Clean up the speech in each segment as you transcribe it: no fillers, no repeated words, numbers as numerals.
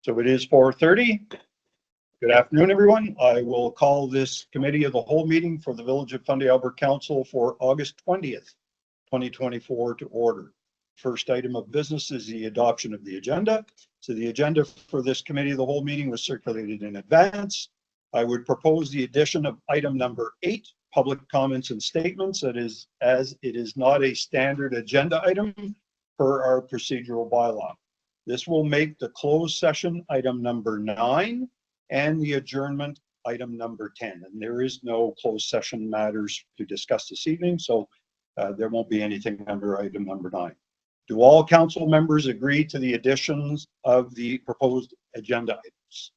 So it is 4:30. Good afternoon, everyone. I will call this committee of the whole meeting for the Village of Fundy Alberta Council for August 20th, 2024 to order. First item of business is the adoption of the agenda. So the agenda for this committee of the whole meeting was circulated in advance. I would propose the addition of item number 8, public comments and statements. That is, as it is not a standard agenda item per our procedural bylaw. This will make the closed session item number 9 and the adjournment item number 10. And there is no closed session matters to discuss this evening, so there won't be anything under item number 9. Do all council members agree to the additions of the proposed agenda items?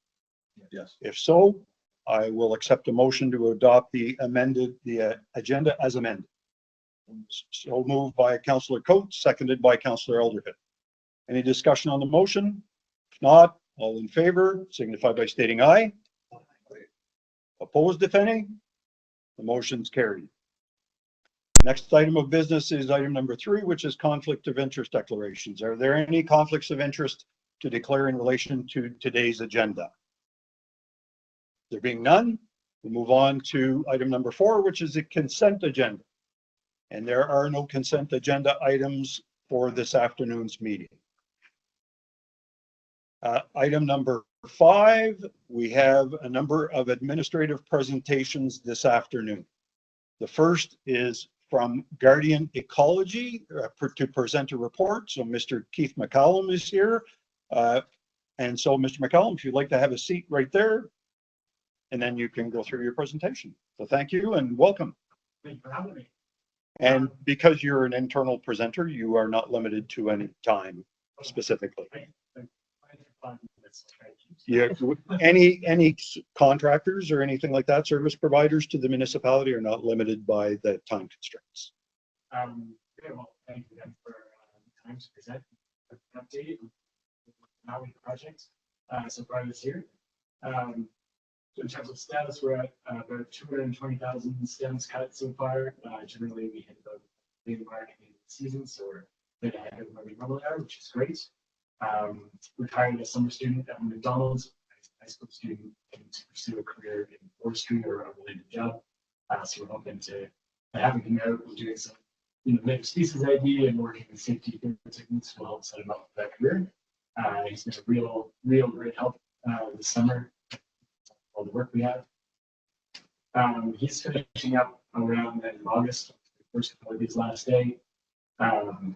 Yes. If so, I will accept a motion to adopt the agenda as amended. So moved by Councillor Coates, seconded by Councillor Elderhead. Any discussion on the motion? If not, all in favor signify by stating aye. Opposed, if any? The motion's carried. Next item of business is item number 3, which is conflict of interest declarations. Are there any conflicts of interest to declare in relation to today's agenda? There being none, we'll move on to item number 4, which is the consent agenda. And there are no consent agenda items for this afternoon's meeting. Item number 5, we have a number of administrative presentations this afternoon. The first is from Guardian Ecology to present a report. So Mr. Keith McCallum is here. And so Mr. McCallum, if you'd like to have a seat right there, and then you can go through your presentation. So thank you and welcome. Thank you for having me. And because you're an internal presenter, you are not limited to any time specifically. Yeah, any contractors or anything like that, service providers to the municipality, are not limited by the time constraints. Well, thank you again for the time to present an update on the project so far this year. So in terms of status, we're at about 220,000 stems cut so far. Generally, we hit about the mark at the end of the season, so we're a bit ahead of where we normally are, which is great. We've hired a summer student at McDonald's, a high school student, to pursue a career in forestry or a related job. So we're hoping to have him out and doing some native species ID and working with safety techniques will help set him up for that career. He's been a real great help this summer. All the work we have. He's finishing up around the end of August, first of his last day.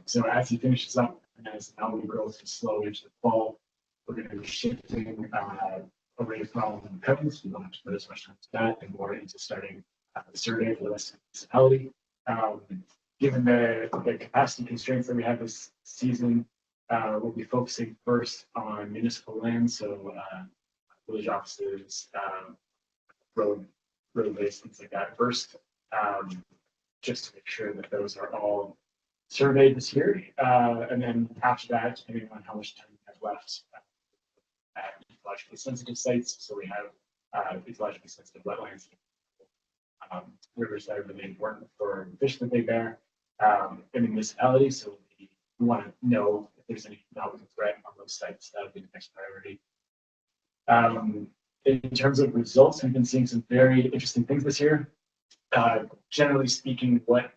So as he finishes up and as the algae growth is slow into the fall, we're going to be shifting away from cuttings. We don't have to put as much time to that and more into starting the survey for the rest of the municipality. Given the capacity constraints that we have this season, we'll be focusing first on municipal land. So village offices, roadways, things like that first, just to make sure that those are all surveyed this year. And then after that, depending on how much time we have left, at ecologically sensitive sites. So we have ecologically sensitive wetlands, rivers that are really important for the fish that they bear in the municipality. So we want to know if there's any knotweed threat on those sites. That would be the next priority. In terms of results, we've been seeing some very interesting things this year. Generally speaking, what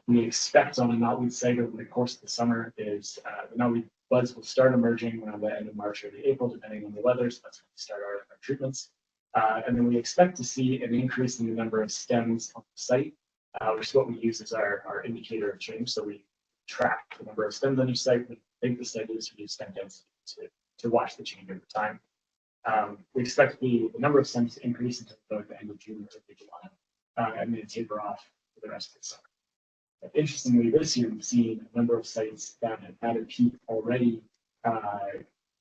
we expect on a knotweed site over the course of the summer is the knotweed buds will start emerging around the end of March or April, depending on the weather. So that's when we start our treatments. And then we expect to see an increase in the number of stems on the site, which is what we use as our indicator of change. So we track the number of stems on each site. We think the site is reduced stem density to watch the change over time. We expect the number of stems to increase until about the end of June or July, and then taper off for the rest of the summer. But interestingly, this year we've seen a number of sites that have had a peak already,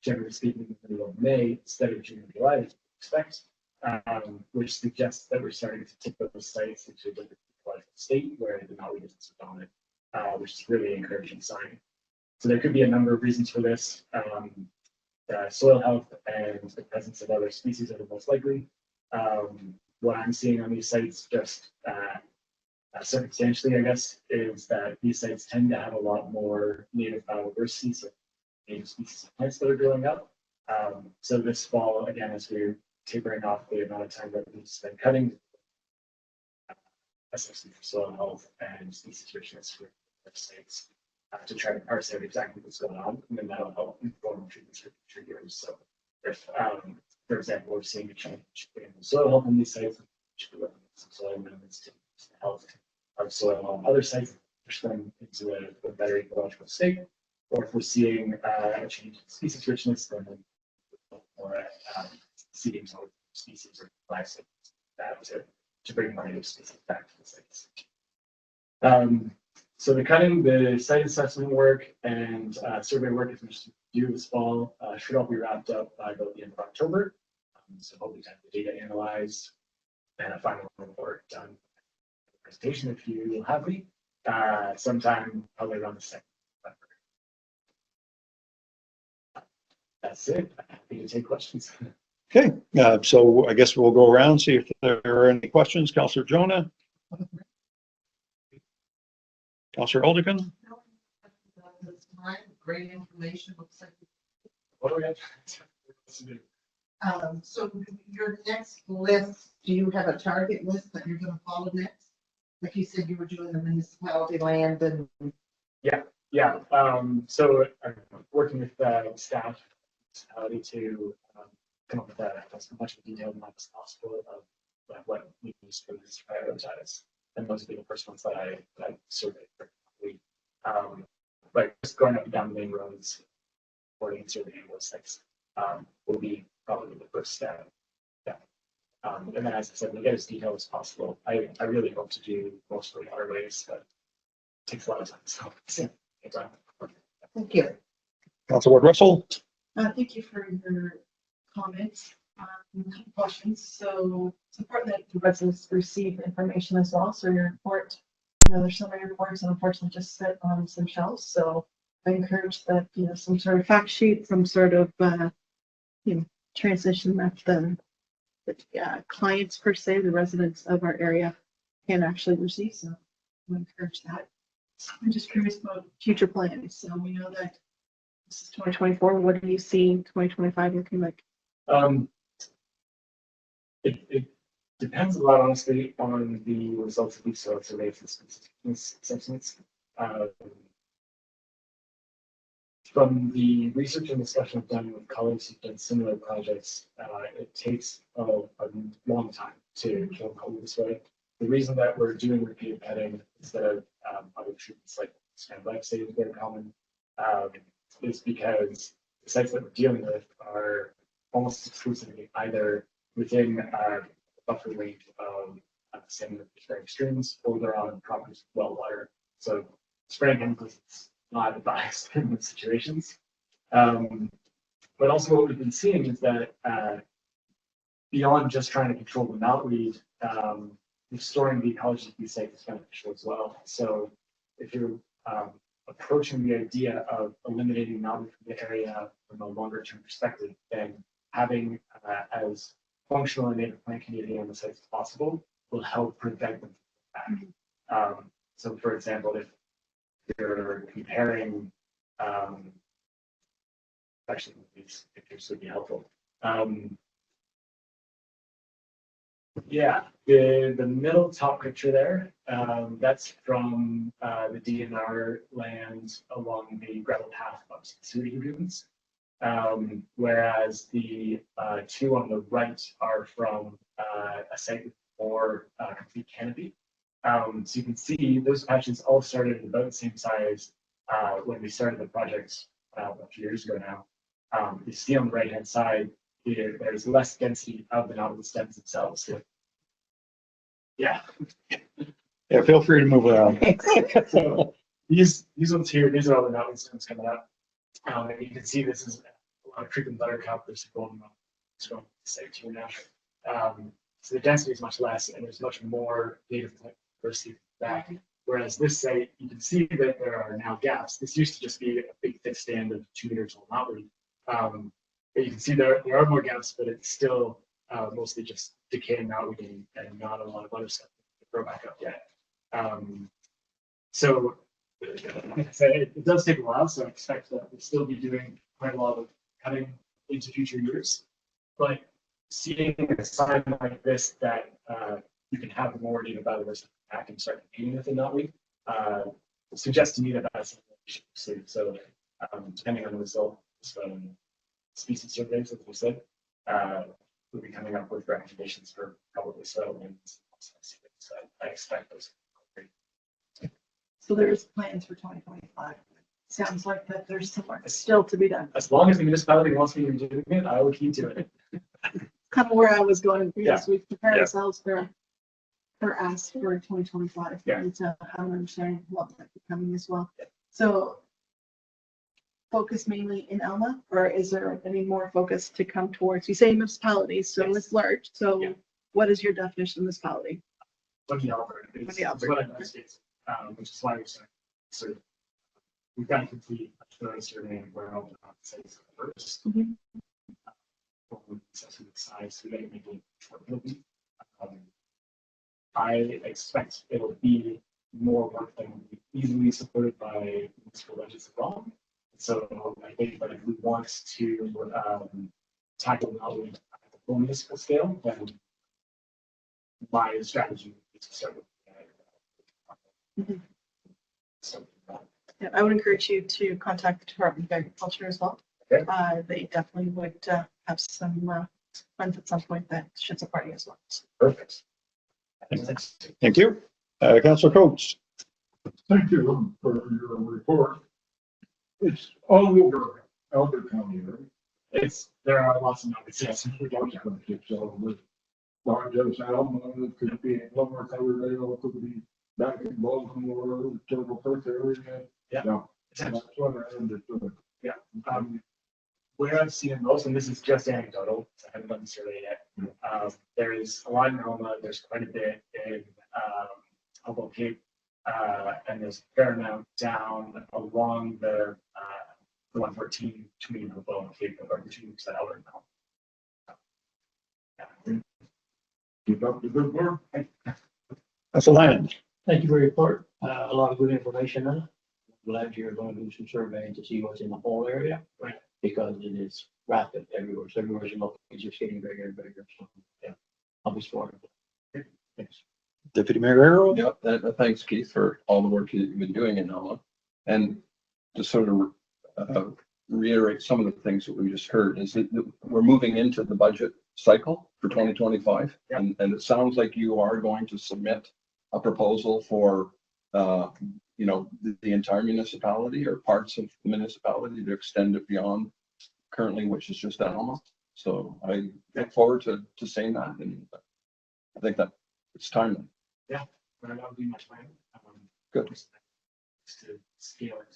generally speaking, in the middle of May instead of June or July, as we expect, which suggests that we're starting to tip those sites into a different state where the knotweed isn't so dominant, which is really an encouraging sign. So there could be a number of reasons for this. Soil health and the presence of other species are the most likely. What I'm seeing on these sites, just circumstantially, I guess, is that these sites tend to have a lot more native biodiversity, so native species of plants that are growing up. So this fall, again, as we're tapering off the amount of time that we've spent cutting, especially for soil health and species richness for our sites, to try to parse out exactly what's going on, and then that'll help inform treatments for future years. So if, for example, we're seeing a change in soil health on these sites, some soil amendments to the health of soil on other sites, push them into a better ecological state, or if we're seeing a change in species richness, then or seeding some species or livestock that to bring more native species back to the sites. So the cutting, the site assessment work, and survey work is just due this fall should all be wrapped up by about the end of October. So hopefully have the data analyzed and a final report done. Presentation, if you will have me, sometime probably around the 2nd. That's it. I'm happy to take questions. Okay, so I guess we'll go around, see if there are any questions. Councillor Jonah? Councillor Alderton? Great information. Looks like. What do we have? So your next list, do you have a target list that you're going to follow next? Like you said, you were doing the municipality land and. Yeah. So I'm working with staff to come up with as much of a detailed map as possible of what we use for this prioritize. And those will be the first ones that I surveyed. But just going up and down the main roads, boarding and surveying those things will be probably the first step. Yeah. And then, as I said, we'll get as detailed as possible. I really hope to do most of the waterways, but it takes a lot of time. So, yeah. Thank you. Councillor Ward Russell? Thank you for your comments. Questions. So it's important that the residents receive information as well. So your report, there's so many reports and unfortunately just sit on some shelves. So I encourage that, some sort of fact sheet, some sort of, transition that the clients per se, the residents of our area can actually receive. So I encourage that. I'm just curious about future plans. So we know that this is 2024. What do you see 2025 looking like? It depends a lot, honestly, on the results of these soil surveys and specific assessments. From the research and discussion I've done with colleagues who've done similar projects, it takes a long time to kill culvert this way. The reason that we're doing repeated petting instead of other treatments like glyphosate is very common is because the sites that we're dealing with are almost exclusively either within buffer range of salmon spraying streams, or they're on properties with well water. So spraying chemicals is not advised in those situations. But also what we've been seeing is that beyond just trying to control the knotweed, restoring the ecology of these sites is beneficial as well. So if you're approaching the idea of eliminating knotweed from the area from a longer term perspective, then having as functional and native plant community on the sites as possible will help prevent them from back. So for example, if you're comparing, actually these pictures would be helpful. Yeah, the middle top picture there, that's from the DNR land along the gravel path up to the sewage lagoons. Whereas the two on the right are from a site with more complete canopy. So you can see those patches all started at about the same size when we started the project a few years ago now. You see on the right hand side, there's less density of the knotweed stems themselves. So, yeah. Yeah, feel free to move around. So these ones here, these are all the knotweed stems coming up. And you can see this is a lot of creep and buttercup. There's a golden strong site here now. So the density is much less, and there's much more native plant diversity back. Whereas this site, you can see that there are now gaps. This used to just be a big thick stand of 2 meters tall knotweed. But you can see there are more gaps, but it's still mostly just decaying knotweed and not a lot of other stuff to grow back up yet. So like I said, it does take a while, so I expect that we'll still be doing quite a lot of cutting into future years. But seeing a sign like this that you can have more data biodiversity back and start competing with the knotweed suggests to me that that's something we should pursue. So depending on the results from species surveys, as we said, we'll be coming up with recommendations for probably settlements. So I expect those. So there's plans for 2025. Sounds like that there's some work still to be done. As long as the municipality wants me to be doing it, I will keep doing it. Kind of where I was going, because Yeah. we prepare Yeah. ourselves for ask for 2025. Yeah. And to have an understanding of what might be coming as well. Yeah. So focus mainly in Alma, or is there any more focus to come towards, you say municipalities, so Yes. it's large. So Yeah. what is your definition of municipality? But the Alberta is But the Alberta. what I invested, which is why we're sort of, we've got to complete a thorough survey where all the sites are first. Mhm. Assessing the size, so they make it short. I expect it'll be more work than will be easily supported by municipal budgets as well. So I think that if we want to tackle knotweed at the full municipal scale, then my strategy is to start with. Mhm. So, Yeah, I would encourage you to contact the Department of Agriculture as well. Okay. They definitely would have some funds at some point that should support you as well. perfect. Thank you. Councillor Coates. Thank you for your report. It's all over Alberta County, right? There are lots of numbers, yes. We don't have. It's all over. Not just Alma, it could be Lower Coverdale, it could be back in Baltimore, Turtle Creek area. Yeah. Yeah, that's what I understood. Where I've seen it most, and this is just anecdotal, so I haven't done the survey yet. There is a lot in Roma, there's quite a bit in Humboldt Cape, and there's a fair amount down along the 114 between Humboldt and Cape, or between Alberta and Keep up the good work. Councillor Land. Thank you for your report. A lot of good information on it. Glad you're going to do some surveying to see what's in the whole area. Right. Because it is rapid everywhere. So everywhere's it's just getting bigger and bigger. So, yeah, I'll be smart. Thanks. Deputy Mayor Arrow. Yep, thanks Keith for all the work that you've been doing in Alma. And to sort of reiterate some of the things that we just heard is that we're moving into the budget cycle for 2025. Yep. And it sounds like you are going to submit a proposal for, the entire municipality or parts of the municipality to extend it beyond currently, which is just Alma. So I look forward to seeing that. And I think that it's timely. But that would be my plan. Good. Just to scale it.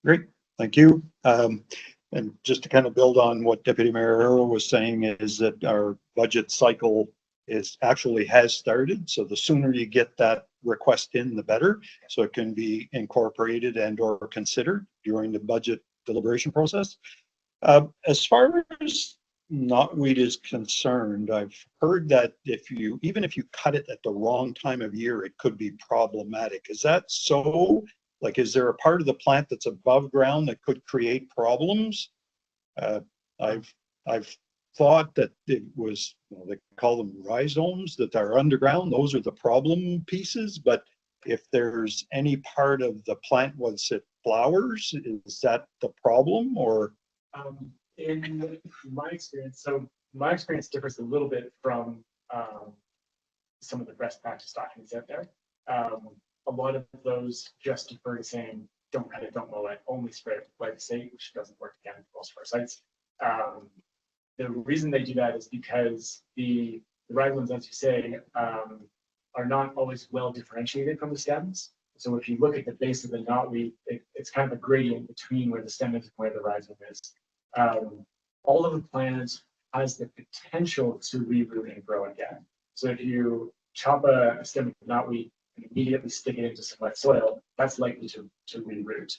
Great, thank you. And just to kind of build on what Deputy Mayor Arrow was saying is that our budget cycle has started. So the sooner you get that request in, the better. So it can be incorporated and or considered during the budget deliberation process. As far as knotweed is concerned, I've heard that even if you cut it at the wrong time of year, it could be problematic. Is that so? Like, is there a part of the plant that's above ground that could create problems? I've thought that it was, they call them rhizomes that are underground. Those are the problem pieces. But if there's any part of the plant once it flowers, is that the problem or? In my experience, so my experience differs a little bit from some of the best practice documents out there. A lot of those just defer to saying, don't cut it, don't mow it, only spray it with glyphosate, which doesn't work again for most of our sites. The reason they do that is because the rhizomes, as you say, are not always well differentiated from the stems. So if you look at the base of the knotweed, it's kind of a gradient between where the stem is and where the rhizome is. All of the plant has the potential to reroot and grow again. So if you chop a stem of knotweed and immediately stick it into some wet soil, that's likely to reroot.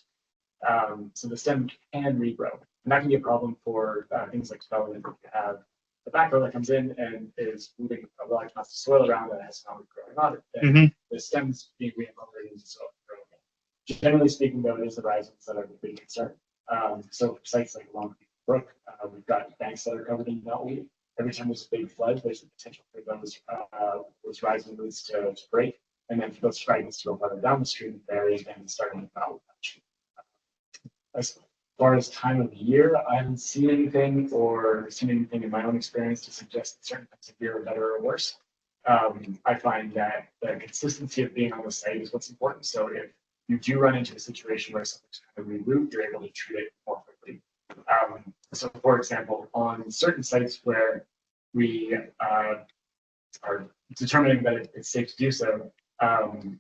So the stem can regrow. And that can be a problem for things like development. If you have the backhoe that comes in and is moving a large mass of soil around that has knotweed growing on it, then the stem's being reincorporated into soil. Generally speaking, though, it is the risings that are the big concern. So for sites like along the brook, we've got banks that are covered in knotweed. Every time there's a big flood, there's the potential for those rising roots to break, and then for those fragments to go further down the stream, bury and starting to melt. As far as time of year, I haven't seen anything in my own experience to suggest that certain times of year are better or worse. I find that the consistency of being on the site is what's important. So if you do run into a situation where something's kind of reroute, you're able to treat it more quickly. So for example, on certain sites where we are determining that it's safe to do so,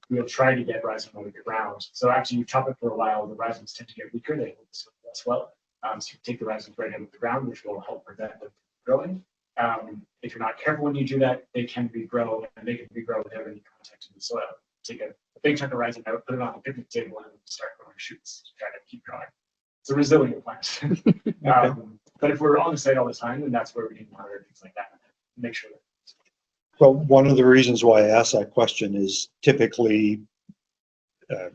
we'll try to get rising over the ground. So after you chop it for a while, the risings tend to get weaker, they hold this less well. So you take the risings right out of the ground, which will help prevent them from growing. If you're not careful when you do that, they can regrow, and they can regrow without any contact in the soil. Take a big chunk of rising out, put it on a picnic table, and start growing shoots to try to keep growing. It's a resilient plant. But if we're on the site all the time, then that's where we can monitor things like that. Make sure that. So one of the reasons why I asked that question is typically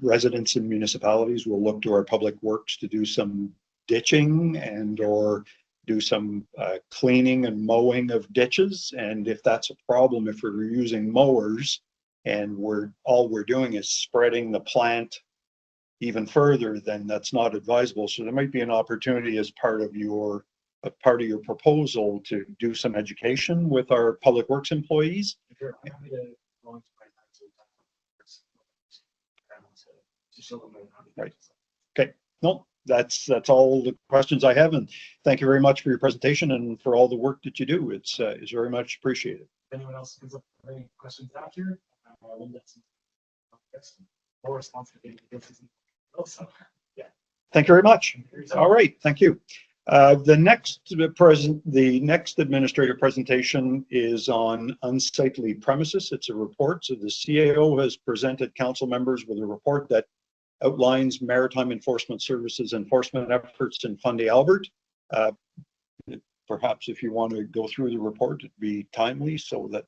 residents in municipalities will look to our public works to do some ditching and or do some cleaning and mowing of ditches. And if that's a problem, if we're using mowers and all we're doing is spreading the plant even further, then that's not advisable. So there might be an opportunity as part of your proposal to do some education with our public works employees. Sure, I'm happy to go into my to show them how to do Right. it. Okay, no, that's all the questions I have, and thank you very much for your presentation and for all the work that you do. It's very much appreciated. If anyone else comes up with any questions after, more responsibility. Also, yeah. Thank you very much. All right, thank you. The next administrative presentation is on unsightly premises. It's a report. So the CAO has presented council members with a report that outlines Maritime Enforcement Services enforcement efforts in Fundy Albert. Perhaps if you want to go through the report, it'd be timely so that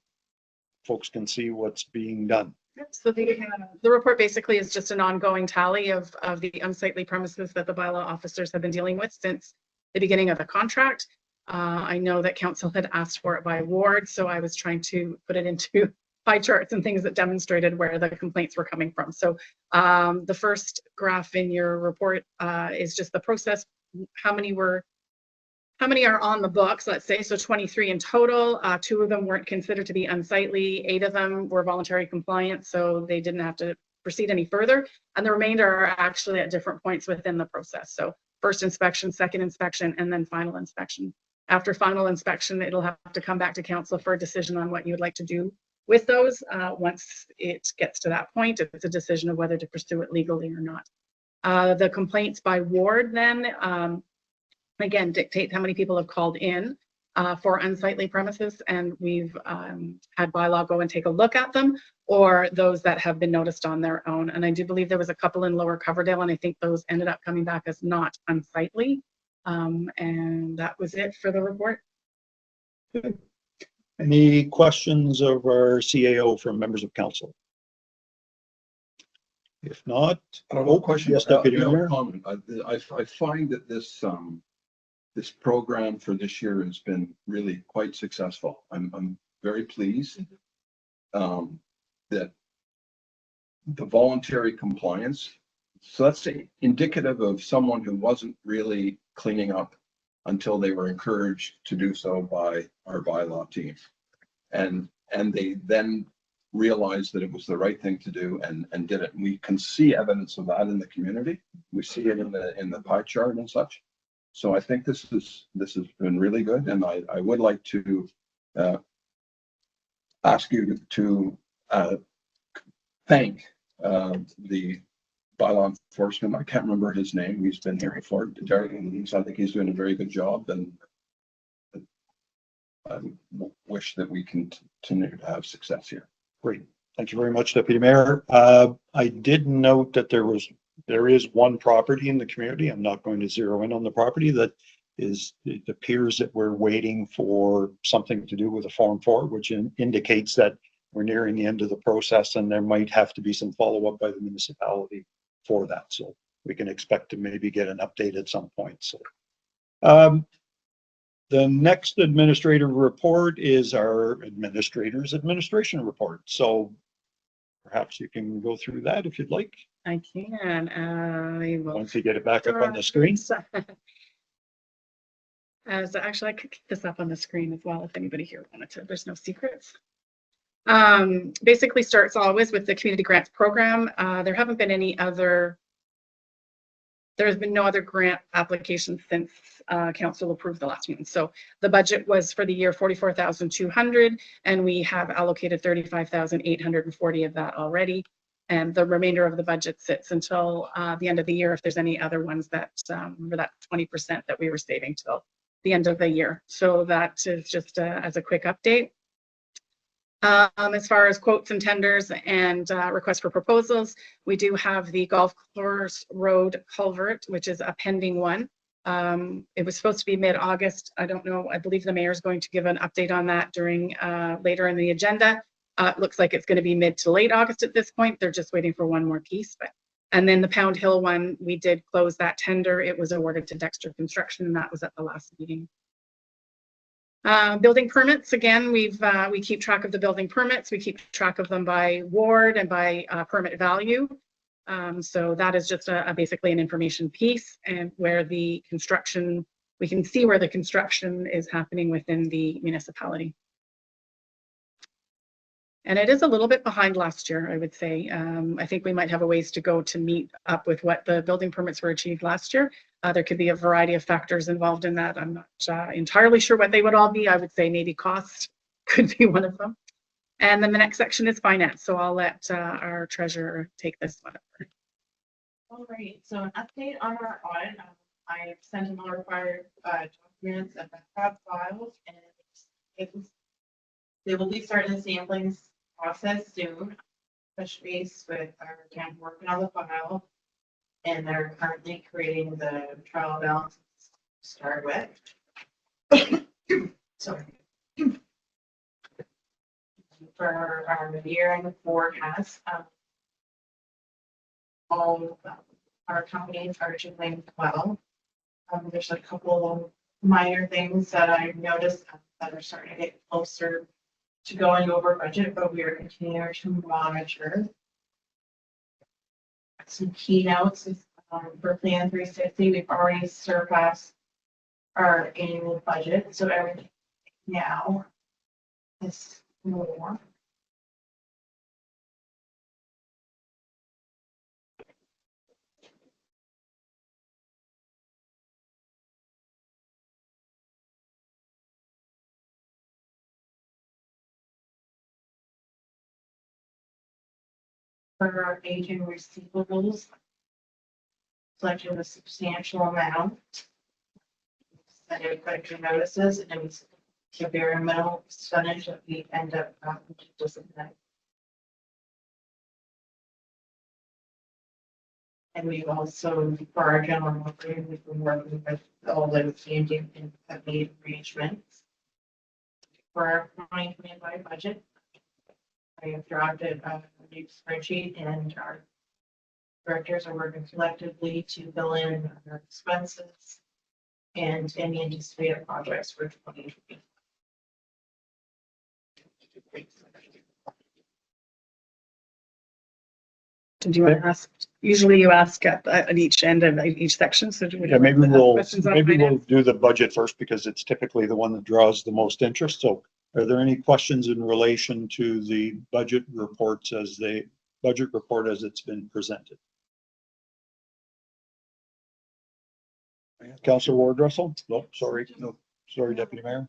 folks can see what's being done. So the report basically is just an ongoing tally of the unsightly premises that the bylaw officers have been dealing with since the beginning of the contract. I know that council had asked for it by ward, so I was trying to put it into pie charts and things that demonstrated where the complaints were coming from. So the first graph in your report is just the process, how many are on the books, let's say, so 23 in total. 2 of them weren't considered to be unsightly, 8 of them were voluntary compliant, so they didn't have to proceed any further, and the remainder are actually at different points within the process. So first inspection, second inspection, and then final inspection. After final inspection, it'll have to come back to council for a decision on what you would like to do with those. Once it gets to that point, it's a decision of whether to pursue it legally or not. The complaints by ward then, again, dictate how many people have called in for unsightly premises, and we've had bylaw go and take a look at them, or those that have been noticed on their own. And I do believe there was a couple in Lower Coverdale, and I think those ended up coming back as not unsightly. And that was it for the report. Any questions of our CAO from members of council? If not, Question. Yes, Deputy Mayor. Comment. I find that this program for this year has been really quite successful. I'm very pleased that the voluntary compliance, so that's indicative of someone who wasn't really cleaning up until they were encouraged to do so by our bylaw team. And they then realized that it was the right thing to do and did it. And we can see evidence of that in the community. We see it in the pie chart and such. So I think this has been really good, and I would like to ask you to thank the bylaw enforcement. I can't remember his name. He's been here before. Derek, I think he's doing a very good job, and I wish that we continue to have success here. Great. Thank you very much, Deputy Mayor. I did note that there is one property in the community. I'm not going to zero in on the property that is, it appears that we're waiting for something to do with a Form 4, which indicates that we're nearing the end of the process and there might have to be some follow-up by the municipality for that. So we can expect to maybe get an update at some point. So the next administrative report is our administrator's administration report. So perhaps you can go through that if you'd like, I can, I will. once you get it back up on the screen. As actually, I could keep this up on the screen as well if anybody here wanted to. There's no secrets. Basically starts always with the community grants program. There haven't been any other. There's been no other grant applications since council approved the last one. So the budget was for the year 44,200, and we have allocated 35,840 of that already. And the remainder of the budget sits until the end of the year if there's any other ones that for that 20% that we were saving till the end of the year. So that is just as a quick update. As far as quotes and tenders and requests for proposals, we do have the golf course road culvert, which is a pending one. It was supposed to be mid-August. I don't know. I believe the mayor is going to give an update on that during later in the agenda. It looks like it's going to be mid to late August at this point. They're just waiting for one more piece. And then the Pound Hill one, we did close that tender. It was awarded to Dexter Construction, and that was at the last meeting. Building permits, again, we keep track of the building permits. We keep track of them by ward and by permit value. So that is just basically an information piece, and where the construction, we can see where the construction is happening within the municipality. And it is a little bit behind last year, I would say. I think we might have a ways to go to meet up with what the building permits were achieved last year. There could be a variety of factors involved in that. I'm not entirely sure what they would all be. I would say maybe cost could be one of them. And then the next section is finance. So I'll let our treasurer take this one. All right, so an update on our audit. I sent in all required documents and backup files, and they will be starting the sampling process soon. Touch base with our account working on the file, and they're currently creating the trial balance to start with. Sorry. For our year-end forecast, all our companies are doing well. There's a couple minor things that I've noticed that are starting to get closer to going over budget, but we are continuing to monitor. Some keynotes for Plan 360. We've already surpassed our annual budget, so everything now is more. For our aging receivables, collected a substantial amount. Sent out collector notices, and it was a very minimal percentage that we end up having to disconnect. And we've also, for our general operating, we've been working with all the changing and have made arrangements. For our 2025 budget, I have drafted a new spreadsheet, and our directors are working collectively to fill in our expenses and any anticipated projects for 2020. Did you want to ask? Usually you ask at each end of each section. So Yeah, maybe we'll do the budget first because it's typically the one that draws the most interest. So are there any questions in relation to the budget reports as it's been presented? Councillor Ward Russell? No, sorry. No, sorry, Deputy Mayor.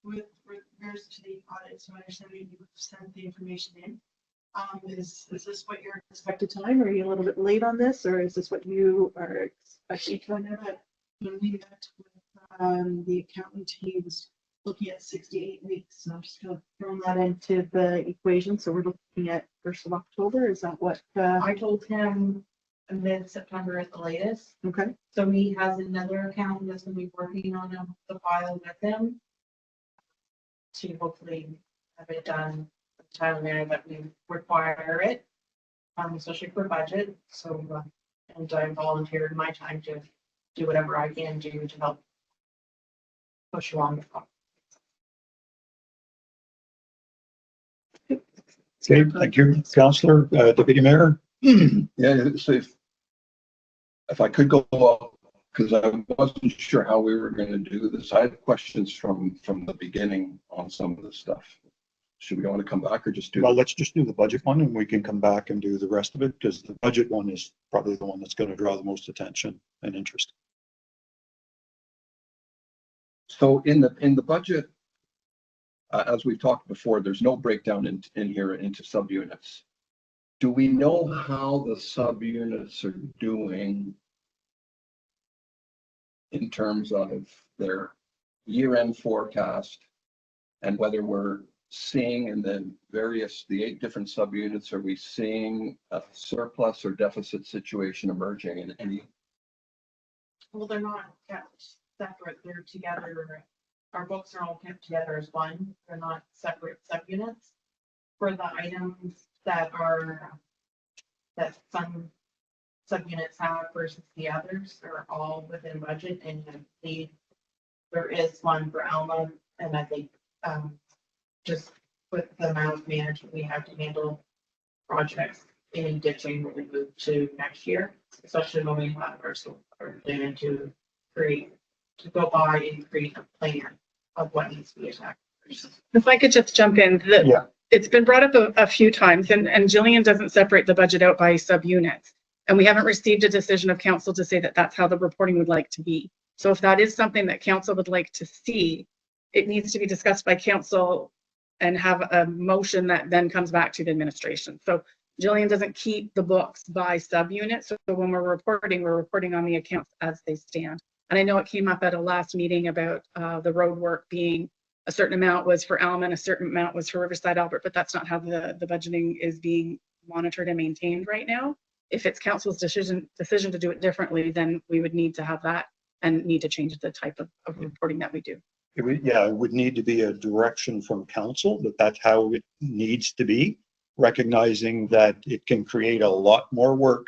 With regards to the audit, so I understand you sent the information in. Is this what your expected time? Are you a little bit late on this, or is this what you are expecting? I know that when we met with the accountant, he was looking at 68 weeks. So I'm just going to throw that into the equation. So we're looking at 1st of October. Is that what? I told him mid-September at the latest. Okay. So he has another accountant that's going to be working on the file with him to hopefully have it done the time there that we require it. especially for budget. So, and I volunteered my time to do whatever I can do to help push along the process. Okay, thank you, Councillor, Deputy Mayor. Yeah, so if I could go up, because I wasn't sure how we were going to do this. I had questions from the beginning on some of the stuff. Should we want to come back or just do? Well, let's just do the budget one and we can come back and do the rest of it, because the budget one is probably the one that's going to draw the most attention and interest. So in the budget, as we've talked before, there's no breakdown in here into subunits. Do we know how the subunits are doing in terms of their year-end forecast, and whether we're seeing in the 8 different subunits, are we seeing a surplus or deficit situation emerging in any? Well, they're not kept separate, they're together. Our books are all kept together as one, they're not separate subunits. For the items that some subunits have versus the others, they're all within budget, and there is one for Alma, and I think, just with the amount of management we have to handle projects, any ditching will be moved to next year, especially when we have our plan to go by and create a plan of what needs to be attacked. If I could just jump in, Yeah. It's been brought up a few times, and Jillian doesn't separate the budget out by subunits. And we haven't received a decision of council to say that that's how the reporting would like to be. So if that is something that council would like to see, it needs to be discussed by council and have a motion that then comes back to the administration. So Jillian doesn't keep the books by subunits. So when we're reporting on the accounts as they stand. And I know it came up at a last meeting about the road work being a certain amount was for Alma and a certain amount was for Riverside Albert, but that's not how the budgeting is being monitored and maintained right now. If it's council's decision to do it differently, then we would need to have that and need to change the type of reporting that we do. It would need to be a direction from council that that's how it needs to be, recognizing that it can create a lot more work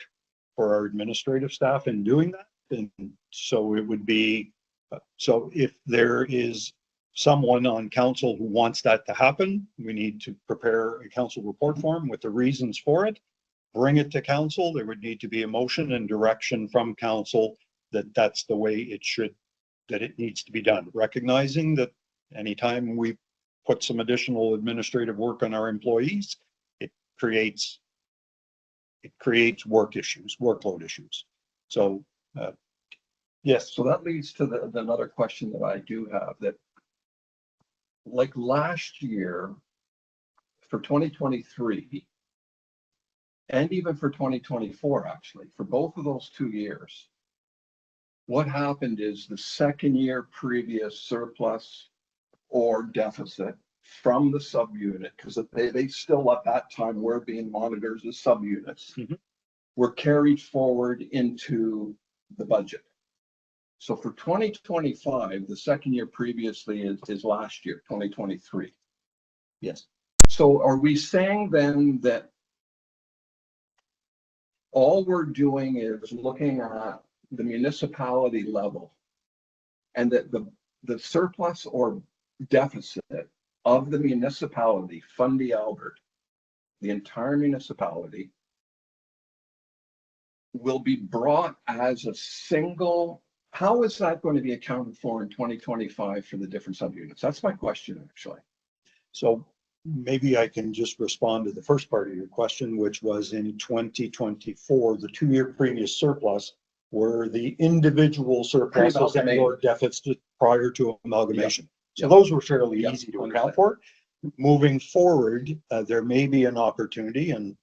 for our administrative staff in doing that. And so it would be, so if there is someone on council who wants that to happen, we need to prepare a council report form with the reasons for it, bring it to council. There would need to be a motion and direction from council that that's the way it needs to be done, recognizing that anytime we put some additional administrative work on our employees, it creates workload issues. So yes. So that leads to another question that I do have, that like last year for 2023 and even for 2024, actually, for both of those 2 years, what happened is the second year previous surplus or deficit from the subunit, because they still at that time were being monitored as subunits, were carried forward into the budget. So for 2025, the second year previously is last year, 2023. Yes. So are we saying then that all we're doing is looking at the municipality level, and that the surplus or deficit of the municipality, Fundy Albert, the entire municipality, will be brought as a single? How is that going to be accounted for in 2025 for the different subunits? That's my question, actually. So maybe I can just respond to the first part of your question, which was in 2024, the 2-year previous surplus were the individual surpluses and or deficits prior to amalgamation. So those were fairly easy to account for. Moving forward, there may be an opportunity, and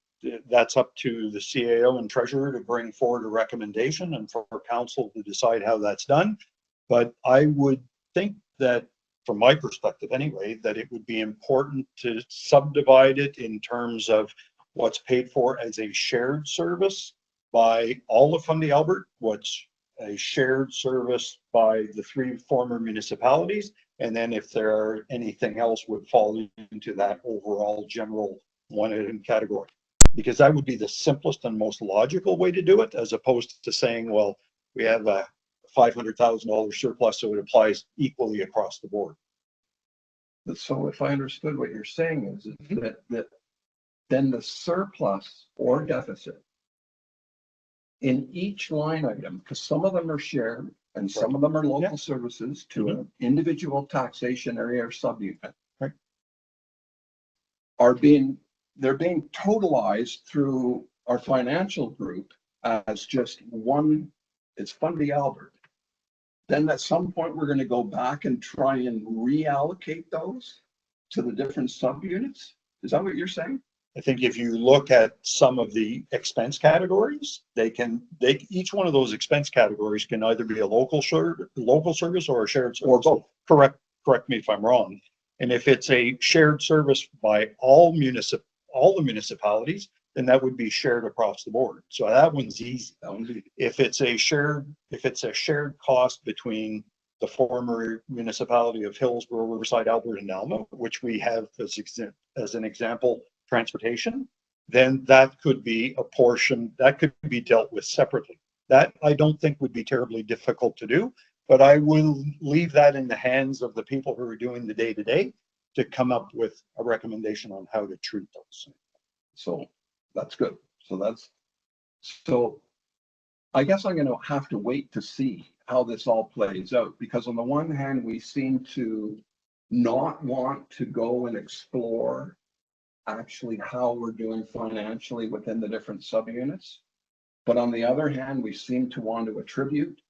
that's up to the CAO and treasurer to bring forward a recommendation and for council to decide how that's done. But I would think that, from my perspective anyway, that it would be important to subdivide it in terms of what's paid for as a shared service by all of Fundy Albert, what's a shared service by the 3 former municipalities, and then if there are anything else would fall into that overall general one item category. Because that would be the simplest and most logical way to do it, as opposed to saying, well, we have a $500,000 surplus, so it applies equally across the board. So if I understood what you're saying is that then the surplus or deficit in each line item, because some of them are shared and some of them are local services to an individual taxation area or subunit, Right. they're being totalized through our financial group as just one, it's Fundy Albert. Then at some point, we're going to go back and try and reallocate those to the different subunits. Is that what you're saying? I think if you look at some of the expense categories, each one of those expense categories can either be a local service or a shared service. Or both. Correct me if I'm wrong. And if it's a shared service by all the municipalities, then that would be shared across the board. So that one's easy. If it's a shared cost between the former municipality of Hillsborough, Riverside, Alberta, and Alma, which we have as an example, transportation, then that could be a portion that could be dealt with separately. That I don't think would be terribly difficult to do, but I will leave that in the hands of the people who are doing the day-to-day to come up with a recommendation on how to treat those. So that's good. So I guess I'm going to have to wait to see how this all plays out, because on the one hand, we seem to not want to go and explore actually how we're doing financially within the different subunits. But on the other hand, we seem to want to attribute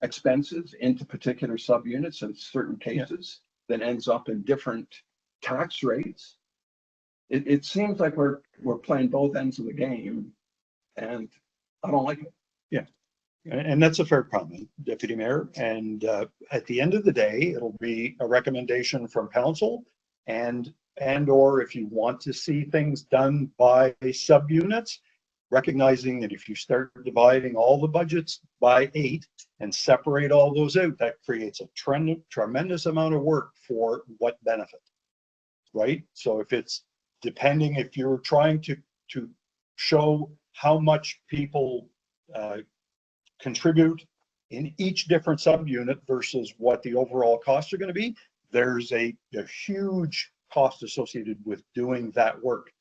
expenses into particular subunits in certain cases that ends up in different tax rates. It seems like we're playing both ends of the game, and I don't like it. Yeah, and that's a fair comment, Deputy Mayor. And at the end of the day, it'll be a recommendation from council, and or if you want to see things done by subunits, recognizing that if you start dividing all the budgets by 8 and separate all those out, that creates a tremendous amount of work for what benefit, right? So if you're trying to show how much people contribute in each different subunit versus what the overall costs are going to be, there's a huge cost associated with doing that work.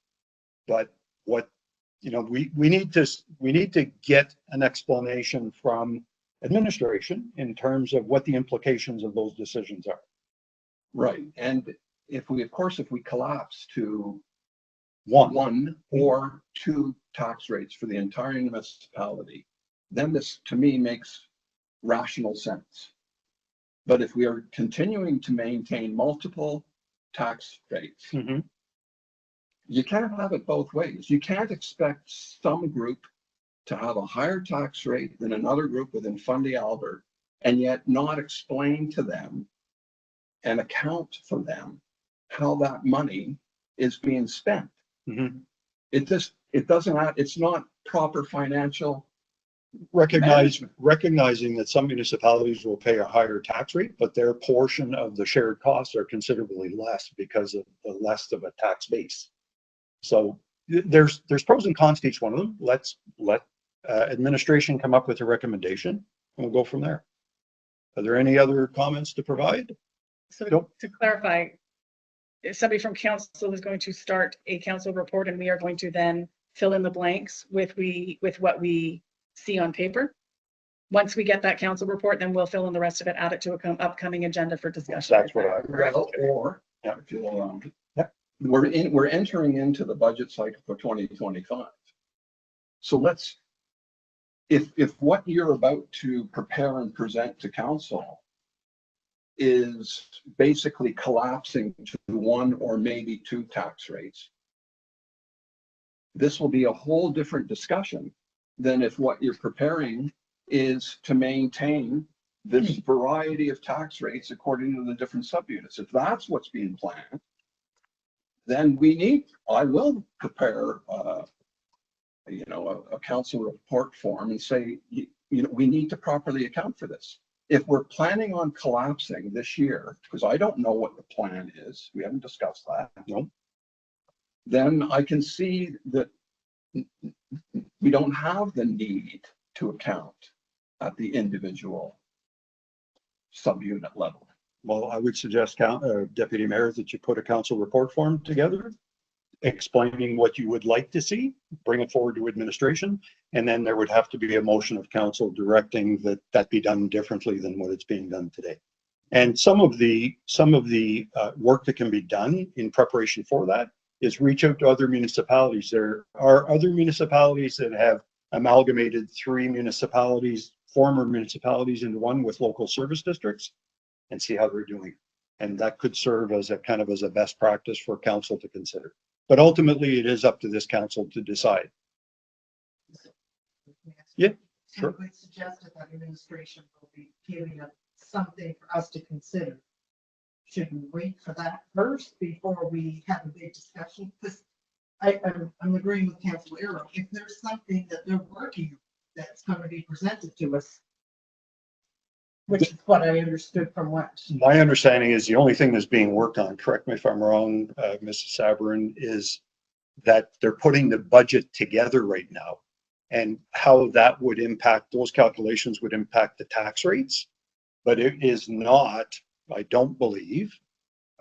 But we need to get an explanation from administration in terms of what the implications of those decisions are. Right. And if we collapse to one or two tax rates for the entire municipality, then this to me makes rational sense. But if we are continuing to maintain multiple tax rates, you can't have it both ways. You can't expect some group to have a higher tax rate than another group within Fundy Albert, and yet not explain to them and account for them how that money is being spent. It's not proper financial. Recognizing that some municipalities will pay a higher tax rate, but their portion of the shared costs are considerably less because of the less of a tax base. So there's pros and cons to each one of them. Let administration come up with a recommendation, and we'll go from there. Are there any other comments to provide? So to clarify, if somebody from council is going to start a council report, and we are going to then fill in the blanks with what we see on paper. Once we get that council report, then we'll fill in the rest of it, add it to an upcoming agenda for discussion. That's what I. Or if you allow me. We're entering into the budget cycle for 2025. So if what you're about to prepare and present to council is basically collapsing to one or maybe two tax rates, this will be a whole different discussion than if what you're preparing is to maintain this variety of tax rates according to the different subunits. If that's what's being planned, then I will prepare a council report form and say, we need to properly account for this. If we're planning on collapsing this year, because I don't know what the plan is, we haven't discussed that. No. Then I can see that we don't have the need to account at the individual subunit level. Well, I would suggest, Deputy Mayor, that you put a council report form together explaining what you would like to see, bring it forward to administration, and then there would have to be a motion of council directing that be done differently than what it's being done today. And some of the work that can be done in preparation for that is reach out to other municipalities. There are other municipalities that have amalgamated 3 municipalities, former municipalities, into one with local service districts, and see how they're doing. And that could serve as a kind of as a best practice for council to consider. But ultimately, it is up to this council to decide. Yeah, sure. I would suggest that administration will be giving us something for us to consider. Should we wait for that first before we have a big discussion? Because I'm agreeing with Councilor Arrow. If there's something that they're working on that's going to be presented to us, which is what I understood from what. My understanding is the only thing that's being worked on, correct me if I'm wrong, Mrs. Sabrin, is that they're putting the budget together right now. And how that would impact, those calculations would impact the tax rates. But it is not, I don't believe,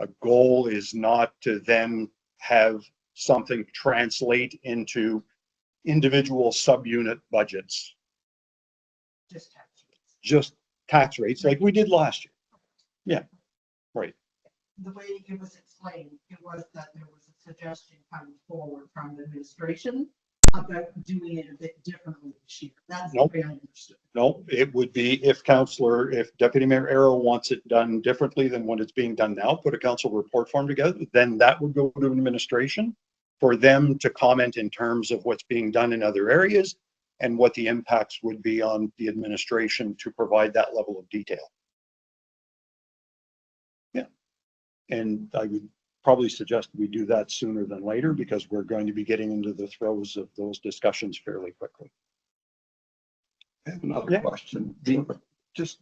a goal is not to then have something translate into individual subunit budgets. Just tax rates. Just tax rates like we did last year. Yeah, right. The way it was explained, it was that there was a suggestion coming forward from the administration about doing it a bit differently this year. That's the way I understood. No, it would be if Deputy Mayor Arrow wants it done differently than what it's being done now, put a council report form together, then that would go to administration for them to comment in terms of what's being done in other areas and what the impacts would be on the administration to provide that level of detail. Yeah. And I would probably suggest we do that sooner than later because we're going to be getting into the throes of those discussions fairly quickly. I have another question. Just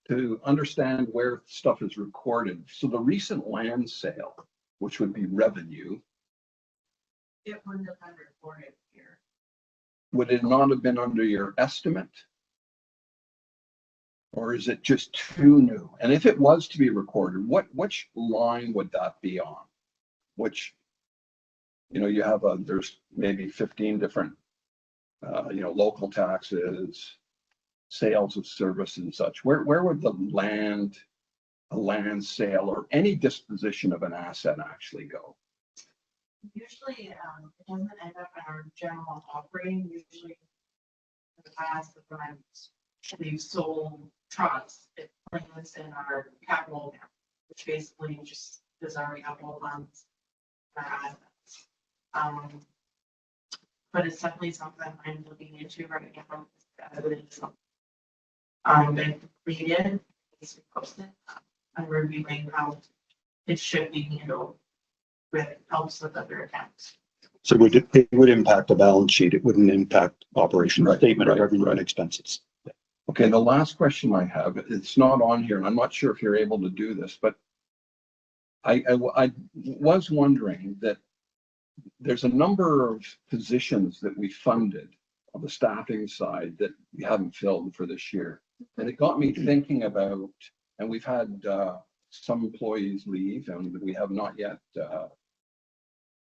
to understand where stuff is recorded. So the recent land sale, which would be revenue, It wouldn't have been reported here. would it not have been under your estimate? Or is it just too new? And if it was to be recorded, which line would that be on? Which, you have there's maybe 15 different, local taxes, sales of service and such. Where would a land sale or any disposition of an asset actually go? Usually, it doesn't end up in our general operating, usually in the past, when we've sold trucks, it lands in our capital account, which basically just is our capital funds. Our assets. But it's definitely something I'm looking into right now. It's been completed, it's posted, I'm reviewing how it should be handled with helps with other accounts. So it would impact the balance sheet. It wouldn't impact operation statement of revenue and expenses. Okay, the last question I have, it's not on here, and I'm not sure if you're able to do this, but I was wondering that there's a number of positions that we funded on the staffing side that we haven't filled for this year. And it got me thinking about, and we've had some employees leave and we have not yet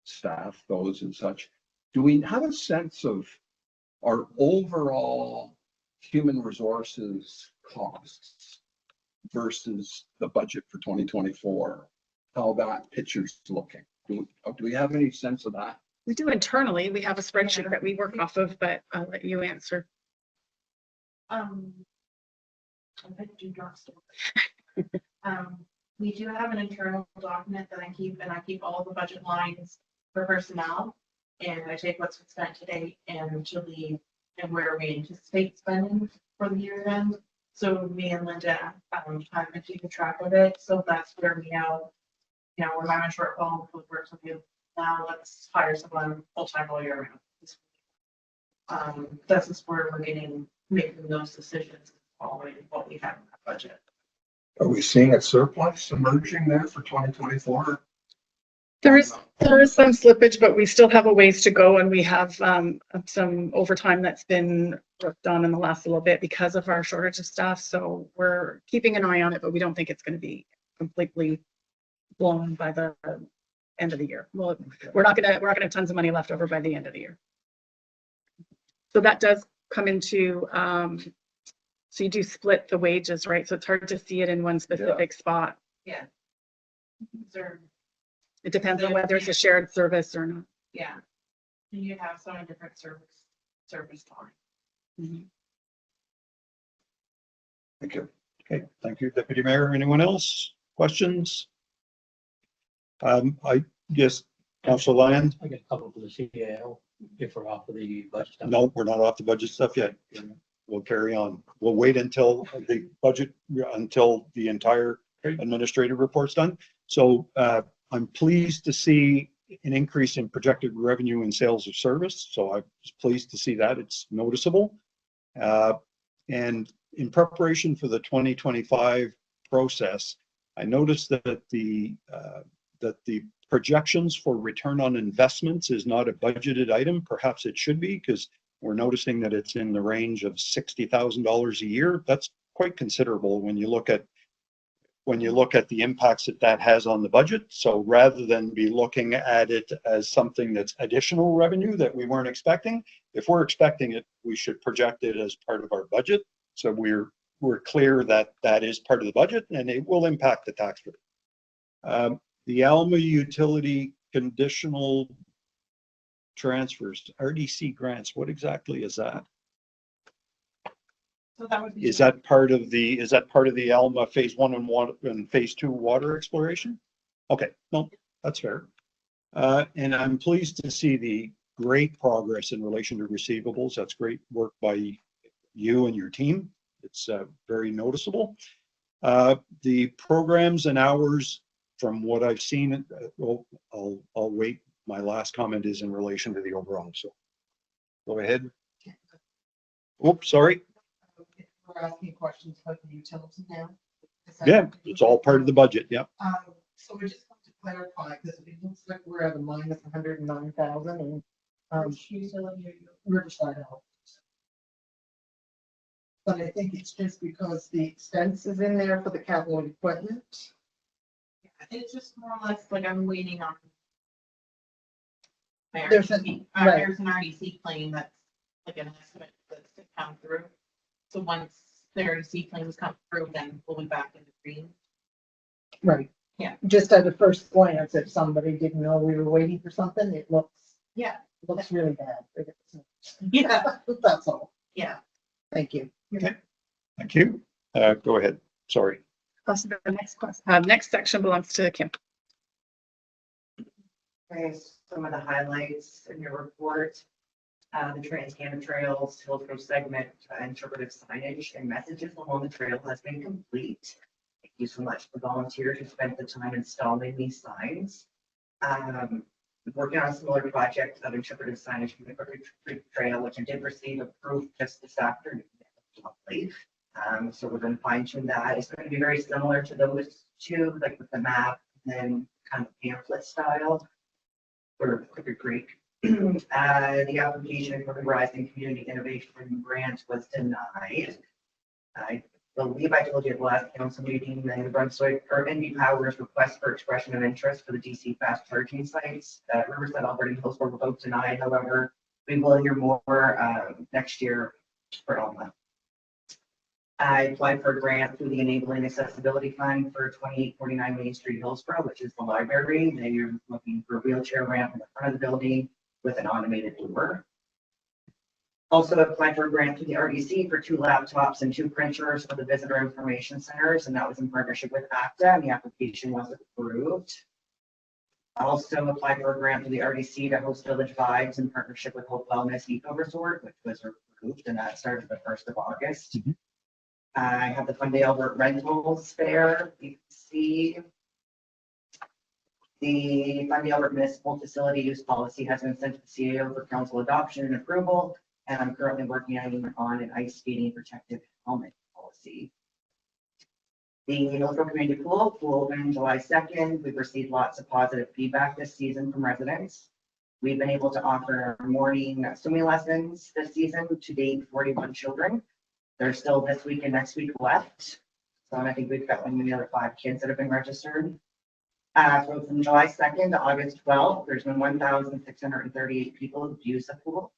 staffed those and such. Do we have a sense of our overall human resources costs versus the budget for 2024, how that picture's looking? Do we have any sense of that? We do internally. We have a spreadsheet that we work off of, but I'll let you answer. We do have an internal document that I keep all the budget lines for personnel. And I take what's been spent to date and to leave and where we anticipate spending for the year end. So me and Linda have been keeping track of it. So that's where we know, we're having a shortfall with work with you. Now let's hire someone full-time all year round. That's just where we're making those decisions following what we have in that budget. Are we seeing a surplus emerging there for 2024? There is some slippage, but we still have a ways to go, and we have some overtime that's been worked on in the last little bit because of our shortage of staff. So we're keeping an eye on it, but we don't think it's going to be completely blown by the end of the year. Well, we're not gonna have tons of money left over by the end of the year. So that does come into so you do split the wages, right? So it's hard to see it in one specific spot. Yeah. Sure. It depends on whether it's a shared service or not. Yeah. And you have some different service line. Thank you. Okay, thank you, Deputy Mayor. Anyone else? Questions? I guess, Council Lyon? I got a couple for the CAO if we're off of the budget stuff. No, we're not off the budget stuff yet. We'll carry on. We'll wait until the budget, until the entire administrative report's done. So I'm pleased to see an increase in projected revenue and sales of service. So I was pleased to see that. It's noticeable. And in preparation for the 2025 process, I noticed that the projections for return on investments is not a budgeted item. Perhaps it should be, because we're noticing that it's in the range of $60,000 a year. That's quite considerable when you look at the impacts that has on the budget. So rather than be looking at it as something that's additional revenue that we weren't expecting, if we're expecting it, we should project it as part of our budget. So we're clear that that is part of the budget and it will impact the tax rate. The Alma utility conditional transfers, RDC grants, what exactly is that? So that would be. Is that part of the Alma phase 1 and phase 2 water exploration? Okay, no, that's fair. And I'm pleased to see the great progress in relation to receivables. That's great work by you and your team. It's very noticeable. The programs and hours, from what I've seen, well, I'll wait. My last comment is in relation to the overall. So go ahead. Oops, sorry. We're asking questions about the utility now. Yeah, it's all part of the budget. Yeah. So we just want to clarify, because it looks like we're at a minus 109,000 and Riverside Health. But I think it's just because the expense is in there for the capital equipment. It's just more or less like I'm waiting on. There's an RDC claim that's like an estimate that's to come through. So once the RDC claims come through, then we'll be back in the green. Right. Yeah. Just at a first glance, if somebody didn't know we were waiting for something, it looks really bad. Yeah. That's all. Yeah. Thank you. Okay. Thank you. Go ahead. Sorry. Also, the next question, next section belongs to Kim. Okay, some of the highlights in your report, the Trans-Canada Trails, Hillsborough segment, interpretive signage and messages along the trail has been complete. Thank you so much to the volunteers who spent the time installing these signs. Working on a similar project of interpretive signage from the Crooked Creek Trail, which I did receive approved just this afternoon. Lovely. So we're going to fine tune that. It's going to be very similar to those two, like with the map and then kind of pamphlet style for Crooked Creek. The application for the Rising Community Innovation Grant was denied. I believe I told you at the last council meeting that New Brunswick or NB Power's request for expression of interest for the DC fast charging sites that Riverside, Alberta, and Hillsborough were both denied. However, we will hear more next year for Alma. I applied for a grant through the Enabling Accessibility Fund for 2849 Main Street, Hillsborough, which is the library. They're looking for a wheelchair ramp in the front of the building with an automated door. Also applied for a grant through the RDC for 2 laptops and 2 printers for the visitor information centers, and that was in partnership with ACTA, and the application was approved. I also applied for a grant through the RDC to host Village Vibes in partnership with Hope Wellness Eco Resort, which was approved, and that started the 1st of August. Mm-hmm. I have the Funday Albert Rentals Fair. You can see the Funday Albert Municipal Facility Use Policy has been sent to the CAO for council adoption and approval, and I'm currently working on an ice skating protective helmet policy. The Hillsborough Community Pool opened July 2nd. We've received lots of positive feedback this season from residents. We've been able to offer morning swimming lessons this season to date 41 children. There's still this week and next week left. So I think we've got another 5 kids that have been registered. From July 2nd to August 12th, there's been 1,638 people who've used the pool.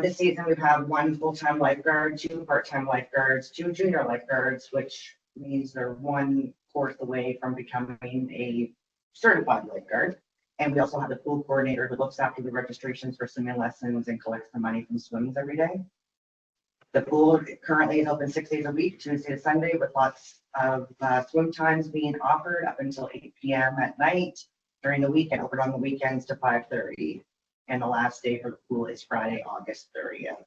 This season, we have 1 full-time lifeguard, 2 part-time lifeguards, 2 junior lifeguards, which means they're 1 course away from becoming a certified lifeguard. And we also have the pool coordinator who looks after the registrations for swimming lessons and collects the money from swims every day. The pool currently is open 6 days a week, Tuesday to Sunday, with lots of swim times being offered up until 8 p.m. at night. During the week and open on the weekends to 5:30. And the last day for the pool is Friday, August 30th.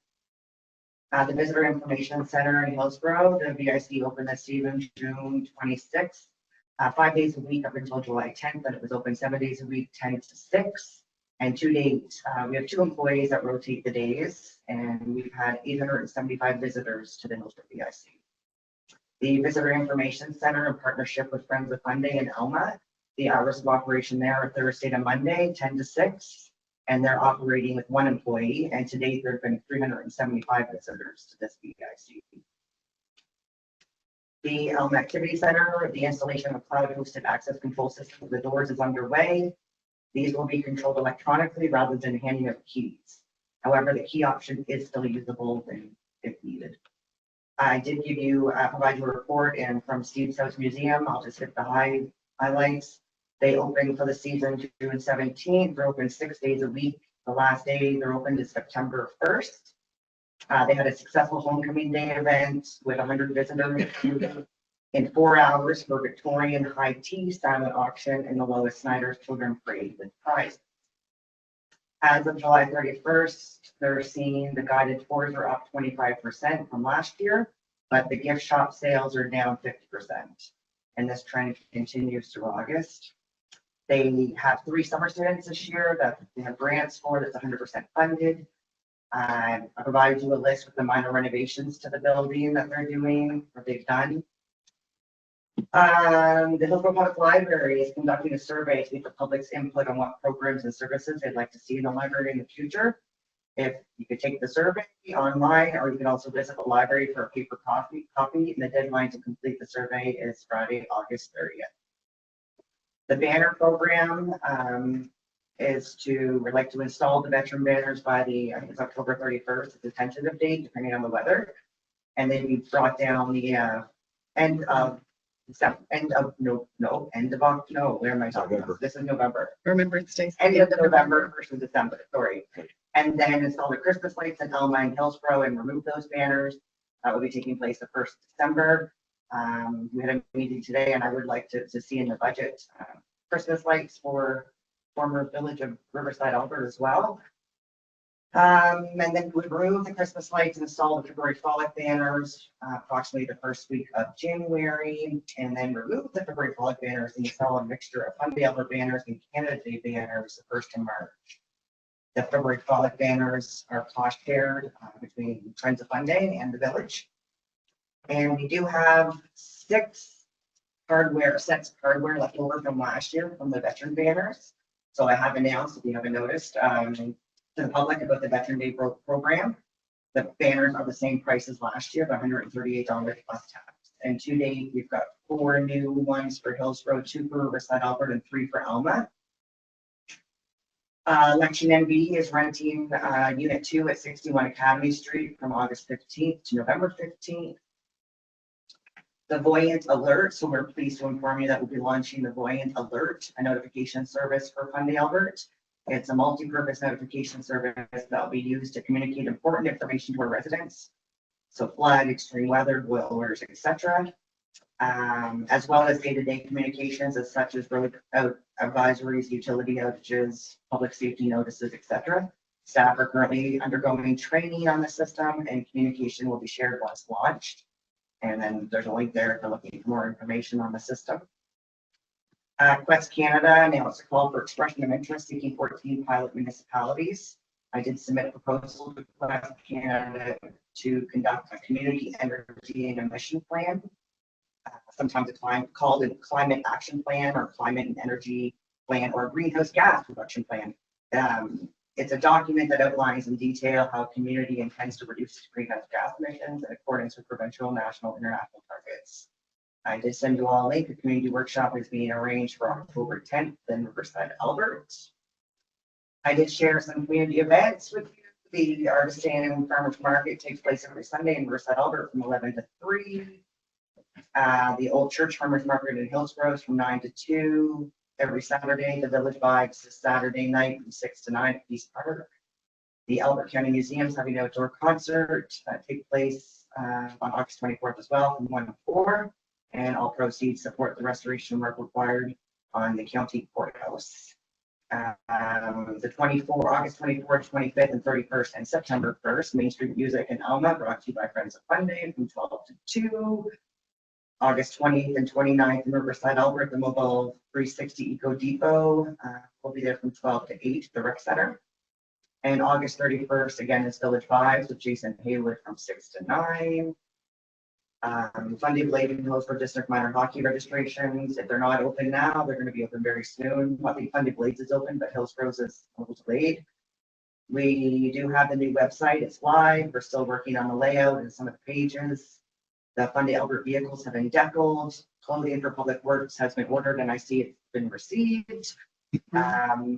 The Visitor Information Center in Hillsborough, the VIC opened this season June 26th, 5 days a week up until July 10th, and it was open 7 days a week, 10 to 6. And to date, we have 2 employees that rotate the days, and we've had 875 visitors to the Hillsborough VIC. The Visitor Information Center, in partnership with Friends of Funday and Alma, the hours of operation there are Thursday to Monday, 10 to 6. And they're operating with 1 employee, and to date, there have been 375 visitors to this VIC. The Elm Activity Center, the installation of cloud-hosted access control system for the doors is underway. These will be controlled electronically rather than handing out keys. However, the key option is still usable if needed. I did provide you a report, and from Steve's House Museum, I'll just hit the highlights. They opened for the season June 17th. They're open 6 days a week. The last day they're open is September 1st. They had a successful homecoming day event with 100 visitors in 4 hours for Victorian high tea silent auction and the Lois Snyder's Children Parade with prizes. As of July 31st, they're seeing the guided tours are up 25% from last year, but the gift shop sales are down 50%. And this trend continues through August. They have 3 summer students this year that they have grants for that's 100% funded. I provided you a list with the minor renovations to the building that they're doing, or they've done. The Hillsborough Public Library is conducting a survey to get the public's input on what programs and services they'd like to see in the library in the future. If you could take the survey online, or you can also visit the library for a paper copy, and the deadline to complete the survey is Friday, August 30th. The banner program we'd like to install the veteran banners by I think it's October 31st. It's a tentative date, depending on the weather. And then we brought down the end of where am I talking about? This is November. Remembrance Day. End of November versus December, sorry. And then install the Christmas lights in Elma and Hillsborough and remove those banners. That will be taking place the 1st of December. We had a meeting today, and I would like to see in the budget Christmas lights for former village of Riverside, Alberta as well. And then we remove the Christmas lights and install the February Frolic banners approximately the 1st week of January, and then remove the February Frolic banners and install a mixture of Funday Alberta banners and Canada Day banners the 1st of March. The February Frolic banners are cost shared between Friends of Funday and the village. And we do have 6 sets of hardware left over from last year from the veteran banners. So I have announced, if you haven't noticed, to the public about the Veteran Day program. The banners are the same price as last year, $138 plus tax. And to date, we've got 4 new ones for Hillsborough, 2 for Riverside, Alberta, and 3 for Alma. Election NB is renting Unit 2 at 61 Academy Street from August 15th to November 15th. The Voyant Alert, so we're pleased to inform you that we'll be launching the Voyant Alert, a notification service for Funday Alberta. It's a multi-purpose notification service that will be used to communicate important information to our residents. So flood, extreme weather, boil orders, etc. As well as day-to-day communications as such as road advisories, utility outages, public safety notices, etc. Staff are currently undergoing training on the system, and communication will be shared once launched. And then there's a link there if you're looking for more information on the system. Quest Canada announced a call for expression of interest seeking 14 pilot municipalities. I did submit a proposal to Quest Canada to conduct a community energy and emission plan. sometimes it's called a climate action plan or climate and energy plan or greenhouse gas reduction plan. It's a document that outlines in detail how community intends to reduce greenhouse gas emissions in accordance with provincial, national, international targets. I did send you all a link. The community workshop is being arranged for October 10th in Riverside, Albert. I did share some community events with you. The Artisan Farmers Market takes place every Sunday in Riverside, Albert from 11 to 3. The Old Church Farmers Market in Hillsborough is from 9 to 2. Every Saturday, the Village Vibes is Saturday night from 6 to 9 at East Park. The Albert County Museum is having an outdoor concert that takes place on August 24th as well from 1 to 4. And all proceeds support the restoration work required on the county courthouse. The August 24th, 25th, and 31st, and September 1st, Main Street Music in Alma, brought to you by Friends of Fun Day from 12 to 2. August 20th and 29th in Riverside, Albert, the Mobile 360 Eco Depot will be there from 12 to 8 at the Rec Center. And August 31st, again, is Village Vibes with Jason Haywood from 6 to 9. Fundy Blade and Hillsborough District minor hockey registrations. If they're not open now, they're going to be open very soon. I think Fundy Blades is open, but Hillsborough's is a little delayed. We do have the new website. It's live. We're still working on the layout and some of the pages. The Fundy Albert vehicles have been deckled. Clothing for Public Works has been ordered, and I see it's been received.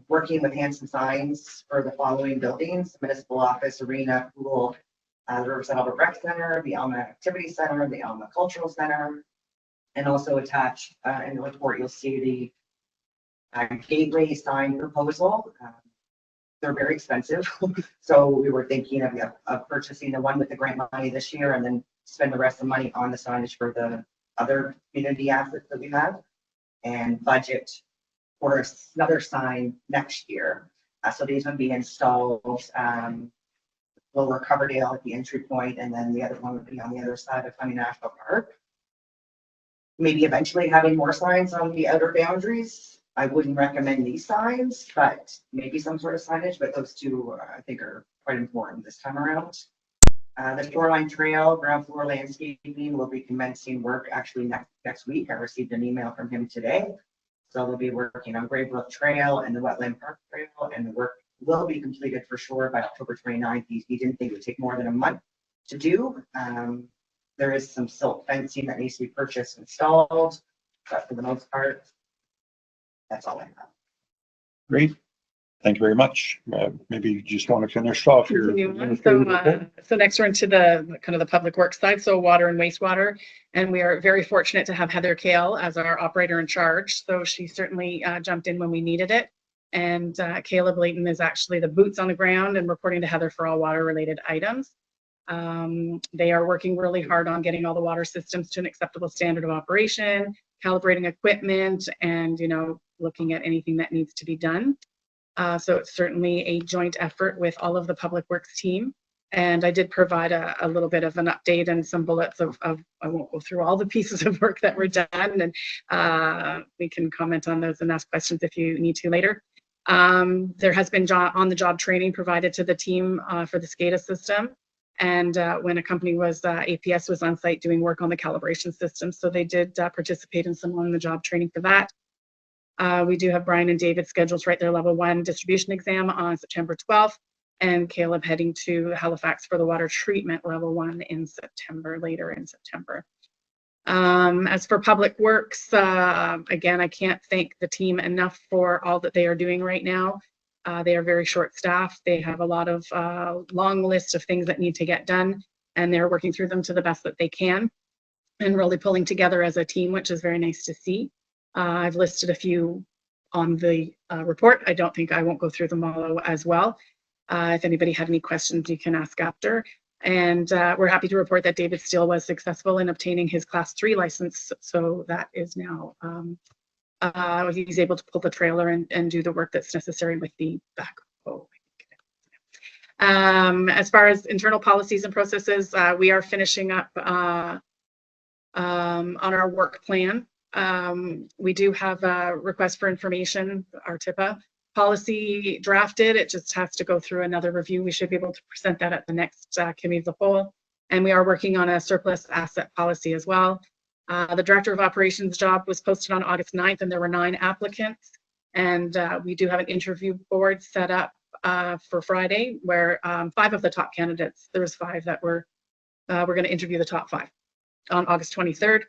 Working with Hanson Signs for the following buildings: Municipal Office, Arena, Pool, the Riverside Albert Rec Center, the Alma Activity Center, the Alma Cultural Center, and also attached in the report, you'll see the gateway sign proposal. They're very expensive, so we were thinking of purchasing the one with the grant money this year and then spend the rest of the money on the signage for the other community assets that we have, and budget for another sign next year. So these would be installed Lower Coverdale at the entry point, and then the other one would be on the other side of Fundy National Park. Maybe eventually having more signs on the outer boundaries. I wouldn't recommend these signs, but maybe some sort of signage, but those two I think are quite important this time around. The Shoreline Trail ground floor landscaping will be commencing work actually next week. I received an email from him today. So we'll be working on Graybrook Trail and the Wetland Park Trail, and the work will be completed for sure by October 29th. He didn't think it would take more than a month to do. There is some silt fencing that needs to be purchased and installed, but for the most part, that's all I have. Great. Thank you very much. Maybe you just want to finish off your. So next we're into the kind of the public works side, so water and wastewater. And we are very fortunate to have Heather Kale as our operator in charge. So she certainly jumped in when we needed it. And Caleb Layton is actually the boots on the ground and reporting to Heather for all water related items. They are working really hard on getting all the water systems to an acceptable standard of operation, calibrating equipment, and, you know, looking at anything that needs to be done. So it's certainly a joint effort with all of the public works team. And I did provide a little bit of an update and some bullets of I won't go through all the pieces of work that were done, and we can comment on those and ask questions if you need to later. There has been on-the-job training provided to the team for the SCADA system. And when a company was, APS was on site doing work on the calibration system. So they did participate in some on-the-job training for that. We do have Brian and David scheduled to write their level 1 distribution exam on September 12th, and Caleb heading to Halifax for the water treatment level 1 in September, later in September. As for public works, again, I can't thank the team enough for all that they are doing right now. They are very short-staffed. They have a lot of long list of things that need to get done, and they're working through them to the best that they can and really pulling together as a team, which is very nice to see. I've listed a few on the report. I won't go through them all as well. If anybody had any questions, you can ask after. And we're happy to report that David Steele was successful in obtaining his Class 3 license. So that is now, he's able to pull the trailer and do the work that's necessary with the backhoe. As far as internal policies and processes, we are finishing up on our work plan. We do have a request for information, our TIPA policy drafted. It just has to go through another review. We should be able to present that at the next committee of the whole. And we are working on a surplus asset policy as well. The Director of Operations job was posted on August 9th, and there were 9 applicants. And we do have an interview board set up for Friday, where 5 of the top candidates, there was 5 that we're going to interview the top 5 on August 23rd.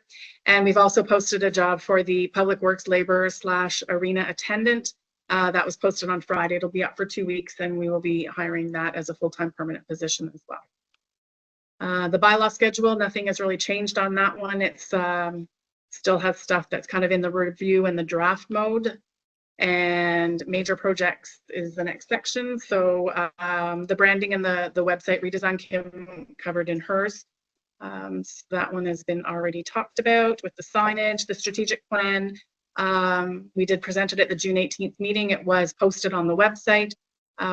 And we've also posted a job for the Public Works laborer / arena attendant. That was posted on Friday. It'll be up for 2 weeks, and we will be hiring that as a full-time permanent position as well. The bylaw schedule, nothing has really changed on that one. It's still has stuff that's kind of in the review and the draft mode. And major projects is the next section. So the branding and the website redesign Kim covered in hers. So that one has been already talked about with the signage, the strategic plan. We did present it at the June 18th meeting. It was posted on the website.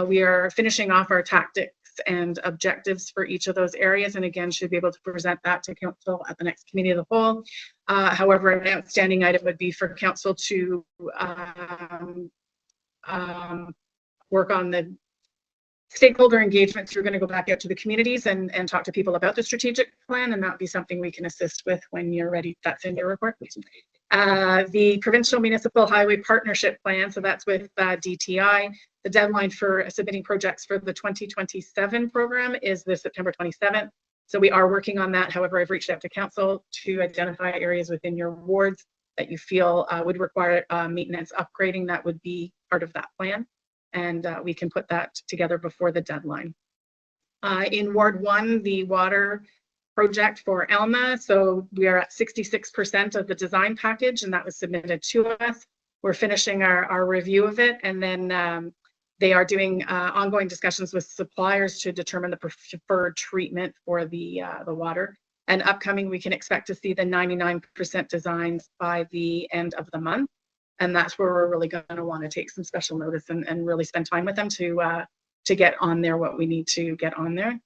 We are finishing off our tactics and objectives for each of those areas, and again should be able to present that to council at the next committee of the whole. However, an outstanding item would be for council to work on the stakeholder engagement. So we're going to go back out to the communities and talk to people about the strategic plan, and that would be something we can assist with when you're ready. That's in your report. The provincial municipal highway partnership plan, so that's with DTI. The deadline for submitting projects for the 2027 program is the September 27th. So we are working on that. However, I've reached out to council to identify areas within your wards that you feel would require maintenance upgrading. That would be part of that plan. And we can put that together before the deadline. In Ward 1, the water project for Alma. So we are at 66% of the design package, and that was submitted to us. We're finishing our review of it, and then they are doing ongoing discussions with suppliers to determine the preferred treatment for the water. And upcoming, we can expect to see the 99% designs by the end of the month. And that's where we're really going to want to take some special notice and really spend time with them to get on there what we need to get on there.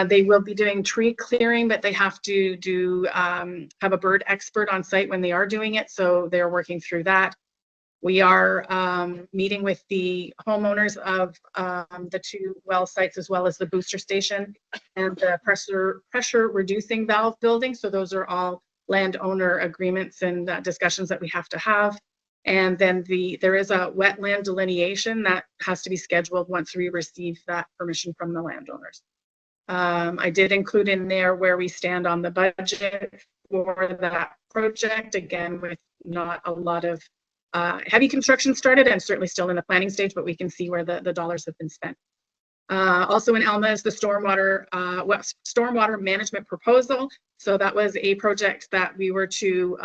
They will be doing tree clearing, but they have to have a bird expert on site when they are doing it. So they're working through that. We are meeting with the homeowners of the 2 well sites, as well as the booster station and the pressure reducing valve building. So those are all landowner agreements and discussions that we have to have. And then there is a wetland delineation that has to be scheduled once we receive that permission from the landowners. I did include in there where we stand on the budget for that project, again, with not a lot of heavy construction started and certainly still in the planning stage, but we can see where the dollars have been spent. Also in Alma is the stormwater management proposal. So that was a project that we were to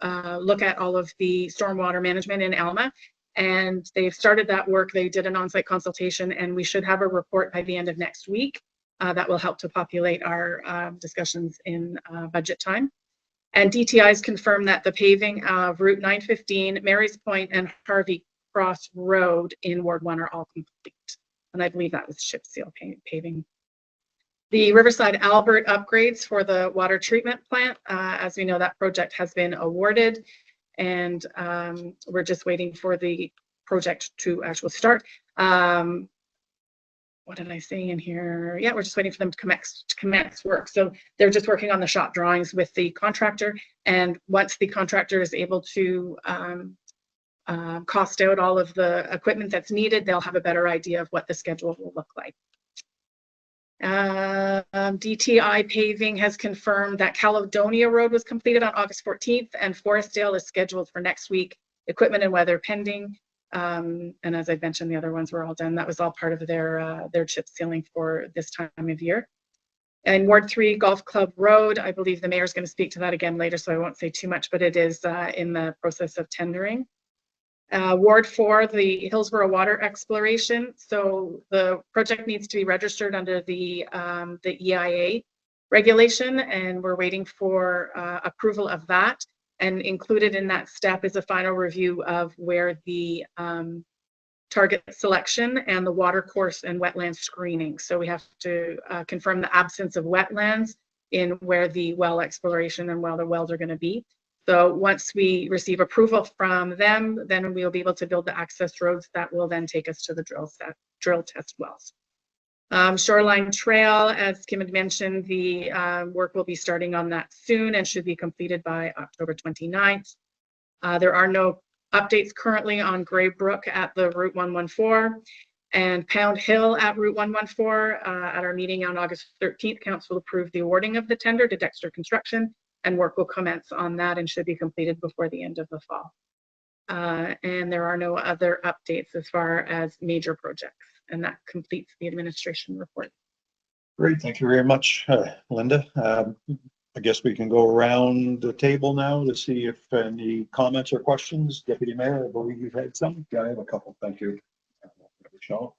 look at all of the stormwater management in Alma, and they've started that work. They did an on-site consultation, and we should have a report by the end of next week that will help to populate our discussions in budget time. And DTI has confirmed that the paving of Route 915, Mary's Point, and Harvey Cross Road in Ward 1 are all complete. And I believe that was chip seal paving. The Riverside Albert upgrades for the water treatment plant. As we know, that project has been awarded, and we're just waiting for the project to actually start. What did I say in here? Yeah, we're just waiting for them to commence work. So they're just working on the shop drawings with the contractor. And once the contractor is able to cost out all of the equipment that's needed, they'll have a better idea of what the schedule will look like. DTI Paving has confirmed that Caledonia Road was completed on August 14th, and Forestdale is scheduled for next week. Equipment and weather pending. And as I mentioned, the other ones were all done. That was all part of their chip sealing for this time of year. And Ward 3 Golf Club Road, I believe the mayor is going to speak to that again later, so I won't say too much, but it is in the process of tendering. Ward 4, the Hillsborough water exploration. So the project needs to be registered under the EIA regulation, and we're waiting for approval of that. And included in that step is a final review of where the target selection and the water course and wetland screening. So we have to confirm the absence of wetlands in where the well exploration and where the wells are going to be. So once we receive approval from them, then we'll be able to build the access roads that will then take us to the drill test wells. Shoreline Trail, as Kim had mentioned, the work will be starting on that soon and should be completed by October 29th. There are no updates currently on Gray Brook at the Route 114 and Pound Hill at Route 114. At our meeting on August 13th, Council approved the awarding of the tender to Dexter Construction, and work will commence on that and should be completed before the end of the fall. And there are no other updates as far as major projects. And that completes the administration report. Great, thank you very much, Linda. I guess we can go around the table now to see if any comments or questions. Deputy Mayor, I believe you've had some. Yeah, I have a couple. Thank you, Michelle.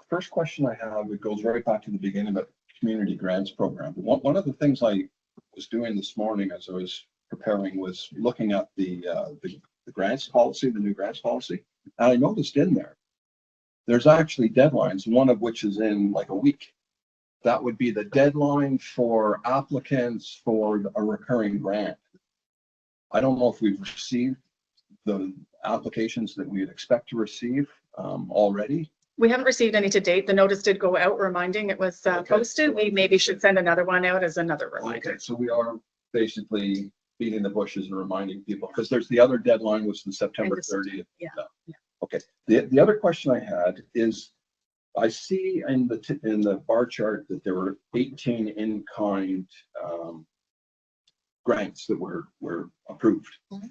First question I have, it goes right back to the beginning about community grants program. One of the things I was doing this morning as I was preparing was looking at the grants policy, the new grants policy. And I noticed in there's actually deadlines, one of which is in like a week. That would be the deadline for applicants for a recurring grant. I don't know if we've received the applications that we'd expect to receive already. We haven't received any to date. The notice did go out reminding it was posted. We maybe should send another one out as another reminder. Okay, so we are basically beating the bushes and reminding people, because there's the other deadline was the September 30th. Yeah. Okay. The other question I had is, I see in the bar chart that there were 18 in-kind grants that were approved. Mm-hmm.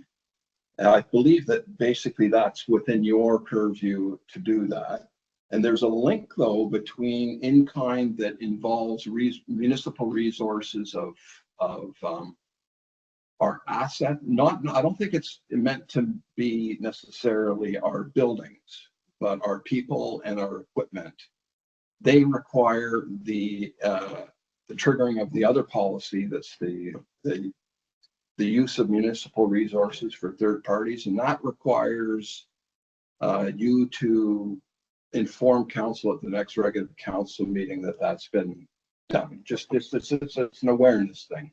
And I believe that basically that's within your purview to do that. And there's a link though between in-kind that involves municipal resources of our asset. I don't think it's meant to be necessarily our buildings, but our people and our equipment. They require the triggering of the other policy, that's the use of municipal resources for third parties, and that requires you to inform council at the next regular council meeting that that's been done. Just it's an awareness thing.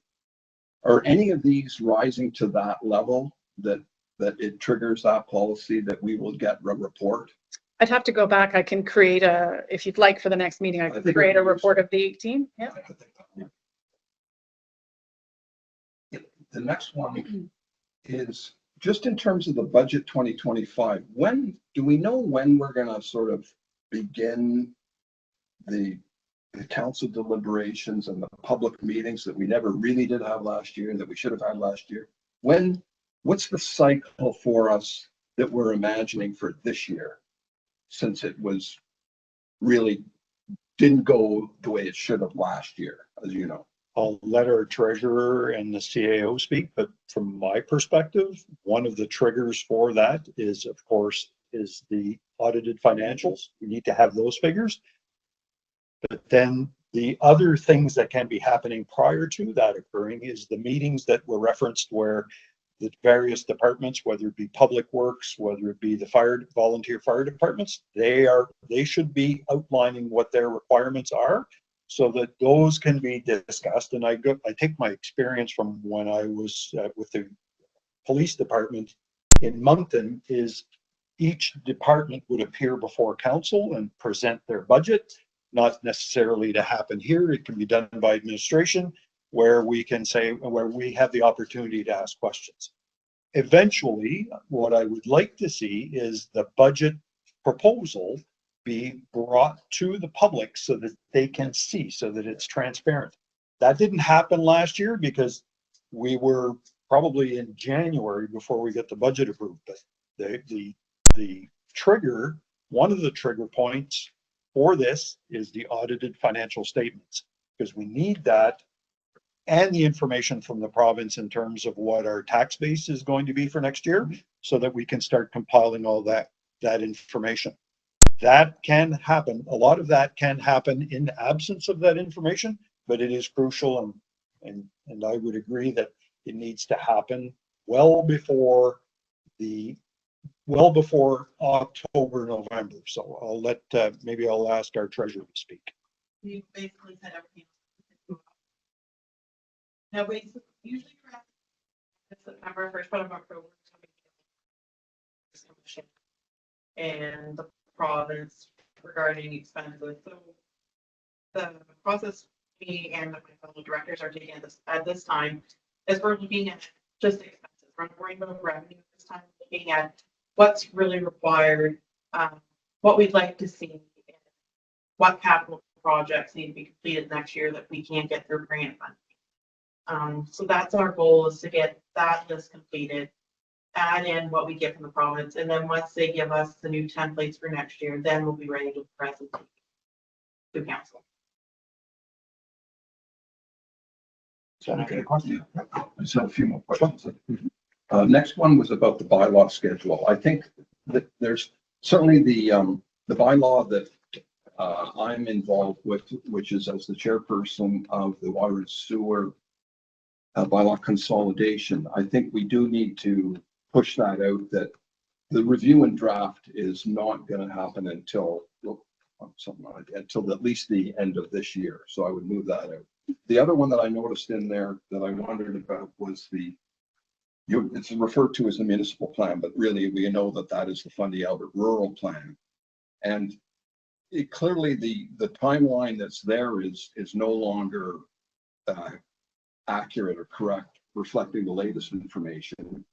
Are any of these rising to that level that it triggers that policy that we will get a report? I'd have to go back. I can create if you'd like for the next meeting, I can create a report of the 18. Yeah. The next one is just in terms of the budget 2025. Do we know when we're going to sort of begin the council deliberations and the public meetings that we never really did have last year, that we should have had last year? What's the cycle for us that we're imagining for this year, since it was really didn't go the way it should have last year, as you know? I'll let our treasurer and the CAO speak, but from my perspective, one of the triggers for that is, of course, is the audited financials. We need to have those figures. But then the other things that can be happening prior to that occurring is the meetings that were referenced where the various departments, whether it be public works, whether it be the volunteer fire departments, they should be outlining what their requirements are so that those can be discussed. And I take my experience from when I was with the police department in Moncton is each department would appear before council and present their budget. Not necessarily to happen here. It can be done by administration where we have the opportunity to ask questions. Eventually, what I would like to see is the budget proposal be brought to the public so that they can see, so that it's transparent. That didn't happen last year because we were probably in January before we get the budget approved. But the trigger, one of the trigger points for this is the audited financial statements, because we need that and the information from the province in terms of what our tax base is going to be for next year, so that we can start compiling all that information. That can happen. A lot of that can happen in the absence of that information, but it is crucial, and I would agree that it needs to happen well before October, November. So I'll let, maybe I'll ask our treasurer to speak. You basically said everything. Now, basically, usually around September, first part of October. And the province regarding expenses. So the process me and my fellow directors are taking at this time is we're looking at just expenses. We're not worrying about revenue this time, looking at what's really required, what we'd like to see, and what capital projects need to be completed next year that we can't get through grant funding. So that's our goal, is to get that list completed, add in what we get from the province, and then once they give us the new templates for next year, then we'll be ready to present to council. Okay. I just have a few more questions. Next one was about the bylaw schedule. I think that there's certainly the bylaw that I'm involved with, which is as the chairperson of the water and sewer bylaw consolidation. I think we do need to push that out, that the review and draft is not going to happen until at least the end of this year. So I would move that out. The other one that I noticed in there that I wondered about was it's referred to as the municipal plan, but really we know that that is the Fundy Albert Rural Plan. And clearly the timeline that's there is no longer accurate or correct, reflecting the latest information.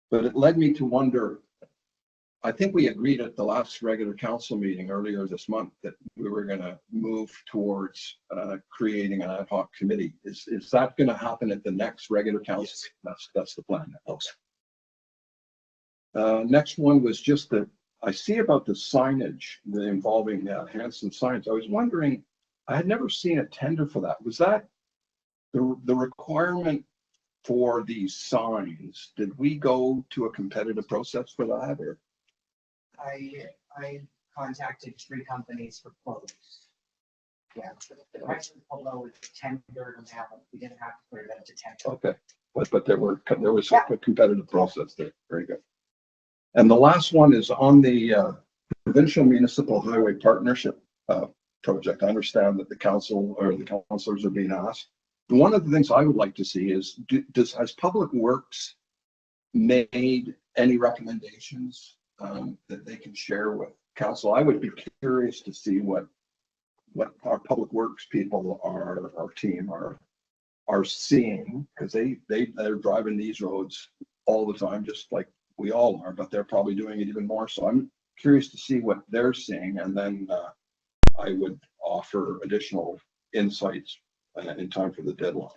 But it led me to wonder, I think we agreed at the last regular council meeting earlier this month that we were going to move towards creating an ad hoc committee. Is that going to happen at the next regular council? Yes. That's the plan. Next one was just that I see about the signage involving Hanson Signs. I was wondering, I had never seen a tender for that. Was that the requirement for these signs? Did we go to a competitive process for that, or? I contacted 3 companies for quotes. Yeah, the price was below the tender amount. We didn't have to put it up to 10. Okay, but there was a competitive process there. Very good. And the last one is on the provincial municipal highway partnership project. I understand that the council or the councillors are being asked. One of the things I would like to see is, has Public Works made any recommendations that they can share with council? I would be curious to see what our Public Works people, our team are seeing, because they're driving these roads all the time, just like we all are, but they're probably doing it even more. So I'm curious to see what they're seeing, and then I would offer additional insights in time for the deadline.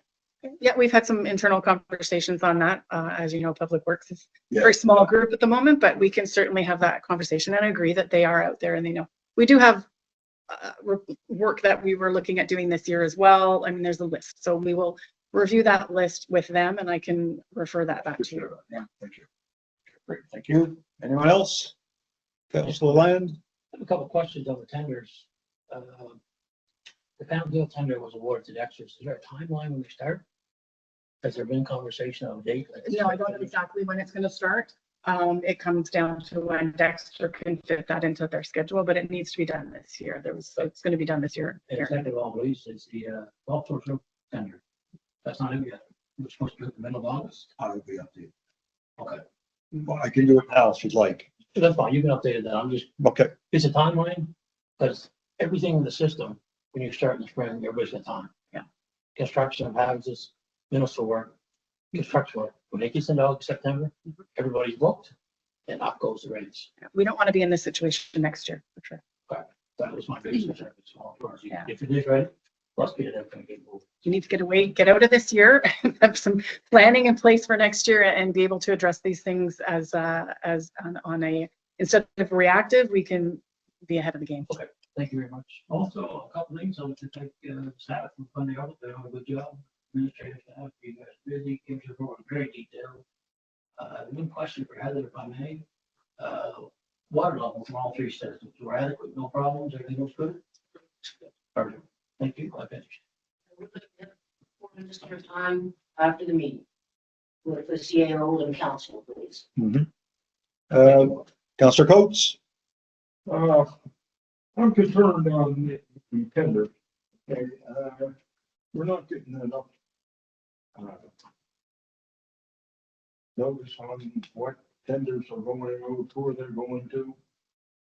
Yeah, we've had some internal conversations on that. As you know, Public Works is a very small group at the moment, but we can certainly have that conversation and agree that they are out there and they know. We do have work that we were looking at doing this year as well. I mean, there's a list, so we will review that list with them, and I can refer that back to you. Yeah, thank you. Great, thank you. Anyone else? Councilor Land? I have a couple of questions on the tenders. The Pound Hill tender was awarded to Dexter. Is there a timeline when they start? Has there been conversation on a date? No, I don't know exactly when it's going to start. It comes down to when Dexter can fit that into their schedule, but it needs to be done this year. It's going to be done this year. And second of all, please, it's the golf course tender. That's not in yet. We're supposed to do it in the middle of August. I will be updated. Okay. Well, I can do it now if you'd like. That's fine. You can update it then. I'm just, Okay. it's a timeline, because everything in the system, when you start in the spring, everybody's got time. Yeah. Construction of houses, municipal work, construction work. When it gets into August, September, everybody's booked, and up goes the rates. We don't want to be in this situation next year, for sure. That was my biggest concern. Yeah. If it is right, let's get it up and get moved. You need to get out of this year, have some planning in place for next year, and be able to address these things as on a, instead of reactive, we can be ahead of the game. Okay, thank you very much. Also, a couple things I want to thank staff from Fundy Albert. They did a good job. Administrative staff, you guys busy, gives you report very detailed. One question for Heather, if I may. Water level from all 3 systems were adequate, no problems, everything was good? Perfect. Thank you. I finished. Just your time after the meeting with the CAO and council, please. Councilor Coates? I'm concerned on the tender. Okay, we're not getting enough notice on what tenders are going out, who they're going to.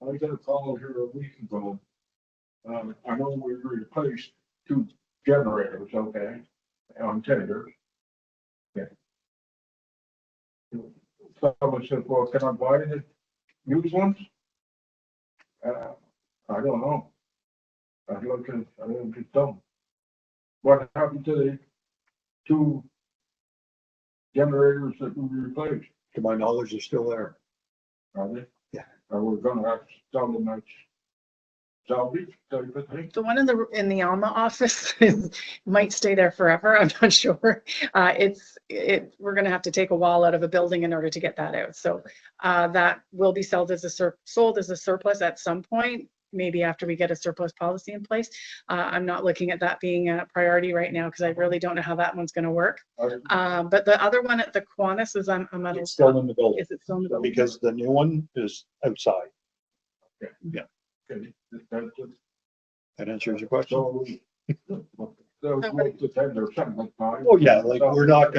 I got a call here a week ago. I know we replaced 2 generators, okay, on tenders. Okay. Someone said, well, can I buy the used ones? I don't know. I looked at them. What happened to the 2 generators that we replaced? To my knowledge, they're still there. Are they? Yeah. Are we gonna have to sell them as salvage type of thing? The one in the Alma office might stay there forever. I'm not sure. We're gonna have to take a wall out of a building in order to get that out. So that will be sold as a surplus at some point, maybe after we get a surplus policy in place. I'm not looking at that being a priority right now because I really don't know how that one's gonna work. But the other one at the Kiwanis is I'm at. It's still in the building Is it still in the building? because the new one is outside. Okay, That answers your question. So like the tender, something like that. Oh, yeah, like we're not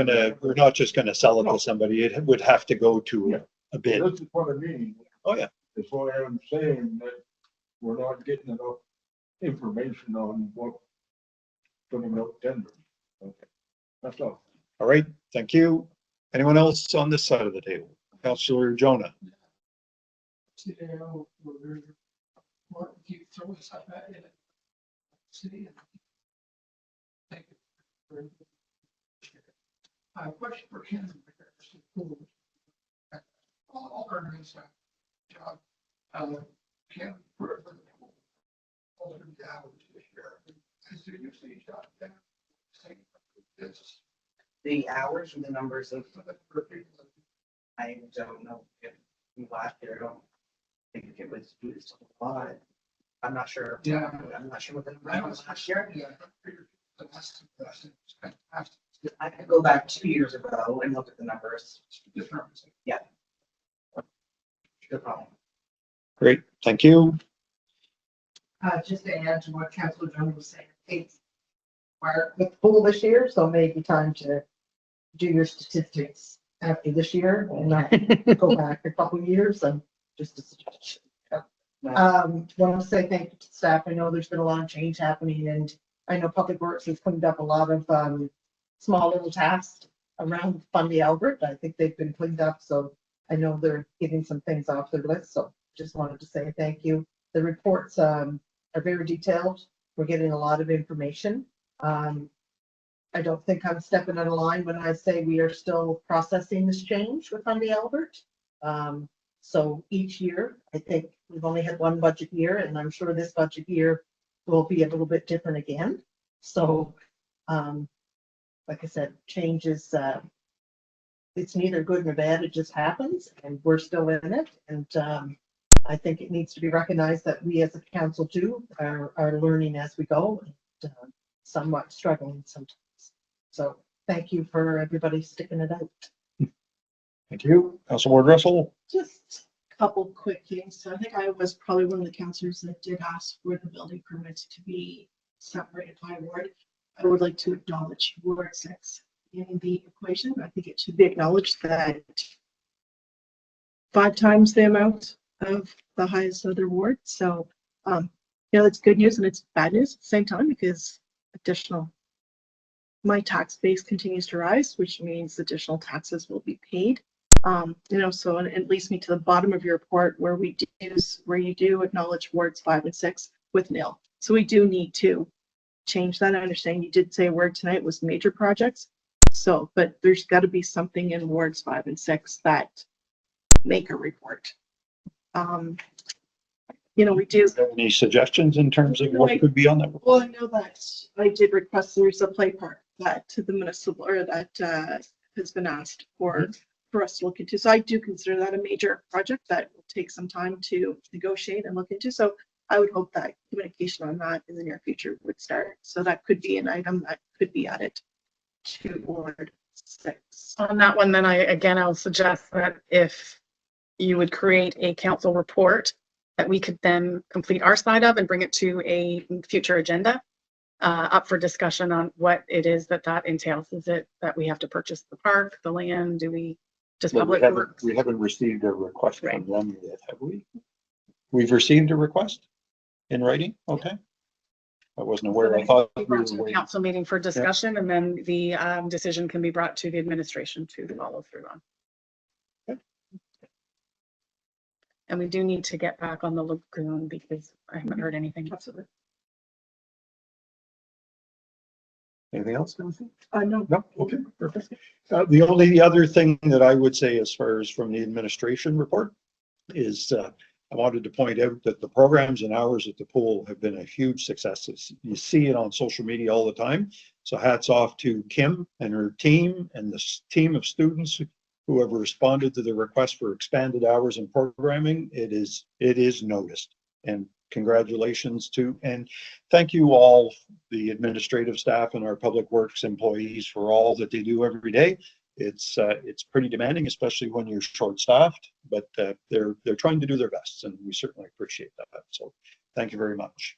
just gonna sell it to somebody. It would have to go to a bid. This is what I mean. Oh, yeah. That's why I'm saying that we're not getting enough information on what putting out tenders. Okay, that's all. All right, thank you. Anyone else on this side of the table? Councillor Jonah. What you throw us up at it. City. Thank you. Question for Ken. All our nice job. Ken. All the hours this year. As the usage job. The hours and the numbers of, I don't know if last year, I don't think it was used a lot. I'm not sure. Yeah. I'm not sure what the number was last year. Yeah. I could go back 2 years ago and look at the numbers. Yeah. Good problem. Great, thank you. Just to add to what Councilor Jones was saying, it's we're with pool this year, so maybe time to do your statistics after this year and not go back a couple of years and just a suggestion. Want to say thank you to staff. I know there's been a lot of change happening and I know Public Works has cleaned up a lot of small little tasks around Fundy Albert. I think they've been cleaned up, so I know they're getting some things off their list. So just wanted to say thank you. The reports are very detailed. We're getting a lot of information. I don't think I'm stepping out of line when I say we are still processing this change with Fundy Albert. So each year, I think we've only had one budget year, and I'm sure this budget year will be a little bit different again. So, like I said, change is, it's neither good nor bad, it just happens, and we're still in it. And I think it needs to be recognized that we as a council too are learning as we go, and somewhat struggling sometimes. So thank you for everybody sticking it out. Thank you. Councilor Russell. Just a couple quick things. So I think I was probably one of the councillors that did ask for the building permits to be separated by ward. I would like to acknowledge Ward 6 in the equation. I think it should be acknowledged that 5 times the amount of the highest other ward. So, it's good news and it's bad news at the same time because my tax base continues to rise, which means additional taxes will be paid. So it leads me to the bottom of your report where you do acknowledge wards 5 and 6 with nil. So we do need to change that. I understand you did say a word tonight was major projects. So, but there's got to be something in wards 5 and 6 that make a report. We do. Any suggestions in terms of what could be on that? Well, I know that I did request there's a play park that the municipal or that has been asked for us to look into. So I do consider that a major project that will take some time to negotiate and look into. So I would hope that communication on that in the near future would start. So that could be an item that could be added to Ward 6. On that one, then I'll suggest that if you would create a council report that we could then complete our side of and bring it to a future agenda up for discussion on what it is that entails. Is it that we have to purchase the park, the land? Do we just Well, public we works? haven't received a request from Right. them yet, have we? We've received a request in writing, okay? I wasn't aware, I thought. Be we brought were to the waiting. council meeting for discussion, and then the decision can be brought to the administration to follow through on. Okay. And we do need to get back on the lagoon because I haven't heard anything. Absolutely. Anything else? No. No, okay, perfect. The only other thing that I would say as far as from the administration report is I wanted to point out that the programs and hours at the pool have been a huge success. You see it on social media all the time. So hats off to Kim and her team and the team of students who have responded to the request for expanded hours in programming. It is noticed, and congratulations to, and thank you all, the administrative staff and our public works employees, for all that they do every day. It's pretty demanding, especially when you're short-staffed, but they're trying to do their best, and we certainly appreciate that. So thank you very much.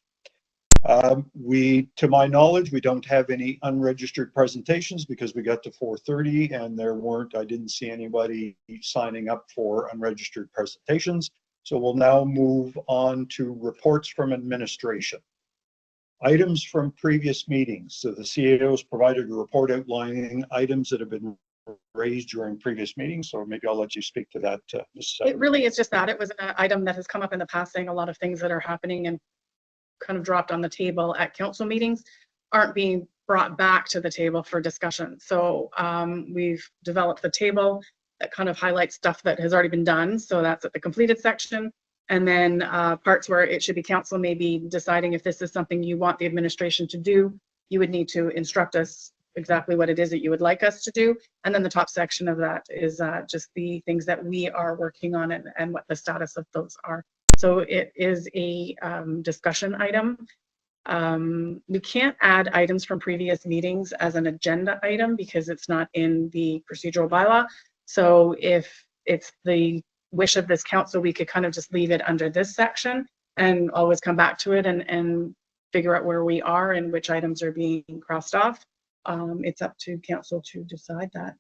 To my knowledge, we don't have any unregistered presentations because we got to 4:30 and I didn't see anybody signing up for unregistered presentations. So we'll now move on to reports from administration. Items from previous meetings. So the CAO has provided a report outlining items that have been raised during previous meetings. So maybe I'll let you speak to that, Ms. It really is just that. It was an item that has come up in the past, saying a lot of things that are happening and kind of dropped on the table at council meetings aren't being brought back to the table for discussion. So we've developed the table that kind of highlights stuff that has already been done. So that's at the completed section. And then parts where it should be council maybe deciding if this is something you want the administration to do. You would need to instruct us exactly what it is that you would like us to do. And then the top section of that is just the things that we are working on and what the status of those are. So it is a discussion item. We can't add items from previous meetings as an agenda item because it's not in the procedural bylaw. So if it's the wish of this council, we could kind of just leave it under this section and always come back to it and figure out where we are and which items are being crossed off. It's up to council to decide that.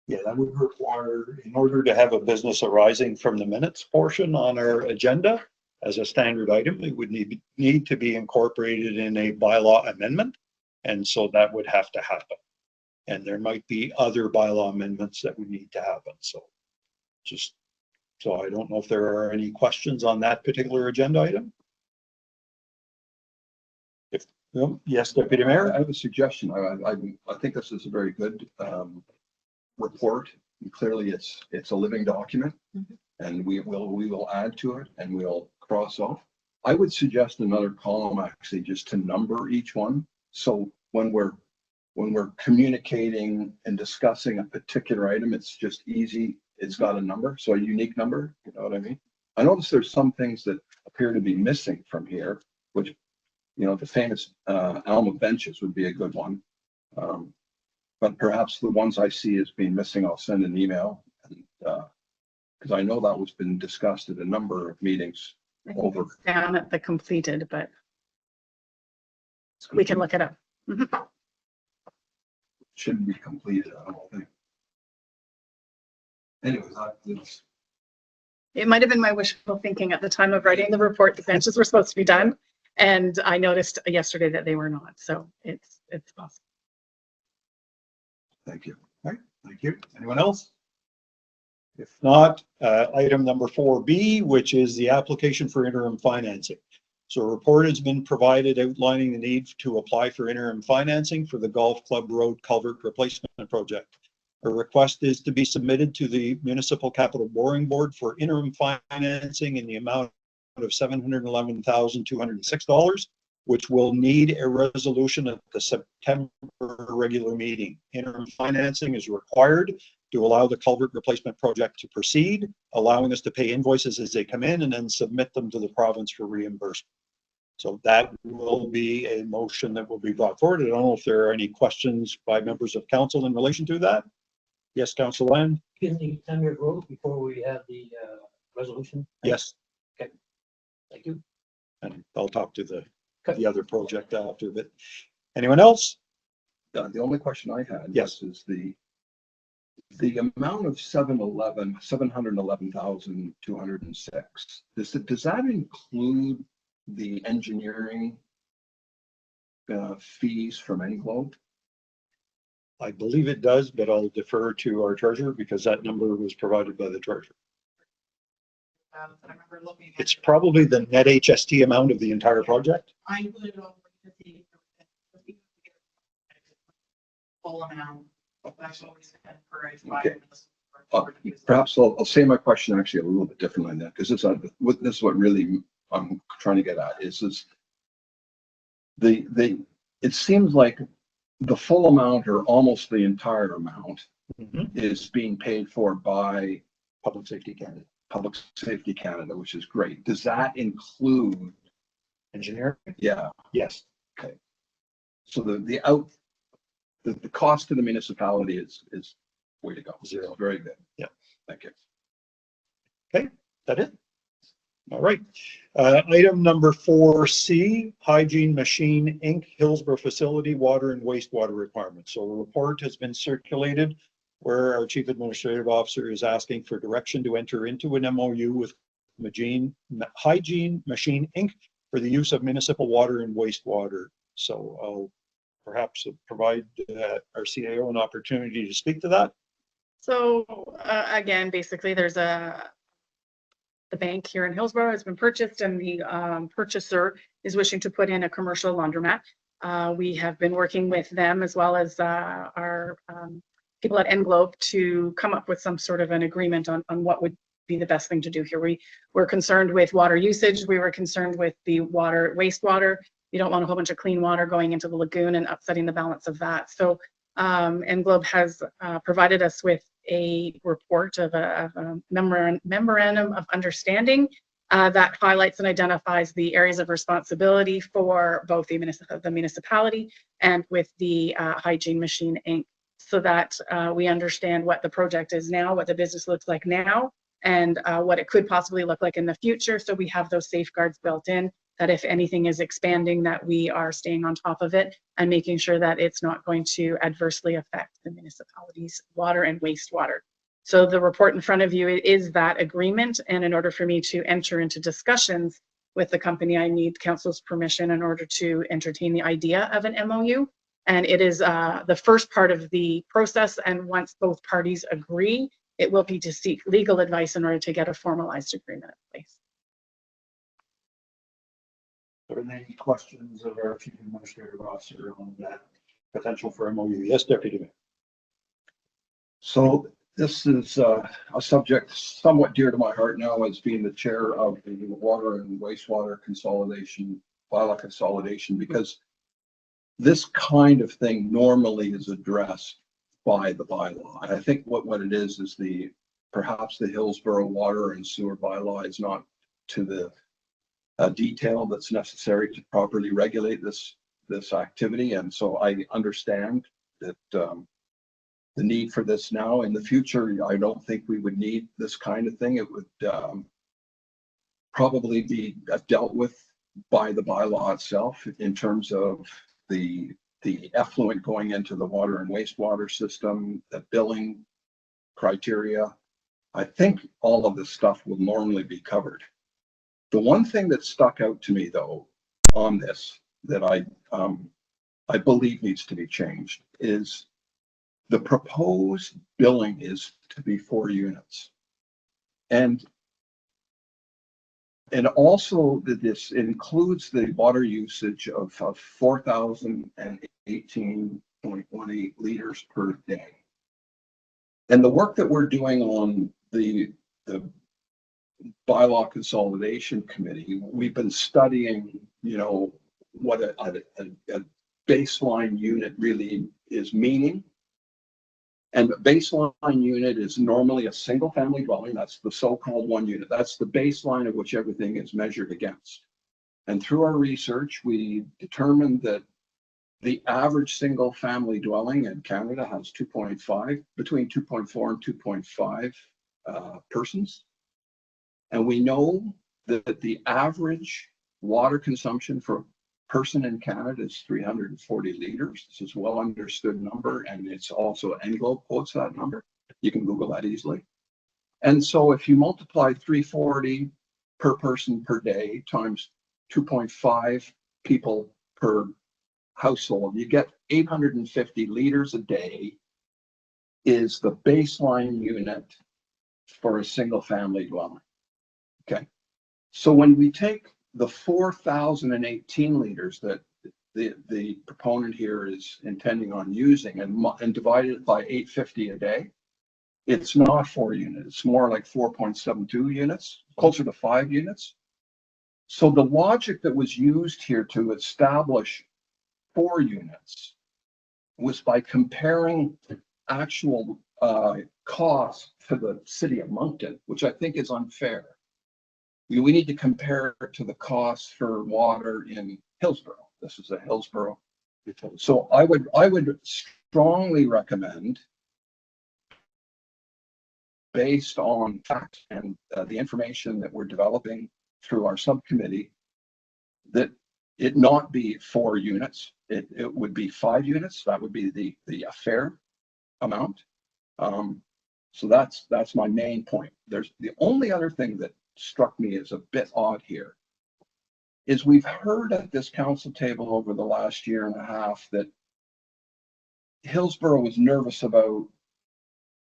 Yeah, that would require, in order to have a business arising from the minutes portion on our agenda as a standard item, it would need to be incorporated in a bylaw amendment. And so that would have to happen. And there might be other bylaw amendments that would need to happen. So I don't know if there are any questions on that particular agenda item. If no, yes, Deputy Mayor. I have a suggestion. I think this is a very good report. And clearly, it's a living document, and we will add to it, and we'll cross off. I would suggest another column actually, just to number each one. So when we're communicating and discussing a particular item, it's just easy. It's got a number, so a unique number. You know what I mean? I notice there's some things that appear to be missing from here, which, you know, the famous Alma benches would be a good one. But perhaps the ones I see as being missing, I'll send an email, because I know that was been discussed at a number of meetings over. It's down at the completed, but we can look it up. Shouldn't be completed, I don't think. Anyways, It might have been my wishful thinking at the time of writing the report. The benches were supposed to be done, and I noticed yesterday that they were not. So it's possible. thank you. All right, thank you. Anyone else? If not, item number 4B, which is the application for interim financing. So a report has been provided outlining the need to apply for interim financing for the Golf Club Road Culvert Replacement Project. A request is to be submitted to the Municipal Capital Borrowing Board for interim financing in the amount of $711,206, which will need a resolution at the September regular meeting. Interim financing is required to allow the culvert replacement project to proceed, allowing us to pay invoices as they come in and then submit them to the province for reimbursement. So that will be a motion that will be brought forward. I don't know if there are any questions by members of council in relation to that. Yes, Council Land? Can the 10-year vote before we have the resolution? Yes, Thank you. and I'll talk to the other project after. But anyone else? The only question I had Yes. is the The amount of 711,206, does that include the engineering fees from Englobe? I believe it does, but I'll defer to our treasurer because that number was provided by the treasurer. I remember looking. at It's it. probably the net HST amount of the entire project. I included over the full amount. That's what we spent per Okay. Perhaps I'll say my question actually a little bit differently than that, because this is what really I'm trying to get at is it seems like the full amount or almost the entire amount is being paid for by Public Safety Canada. Public Safety Canada, which is great. Does that include Engineer? Yeah. Yes. Okay. So the cost to the municipality is way to go. Zero. Very good. Yeah. Thank you. Okay, that it? All right. Item number 4C, Hygiene Machine Inc., Hillsborough Facility Water and Wastewater Requirements. So a report has been circulated where our Chief Administrative Officer is asking for direction to enter into an MOU with Hygiene Machine Inc. for the use of municipal water and wastewater. So I'll perhaps provide our CAO an opportunity to speak to that. So again, basically there's the bank here in Hillsborough has been purchased and the purchaser is wishing to put in a commercial laundromat. We have been working with them as well as our people at Englobe to come up with some sort of an agreement on what would be the best thing to do here. We were concerned with water usage. We were concerned with the wastewater. You don't want a whole bunch of clean water going into the lagoon and upsetting the balance of that. So Englobe has provided us with a report of a memorandum of understanding that highlights and identifies the areas of responsibility for both the municipality and with the Hygiene Machine Inc. so that we understand what the project is now, what the business looks like now, and what it could possibly look like in the future. So we have those safeguards built in that if anything is expanding, that we are staying on top of it and making sure that it's not going to adversely affect the municipality's water and wastewater. So the report in front of you is that agreement. And in order for me to enter into discussions with the company, I need council's permission in order to entertain the idea of an MOU. And it is the first part of the process. And once both parties agree, it will be to seek legal advice in order to get a formalized agreement in place. Are there any questions of our Chief Administrative Officer on that potential for MOU? Yes, Deputy Mayor. So this is a subject somewhat dear to my heart now as being the chair of the water and wastewater consolidation, bylaw consolidation, because this kind of thing normally is addressed by the bylaw. And I think what it is perhaps the Hillsborough water and sewer bylaw is not to the detail that's necessary to properly regulate this activity. And so I understand that the need for this now. In the future, I don't think we would need this kind of thing. It would probably be dealt with by the bylaw itself in terms of the effluent going into the water and wastewater system, the billing criteria. I think all of this stuff will normally be covered. The one thing that stuck out to me, though, on this that I believe needs to be changed is the proposed billing is to be 4 units. And also that this includes the water usage of 4,018.18 liters per day. And the work that we're doing on the bylaw consolidation committee, we've been studying, what a baseline unit really is meaning. And a baseline unit is normally a single family dwelling. That's the so-called 1 unit. That's the baseline of which everything is measured against. And through our research, we determined that the average single family dwelling in Canada has between 2.4 and 2.5 persons. And we know that the average water consumption for a person in Canada is 340 liters. This is a well understood number, and it's also Englobe quotes that number. You can Google that easily. And so if you multiply 340 per person per day times 2.5 people per household, you get 850 liters a day is the baseline unit for a single family dwelling. Okay. So when we take the 4,018 liters that the proponent here is intending on using and divide it by 850 a day, it's not 4 units. It's more like 4.72 units, closer to 5 units. So the logic that was used here to establish 4 units was by comparing actual costs to the city of Moncton, which I think is unfair. We need to compare it to the costs for water in Hillsborough. This is a Hillsborough. So I would strongly recommend, based on facts and the information that we're developing through our subcommittee, that it not be 4 units. It would be 5 units. That would be the fair amount. So that's my main point. There's the only other thing that struck me as a bit odd here is we've heard at this council table over the last year and a half that Hillsborough was nervous about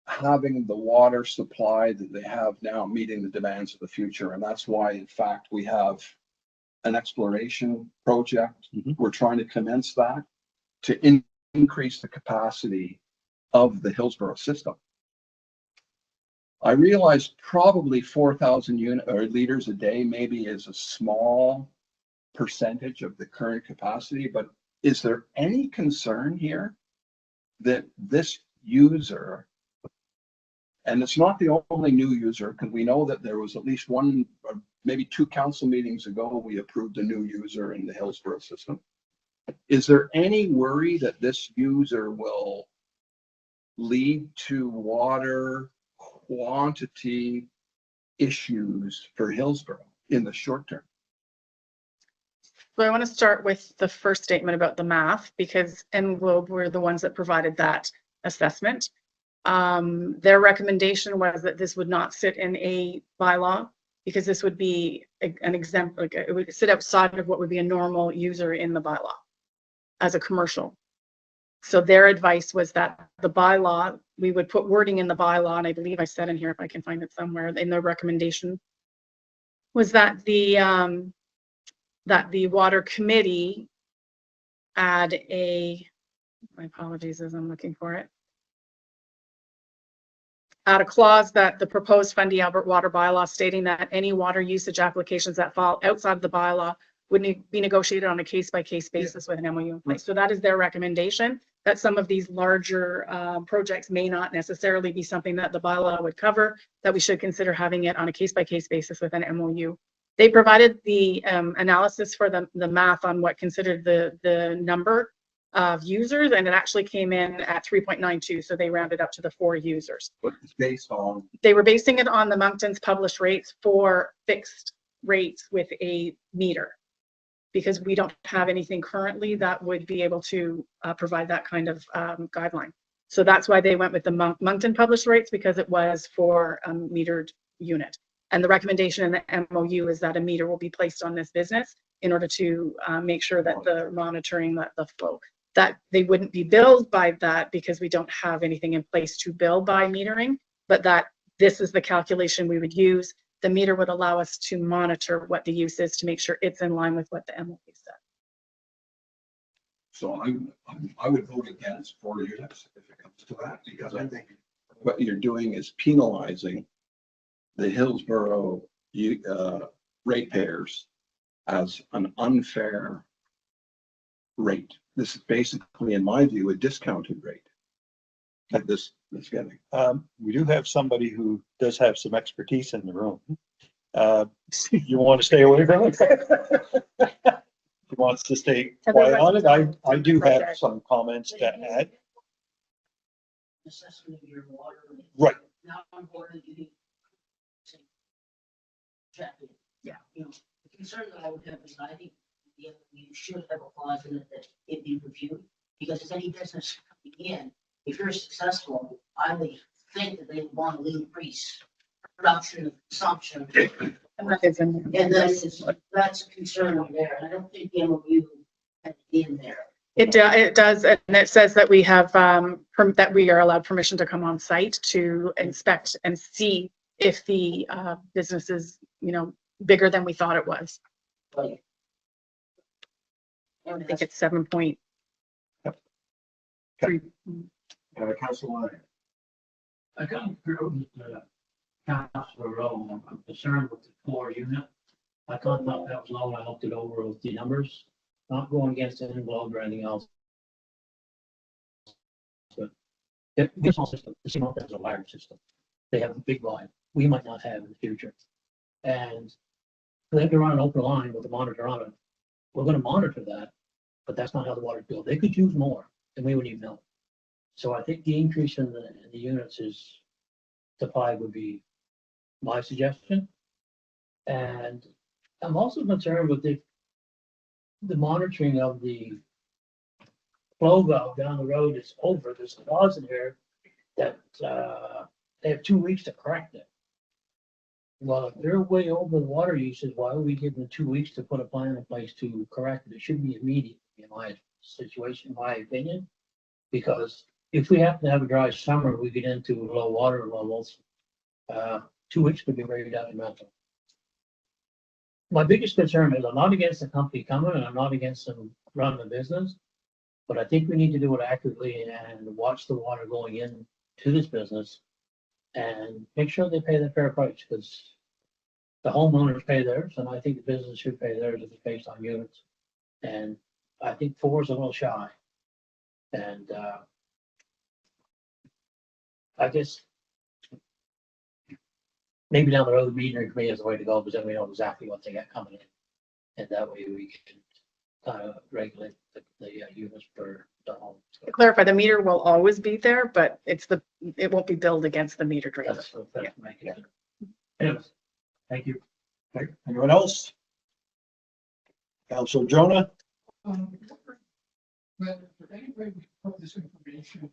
having the water supply that they have now meeting the demands of the future. And that's why, in fact, we have an exploration project. We're trying to commence that to increase the capacity of the Hillsborough system. I realize probably 4,000 liters a day maybe is a small percentage of the current capacity, but is there any concern here that this user, and it's not the only new user, because we know that there was at least one, or maybe 2 council meetings ago, we approved a new user in the Hillsborough system. Is there any worry that this user will lead to water quantity issues for Hillsborough in the short term? So I want to start with the first statement about the math, because Englobe were the ones that provided that assessment. Their recommendation was that this would not sit in a bylaw because this would be an exempt, like it would sit outside of what would be a normal user in the bylaw as a commercial. So their advice was that the bylaw, we would put wording in the bylaw, and I believe I said in here, if I can find it somewhere, in their recommendation, was that the water committee add my apologies as I'm looking for it, add a clause that the proposed Fundy Albert water bylaw stating that any water usage applications that fall outside of the bylaw would be negotiated on a case-by-case basis with an MOU in place. So that is their recommendation, that some of these larger projects may not necessarily be something that the bylaw would cover, that we should consider having it on a case-by-case basis with an MOU. They provided the analysis for the math on what considered the number of users, and it actually came in at 3.92. So they rounded up to the 4 users. But it's based on? They were basing it on the Moncton's published rates for fixed rates with a meter, because we don't have anything currently that would be able to provide that kind of guideline. So that's why they went with the Moncton published rates, because it was for a metered unit. And the recommendation in the MOU is that a meter will be placed on this business in order to make sure that they're monitoring the flow. That they wouldn't be billed by that because we don't have anything in place to bill by metering, but that this is the calculation we would use. The meter would allow us to monitor what the use is to make sure it's in line with what the MOU said. So I would vote against 4 units if it comes to that, because I think what you're doing is penalizing the Hillsborough ratepayers as an unfair rate. This is basically, in my view, a discounted rate that this is getting. We do have somebody who does have some expertise in the room. You want to stay away from it? He wants to stay quiet on it. I do have some comments to add. Assessment of your water. Right. Now important you need to check it. Yeah. You know, the concern that I would have is I think you should have a clause in it that it be reviewed, because as any business coming in, if you're successful, I leave think that they want to increase production and consumption. And that is in there. And that's a concern over there. And I don't think the MOU had it in there. It does, and it says that we have, that we are allowed permission to come on site to inspect and see if the business is, you know, bigger than we thought it was. Like, I think it's 7.3. Council Lyon. I got through the Councilor Rowe. I'm concerned with the floor unit. I thought that was low. I looked it over with the numbers, not going against any globe or anything else. But it's small system, the same as a wired system. They have a big volume. We might not have in the future. And they can run an open line with a monitor on it. We're going to monitor that, but that's not how the water's built. They could use more than we would even know. So I think the increase in the units is to 5 would be my suggestion. And I'm also concerned with the monitoring of the flow valve down the road is over. There's a clause in here that they have 2 weeks to correct it. Well, if they're way over the water usage, why are we giving them 2 weeks to put a plan in place to correct it? It should be immediate, in my situation, in my opinion. Because if we happen to have a dry summer, we get into low water levels, 2 weeks could be very detrimental. My biggest concern is I'm not against the company coming and I'm not against them running the business, but I think we need to do it accurately and watch the water going in to this business and make sure they pay the fair price, because the homeowners pay theirs and I think the business should pay theirs if it's based on units. And I think 4 is a little shy. And I guess maybe down the road, metering for me is the way to go, because then we know exactly what they got coming in. And that way we can kind of regulate the units per the home. To clarify, the meter will always be there, but it won't be billed against the meter rate. That's my concern. Anyways, thank you. Okay, anyone else? Council Jonah? But if anybody we put this information,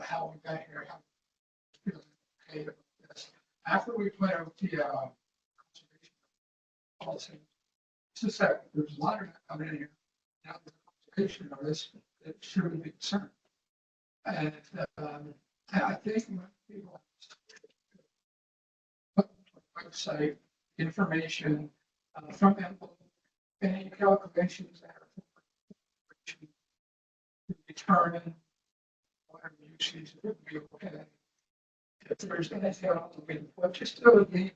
how we got here, how we feel okay about this. After we put out the conservation policy, it's just that there's a lot of that coming in here. Now the conservation of this, it should be concerned. And I think when people put on the website information from them, any calculations that are to determine water usage would be okay. If there's anything else we can put, just to leave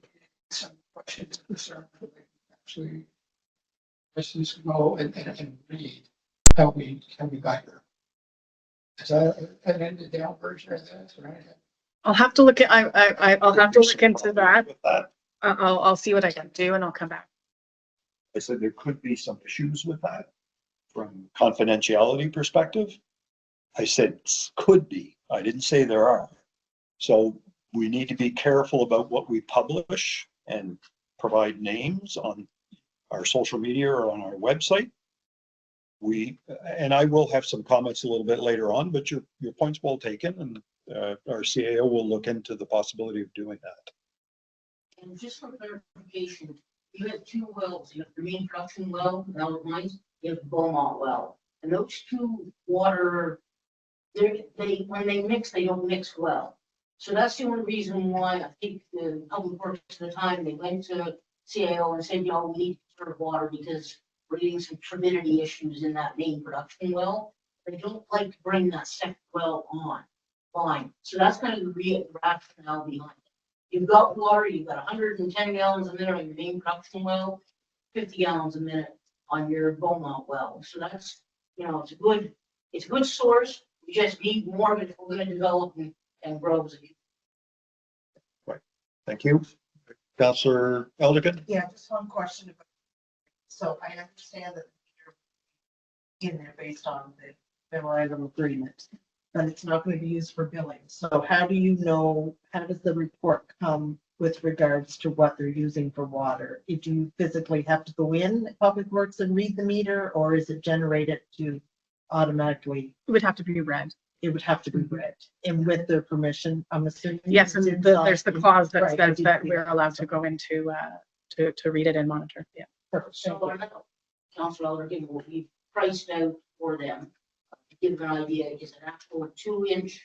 some questions concerned for them actually let's just go and read how we got here. Is that an ended down version of this, right? I'll have to look at, I'll have to look into that. With that, I'll see what I can do and I'll come back. I said there could be some issues with that from confidentiality perspective. I said could be. I didn't say there are. So we need to be careful about what we publish and provide names on our social media or on our website. And I will have some comments a little bit later on, but your point's well taken, and our CAO will look into the possibility of doing that. And just for clarification, you have 2 wells. You have the main production well, Mount Mines, you have the Beaumont well. And those 2 water, when they mix, they don't mix well. So that's the only reason why I think the public works at the time, they went to CAO and said, you know, we need to conserve water because we're getting some turbidity issues in that main production well. They don't like to bring that second well online. So that's kind of the real rationale behind it. You've got water, you've got 110 gallons a minute on your main production well, 50 gallons a minute on your Beaumont well. So that's, you know, it's a good source. We just need more of it if we're going to develop and grow. Right. Thank you. Councillor Elderkin? Yeah, just one question about, so I understand that you're in there based on the memorandum agreement, but it's not going to be used for billing. So how do you know, how does the report come with regards to what they're using for water? Do you physically have to go in Public Works and read the meter, or is it generated to automatically? It would have to be read. it would have to be read, and with their permission, I'm assuming. Yes, and there's the clause that Right, I says did that see we're allowed to go into, to read it and monitor. Yeah. Perfect, So thank you. I know, Council Elder, what we priced out for them, to give an idea, is an actual 2-inch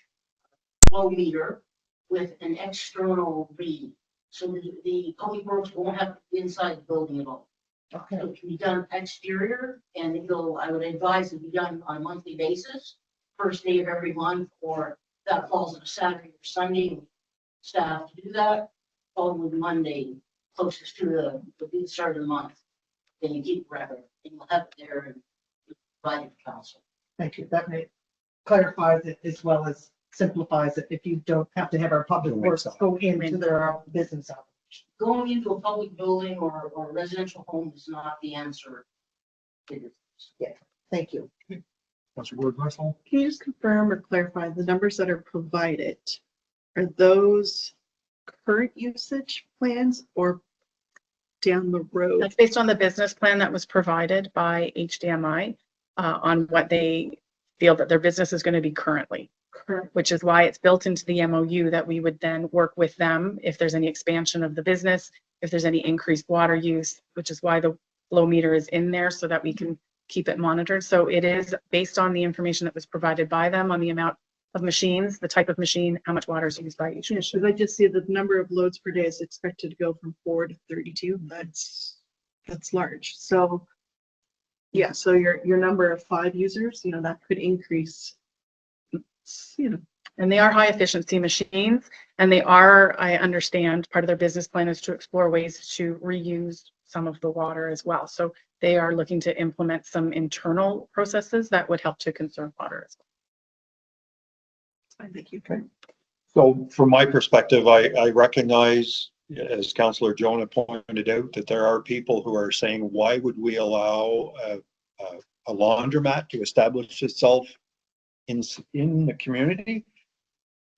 flow meter with an external read. So the public works won't have inside the building at all. Okay, So it can be done exterior, and I would advise it be done on a monthly basis, first day of every month, or that falls on a Saturday or Sunday, staff to do that, following Monday, closest to the start of the month. Then you keep record, and you'll have it there and provide it to council. thank you. That may clarifies it as well as simplifies it if you don't have to have our public works go into their business hours. Going into a public building or residential home is not the answer. It is. Thank you. Councilor Ward Russell? Can you just confirm or clarify the numbers that are provided? Are those current usage plans or down the road? That's based on the business plan that was provided by HDMI on what they feel that their business is going to be currently, Current. which is why it's built into the MOU that we would then work with them if there's any expansion of the business, if there's any increased water use, which is why the flow meter is in there so that we can keep it monitored. So it is based on the information that was provided by them on the amount of machines, the type of machine, how much water is used by each Yeah, machine. because I just see the number of loads per day is expected to go from 4 to 32. That's large. So yeah, so your number of 5 users, that could increase, And they are high efficiency machines, and they are, I understand, part of their business plan is to explore ways to reuse some of the water as well. So they are looking to implement some internal processes that would help to conserve water as well. I think you Okay. So from my perspective, I recognize, as Councillor Jonah pointed out, that there are people who are saying, why would we allow a laundromat to establish itself in the community?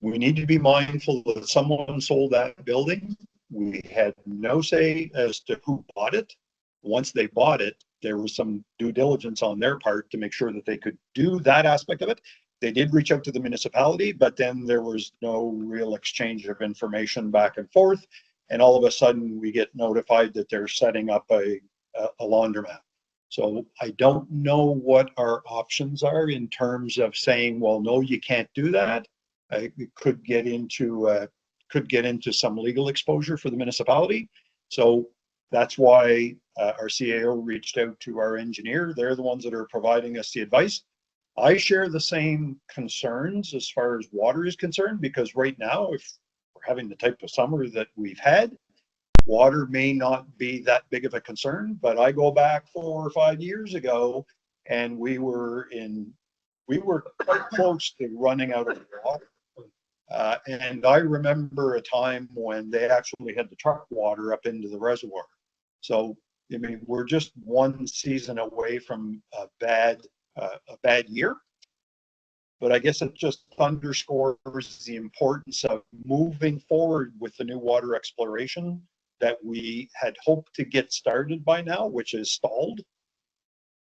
We need to be mindful that someone sold that building. We had no say as to who bought it. Once they bought it, there was some due diligence on their part to make sure that they could do that aspect of it. They did reach out to the municipality, but then there was no real exchange of information back and forth. And all of a sudden we get notified that they're setting up a laundromat. So I don't know what our options are in terms of saying, well, no, you can't do that. It could get into some legal exposure for the municipality. So that's why our CAO reached out to our engineer. They're the ones that are providing us the advice. I share the same concerns as far as water is concerned, because right now, if we're having the type of summer that we've had, water may not be that big of a concern. But I go back 4 or 5 years ago, and we were quite close to running out of water. And I remember a time when they actually had to truck water up into the reservoir. So, I mean, we're just one season away from a bad year. But I guess it just underscores the importance of moving forward with the new water exploration that we had hoped to get started by now, which is stalled.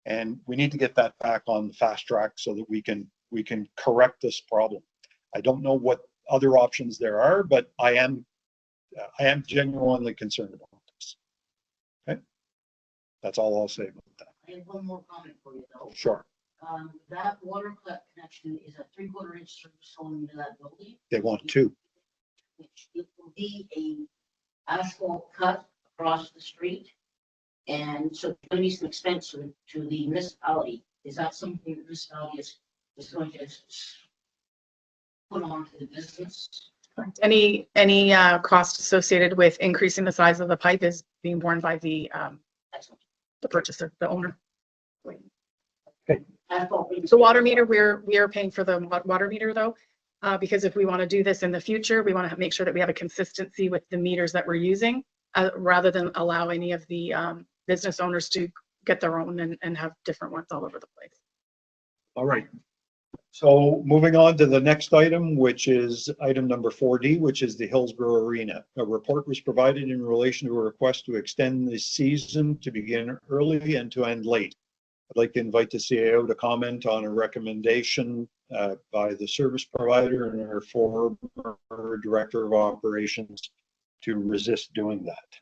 And we need to get that back on the fast track so that we can correct this problem. I don't know what other options there are, but I am genuinely concerned about this. Okay, that's all I'll say about that. I have one more comment for you though. Sure. That water cut connection is a 3/4 inch service going into that building. They want to. It will be a asphalt cut across the street. And so there's going to be some expense to the municipality. Is that something the municipality is going to put on to the business? Any cost associated with increasing the size of the pipe is being borne by the purchaser, the owner. So water meter, we are paying for the water meter though, because if we want to do this in the future, we want to make sure that we have a consistency with the meters that we're using, rather than allow any of the business owners to get their own and have different ones all over the place. All right. So moving on to the next item, which is item number 4D, which is the Hillsborough Arena. A report was provided in relation to a request to extend the season to begin early and to end late. I'd like to invite the CAO to comment on a recommendation by the service provider and our former director of operations to resist doing that.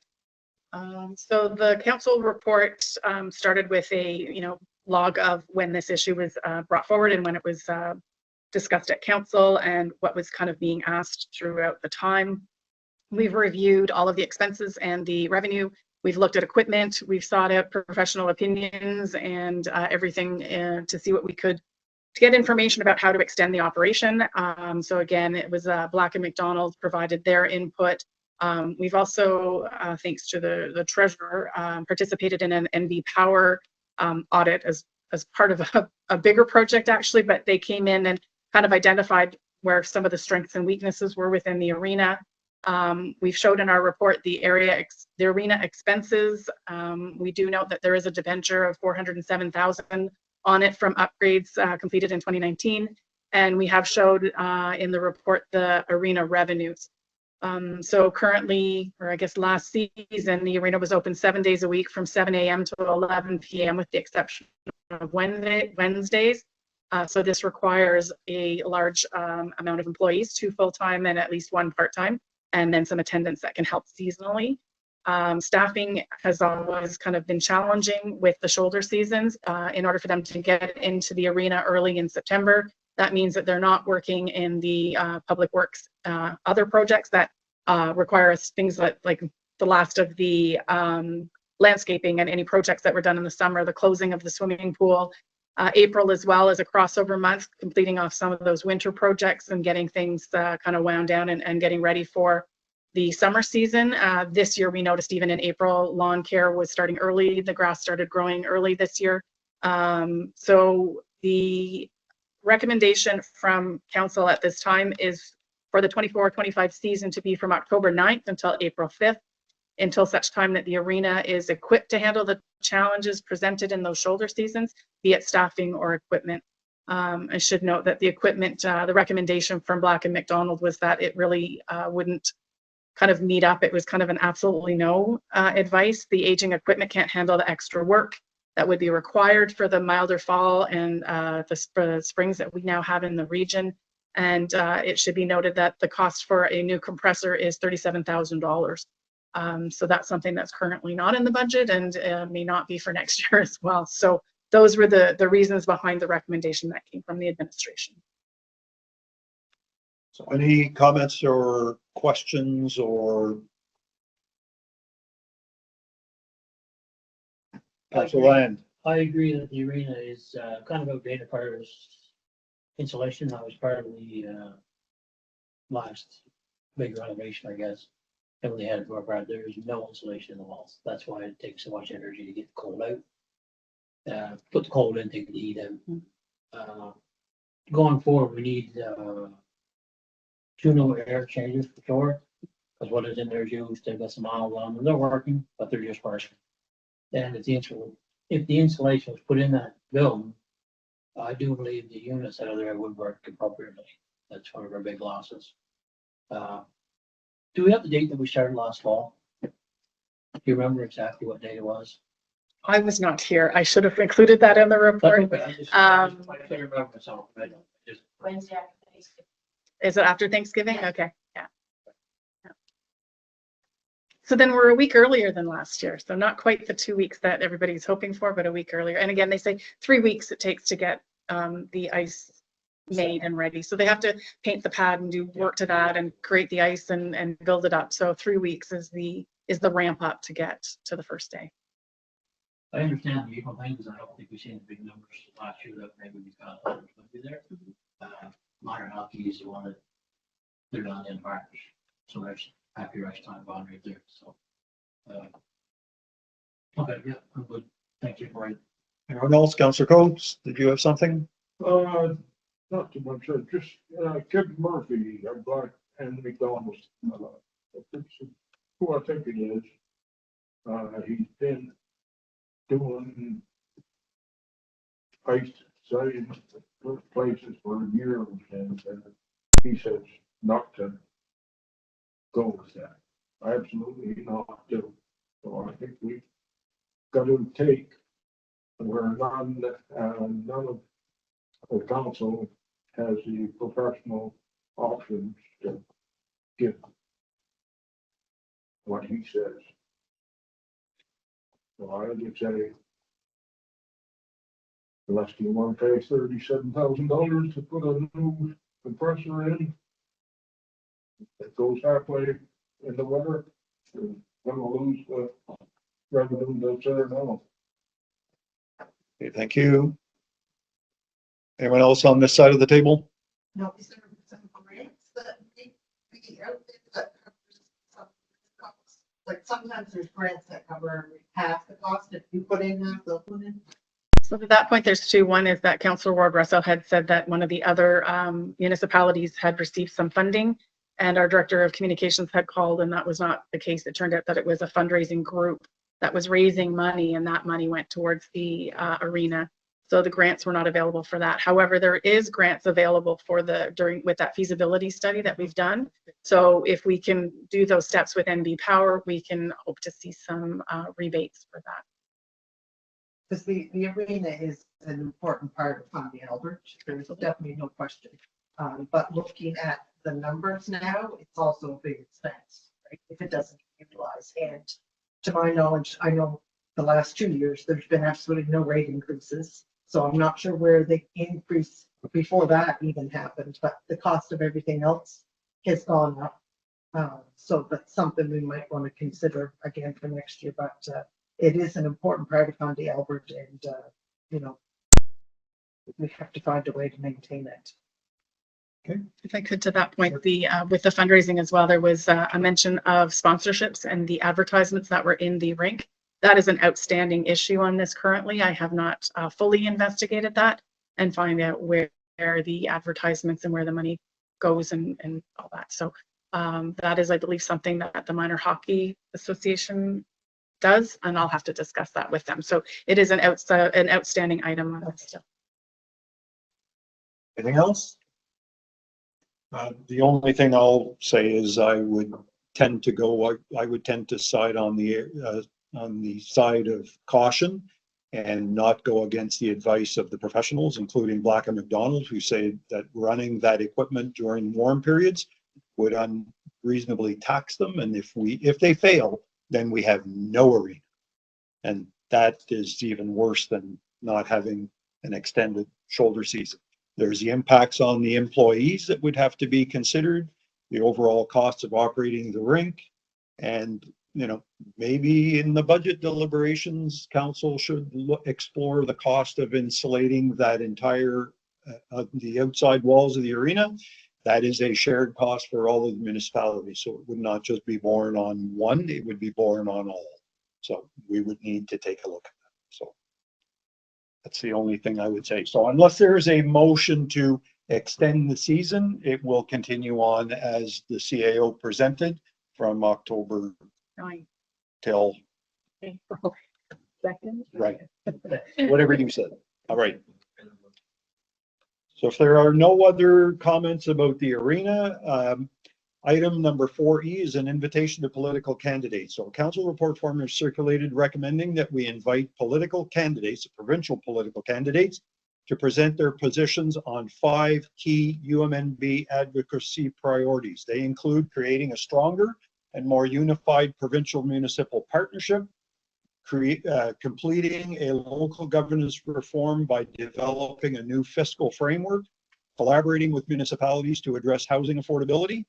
So the council report started with a, log of when this issue was brought forward and when it was discussed at council and what was kind of being asked throughout the time. We've reviewed all of the expenses and the revenue. We've looked at equipment. We've sought out professional opinions and everything to see what we could to get information about how to extend the operation. So again, it was Black and McDonald provided their input. We've also, thanks to the treasurer, participated in an NV Power audit as part of a bigger project actually, but they came in and kind of identified where some of the strengths and weaknesses were within the arena. We've showed in our report the arena expenses. We do note that there is a debenture of $407,000 on it from upgrades completed in 2019. And we have showed in the report the arena revenues. So currently, or I guess last season, the arena was open 7 days a week from 7 a.m. to 11 p.m. with the exception of Wednesdays. So this requires a large amount of employees, 2 full-time and at least 1 part-time, and then some attendance that can help seasonally. Staffing has always kind of been challenging with the shoulder seasons. In order for them to get into the arena early in September, that means that they're not working in the public works other projects that require us things like the last of the landscaping and any projects that were done in the summer, the closing of the swimming pool. April as well as a crossover month, completing off some of those winter projects and getting things kind of wound down and getting ready for the summer season. This year we noticed even in April, lawn care was starting early. The grass started growing early this year. So the recommendation from council at this time is for the 24-25 season to be from October 9th until April 5th, until such time that the arena is equipped to handle the challenges presented in those shoulder seasons, be it staffing or equipment. I should note that the equipment, the recommendation from Black and McDonald was that it really wouldn't kind of meet up. It was kind of an absolutely no advice. The aging equipment can't handle the extra work that would be required for the milder fall and the springs that we now have in the region. And it should be noted that the cost for a new compressor is $37,000. So that's something that's currently not in the budget and may not be for next year as well. So those were the reasons behind the recommendation that came from the administration. So any comments or questions or? Council Land. I agree that the arena is kind of outdated part of its insulation. That was part of the last big renovation, I guess. And when they had it for part, there is no insulation in the walls. That's why it takes so much energy to get the cold out. Put the cold in, take the heat out. Going forward, we need 2 new air changes for sure. Because what is in there is used. They've got some miles on them. They're working, but they're just partial. And if the insulation was put in that building, I do believe the units out of there would work appropriately. That's one of our big losses. Do we have the date that we started last fall? Do you remember exactly what date it was? I was not here. I should have included that in the report. I can't remember myself. Wednesday after Thanksgiving. Is it after Thanksgiving? Okay, yeah. So then we're a week earlier than last year. So not quite the 2 weeks that everybody's hoping for, but a week earlier. And again, they say 3 weeks it takes to get the ice made and ready. So they have to paint the pad and do work to that and create the ice and build it up. So 3 weeks is the ramp up to get to the first day. I understand the April thing because I don't think we've seen the big numbers last year that maybe we got going to be there. Minor hockey is the one that they're done in March. So there's happy rush time bond right there. So, okay, yeah, I'm good. Thank you for it. Anyone else? Councillor Coates, did you have something? Not too much, just Kevin Murphy, and McDonald's, who I think it is. He's been doing ice setting places for years, and he says not to go with that. Absolutely not to. So I think we got to take where none of the council has the professional options to give what he says. So I would say, unless you want to pay $37,000 to put a new compressor in, it goes halfway in the winter, you're gonna lose the revenue that's there now. Okay, thank you. Anyone else on this side of the table? Now, is there some grants that may be out there that covers some costs? Like sometimes there's grants that cover half the cost. If you put in half, they'll put in. So at that point, there's two. One is that Councillor Ward Russell had said that one of the other municipalities had received some funding, and our Director of Communications had called, and that was not the case. It turned out that it was a fundraising group that was raising money, and that money went towards the arena. So the grants were not available for that. However, there is grants available for with that feasibility study that we've done. So if we can do those steps with NB Power, we can hope to see some rebates for that. Because the arena is an important part of Fundy Albert. There's definitely no question. But looking at the numbers now, it's also a big expense, right? If it doesn't get utilized. And to my knowledge, I know the last 2 years, there's been absolutely no rate increases. So I'm not sure where the increase before that even happened, but the cost of everything else has gone up. So that's something we might want to consider again for next year, but it is an important part of Fundy Albert, and you know, we have to find a way to maintain it. Okay. If I could, to that point, with the fundraising as well, there was a mention of sponsorships and the advertisements that were in the rink. That is an outstanding issue on this currently. I have not fully investigated that and find out where the advertisements and where the money goes and all that. So that is, I believe, something that the Minor Hockey Association does, and I'll have to discuss that with them. So it is an outstanding item on this. Anything else? The only thing I'll say is I would tend to side on the side of caution and not go against the advice of the professionals, including Black & McDonald, who say that running that equipment during warm periods would unreasonably tax them. And if they fail, then we have no arena. And that is even worse than not having an extended shoulder season. There's the impacts on the employees that would have to be considered, the overall cost of operating the rink, and maybe in the budget deliberations, council should explore the cost of insulating that entire the outside walls of the arena. That is a shared cost for all of the municipalities, so it would not just be borne on one, it would be borne on all. So we would need to take a look at that. So that's the only thing I would say. So unless there is a motion to extend the season, it will continue on as the CAO presented from October 9 till April 2nd. right, whatever you said. All right. So if there are no other comments about the arena, item number 4E is an invitation to political candidates. So a council report form is circulated recommending that we invite political candidates, provincial political candidates, to present their positions on 5 key UMNB advocacy priorities. They include creating a stronger and more unified provincial municipal partnership, completing a local governance reform by developing a new fiscal framework, collaborating with municipalities to address housing affordability,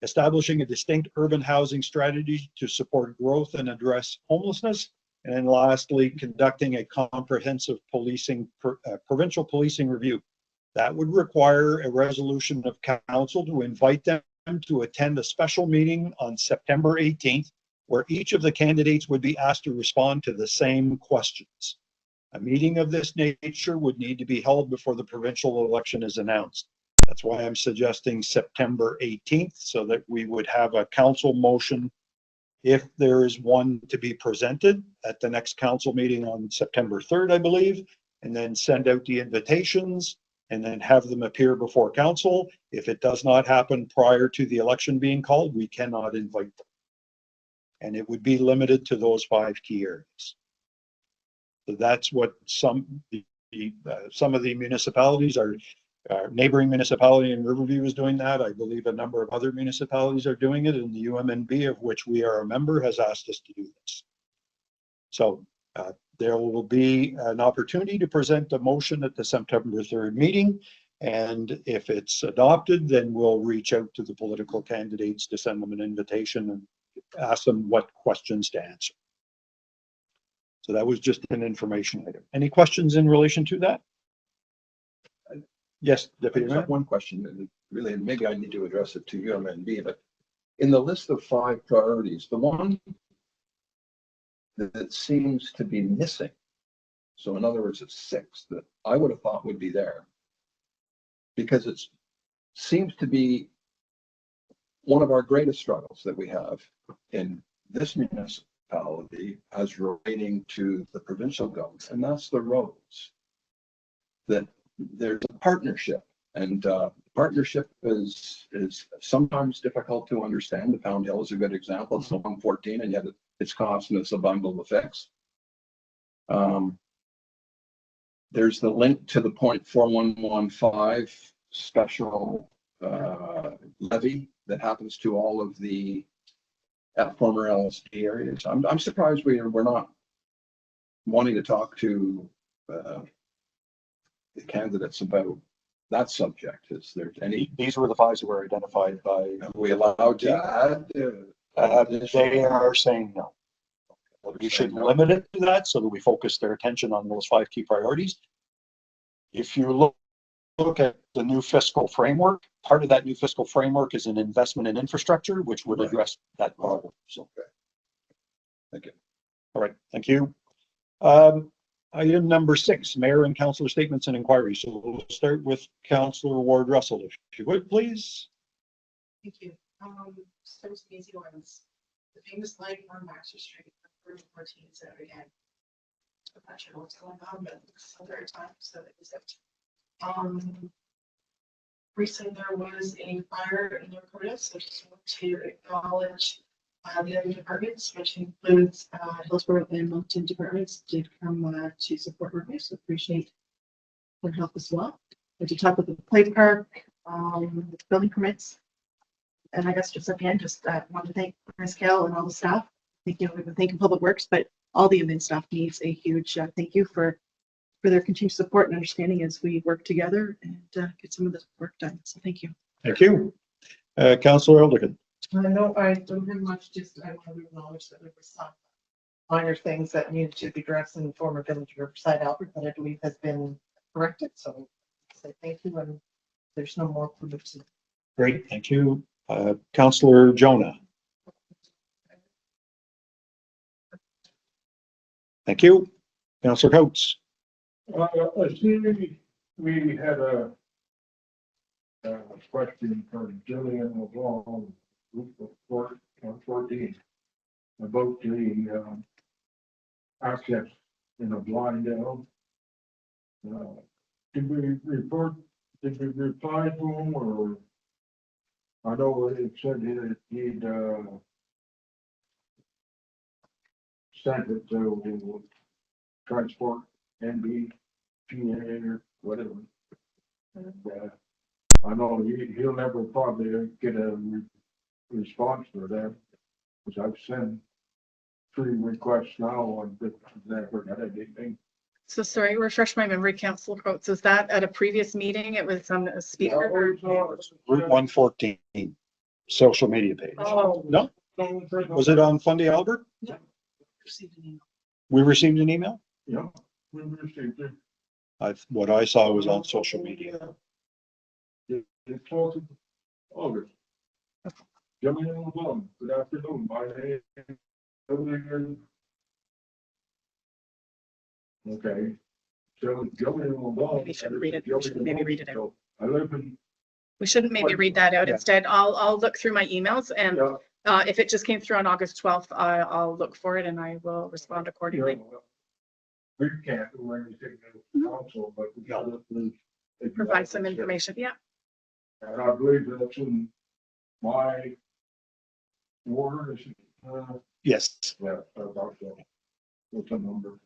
establishing a distinct urban housing strategy to support growth and address homelessness, and then lastly, conducting a comprehensive provincial policing review. That would require a resolution of council to invite them to attend a special meeting on September 18th, where each of the candidates would be asked to respond to the same questions. A meeting of this nature would need to be held before the provincial election is announced. That's why I'm suggesting September 18th, so that we would have a council motion if there is one to be presented at the next council meeting on September 3rd, I believe, and then send out the invitations and then have them appear before council. If it does not happen prior to the election being called, we cannot invite them. And it would be limited to those 5 key areas. So that's what some of the municipalities are, neighboring municipality in Riverview is doing that. I believe a number of other municipalities are doing it, and the UMNB, of which we are a member, has asked us to do this. So there will be an opportunity to present a motion at the September 3rd meeting. And if it's adopted, then we'll reach out to the political candidates to send them an invitation and ask them what questions to answer. So that was just an information item. Any questions in relation to that? Yes, I Deputy just Mayor. have one question, and really, maybe I need to address it to UMNB, but in the list of 5 priorities, the one that seems to be missing, so in other words, it's 6 that I would have thought would be there, because it seems to be one of our greatest struggles that we have in this municipality as relating to the provincial government, and that's the roads. That there's a partnership, and partnership is sometimes difficult to understand. The Pound Hill is a good example. It's 114, and yet it's costing us a bundle to fix. There's the link to the 0.4115 special levy that happens to all of the former LSD areas. I'm surprised we're not wanting to talk to the candidates about that subject. Is there any? These were the 5 that were identified by. Are we allowed to add? They are saying no. We should limit it to that so that we focus their attention on those 5 key priorities. If you look at the new fiscal framework, part of that new fiscal framework is an investment in infrastructure, which would address that problem. So, Thank you. all right, thank you. Item number 6, Mayor and Councillor statements and inquiries. So we'll start with Councillor Ward Russell, if you would, please. Thank you. Some easy ones. The famous light on Maxter Street, 14 is out again. I'm not sure what's going on, but it's the 3rd time, so it was out. Recently there was a fire in Dakota, so I just want to acknowledge the other departments, which includes Hillsborough and Moncton departments, did come to support review, so appreciate their help as well. We did talk with the play park, building permits. And I guess just at the end, just want to thank Ms. Kell and all the staff. Thank you. We've been thanking Public Works, but all the admin staff needs a huge thank you for their continued support and understanding as we work together and get some of this work done. So thank you. Thank you. Councillor Elderkin. I know I don't have much, just I want to acknowledge that there were some minor things that needed to be addressed in the former Village of Riverside, Albert, that I believe has been corrected. So say thank you, and there's no more publicity. Great, thank you. Councillor Jonah. Thank you. Councillor Coates. I see we had a question from Jillian LeBlanc, group of 14, about the access in a blind L. Did we reply to him, or I know it said he'd sent it to transport NB, PA, or whatever. And I know he'll never probably get a response for that, because I've sent 3 requests now and never got anything. So sorry, refresh my memory, Councillor Coates. Was that at a previous meeting? It was on a speaker? Route 114, social media page. Oh. No? Was it on Fundy Albert? No. Received an email. We received an email? Yeah, we received it. What I saw was on social media. It's close to August. Jillian LeBlanc, good afternoon. My name is Jillian. Okay. So Jillian LeBlanc. We should read it. We should maybe read it out. I live in. We shouldn't maybe read that out. Yeah. Instead, I'll look through my emails, and Yeah. if it just came through on August 12th, I'll look for it and I will respond accordingly. We can't do anything in the council, but we got to Provide some information. Yeah. And I believe that's in my ward. Yes. Yeah, about that. What's the number?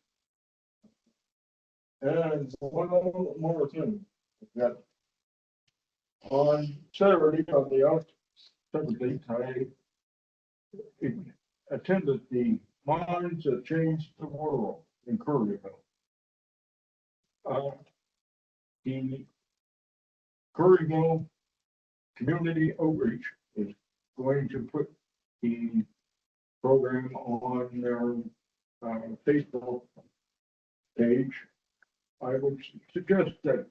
And one more thing, that on Saturday, on the Saturday, I attended the Minds That Changed the World in Curryville. The Curryville Community Outreach is going to put the program on their Facebook page. I would suggest that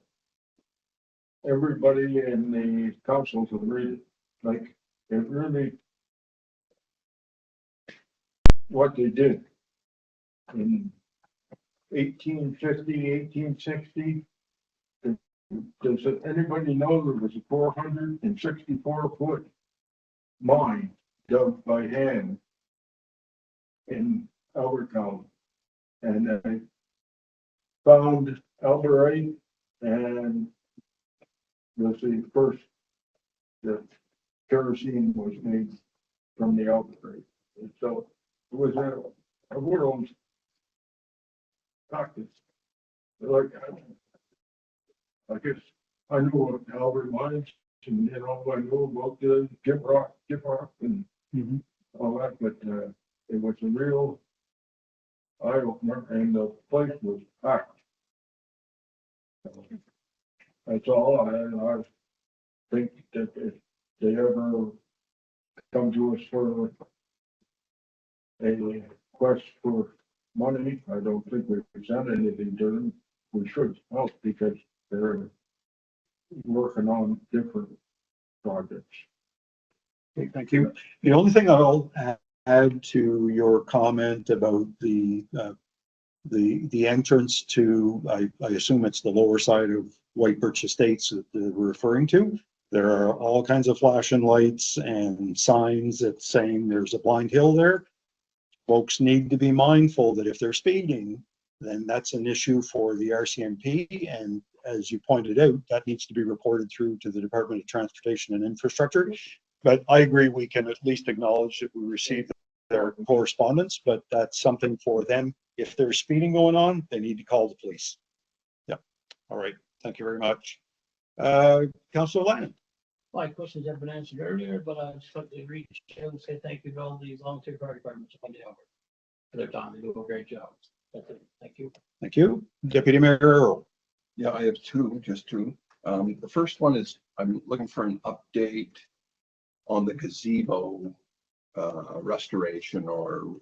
everybody in the council to read it, like, it really what they did in 1850, 1860. Does anybody know there was a 464-foot mine dug by hand in Albertown? And I found alberite, and was the first that kerosene was made from the alberite. And so it was a world practice. Like, I guess I knew of Albert mines, and you know, I knew about the Gip Rock, and all that, but it was a real eye opener, and the place was packed. That's all. I think that if they ever come to us for a quest for money, I don't think we've sent anything to them. We should help because they're working on different projects. Okay, thank you. The only thing I'll add to your comment about the entrance to, I assume it's the lower side of White Birch Estates that we're referring to. There are all kinds of flashing lights and signs that saying there's a blind hill there. Folks need to be mindful that if they're speeding, then that's an issue for the RCMP. And as you pointed out, that needs to be reported through to the Department of Transportation and Infrastructure. But I agree, we can at least acknowledge that we received their correspondence, but that's something for them. If there's speeding going on, they need to call the police. Yeah. All right. Thank you very much. Councillor Lannon. My questions have been answered earlier, but I just want to reach out and say thank you to all these volunteer fire departments on the Albert for their time. They do a great job. That's it. Thank you. Thank you. Deputy Mayor Earl. Yeah, I have just two. The first one is I'm looking for an update on the gazebo restoration or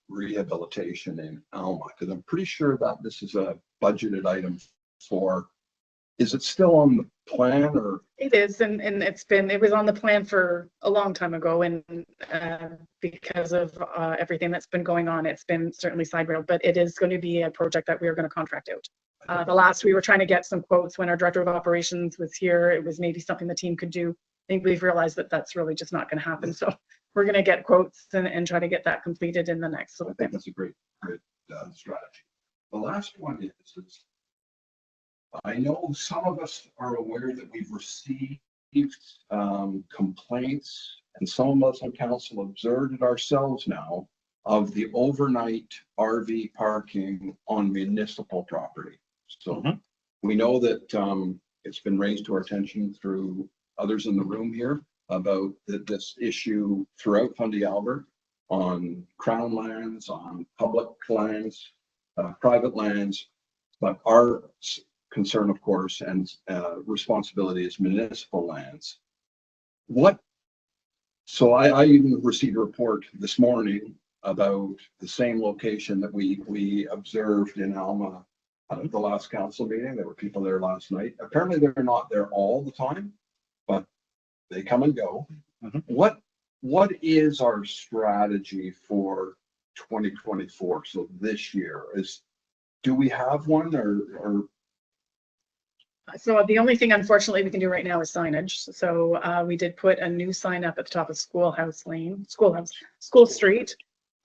rehabilitation in Alma, because I'm pretty sure that this is a budgeted item for. Is it still on the plan, or? It is, and it was on the plan for a long time ago, and because of everything that's been going on, it's been certainly side railed, but it is going to be a project that we are going to contract out. The last, we were trying to get some quotes when our director of operations was here. It was maybe something the team could do. I think we've realized that that's really just not going to happen. So we're going to get quotes and try to get that completed in the next little bit. I think that's a great strategy. The last one is I know some of us are aware that we've received complaints, and some of us on council observed it ourselves now, of the overnight RV parking on municipal property. So we know that it's been raised to our attention through others in the room here about this issue throughout Fundy Albert, on crown lands, on public lands, private lands, but our concern, of course, and responsibility is municipal lands. So I even received a report this morning about the same location that we observed in Alma at the last council meeting. There were people there last night. Apparently they're not there all the time, but they come and go. What is our strategy for 2024? So this year do we have one, or? So the only thing, unfortunately, we can do right now is signage. So we did put a new sign up at the top of School Street.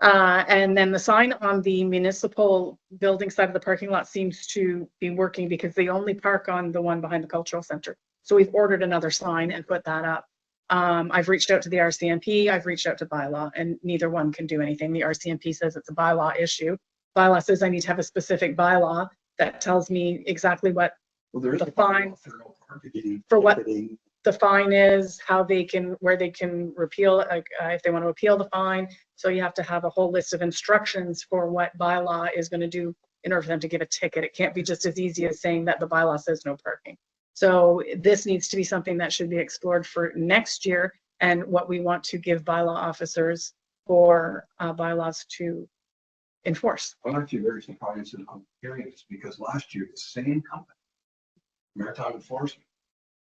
And then the sign on the municipal building side of the parking lot seems to be working because they only park on the one behind the cultural center. So we've ordered another sign and put that up. I've reached out to the RCMP, I've reached out to bylaw, and neither one can do anything. The RCMP says it's a bylaw issue. Bylaw says I need to have a specific bylaw that tells me exactly what Well, there is the a bylaw fine for no parking. for what Ticketing. the fine is, how they can, where they can repeal, like, if they want to appeal the fine. So you have to have a whole list of instructions for what bylaw is going to do in order for them to give a ticket. It can't be just as easy as saying that the bylaw says no parking. So this needs to be something that should be explored for next year, and what we want to give bylaw officers for bylaws to enforce. I'm actually very surprised in hearing this because last year, the same company, Maritime Enforcement,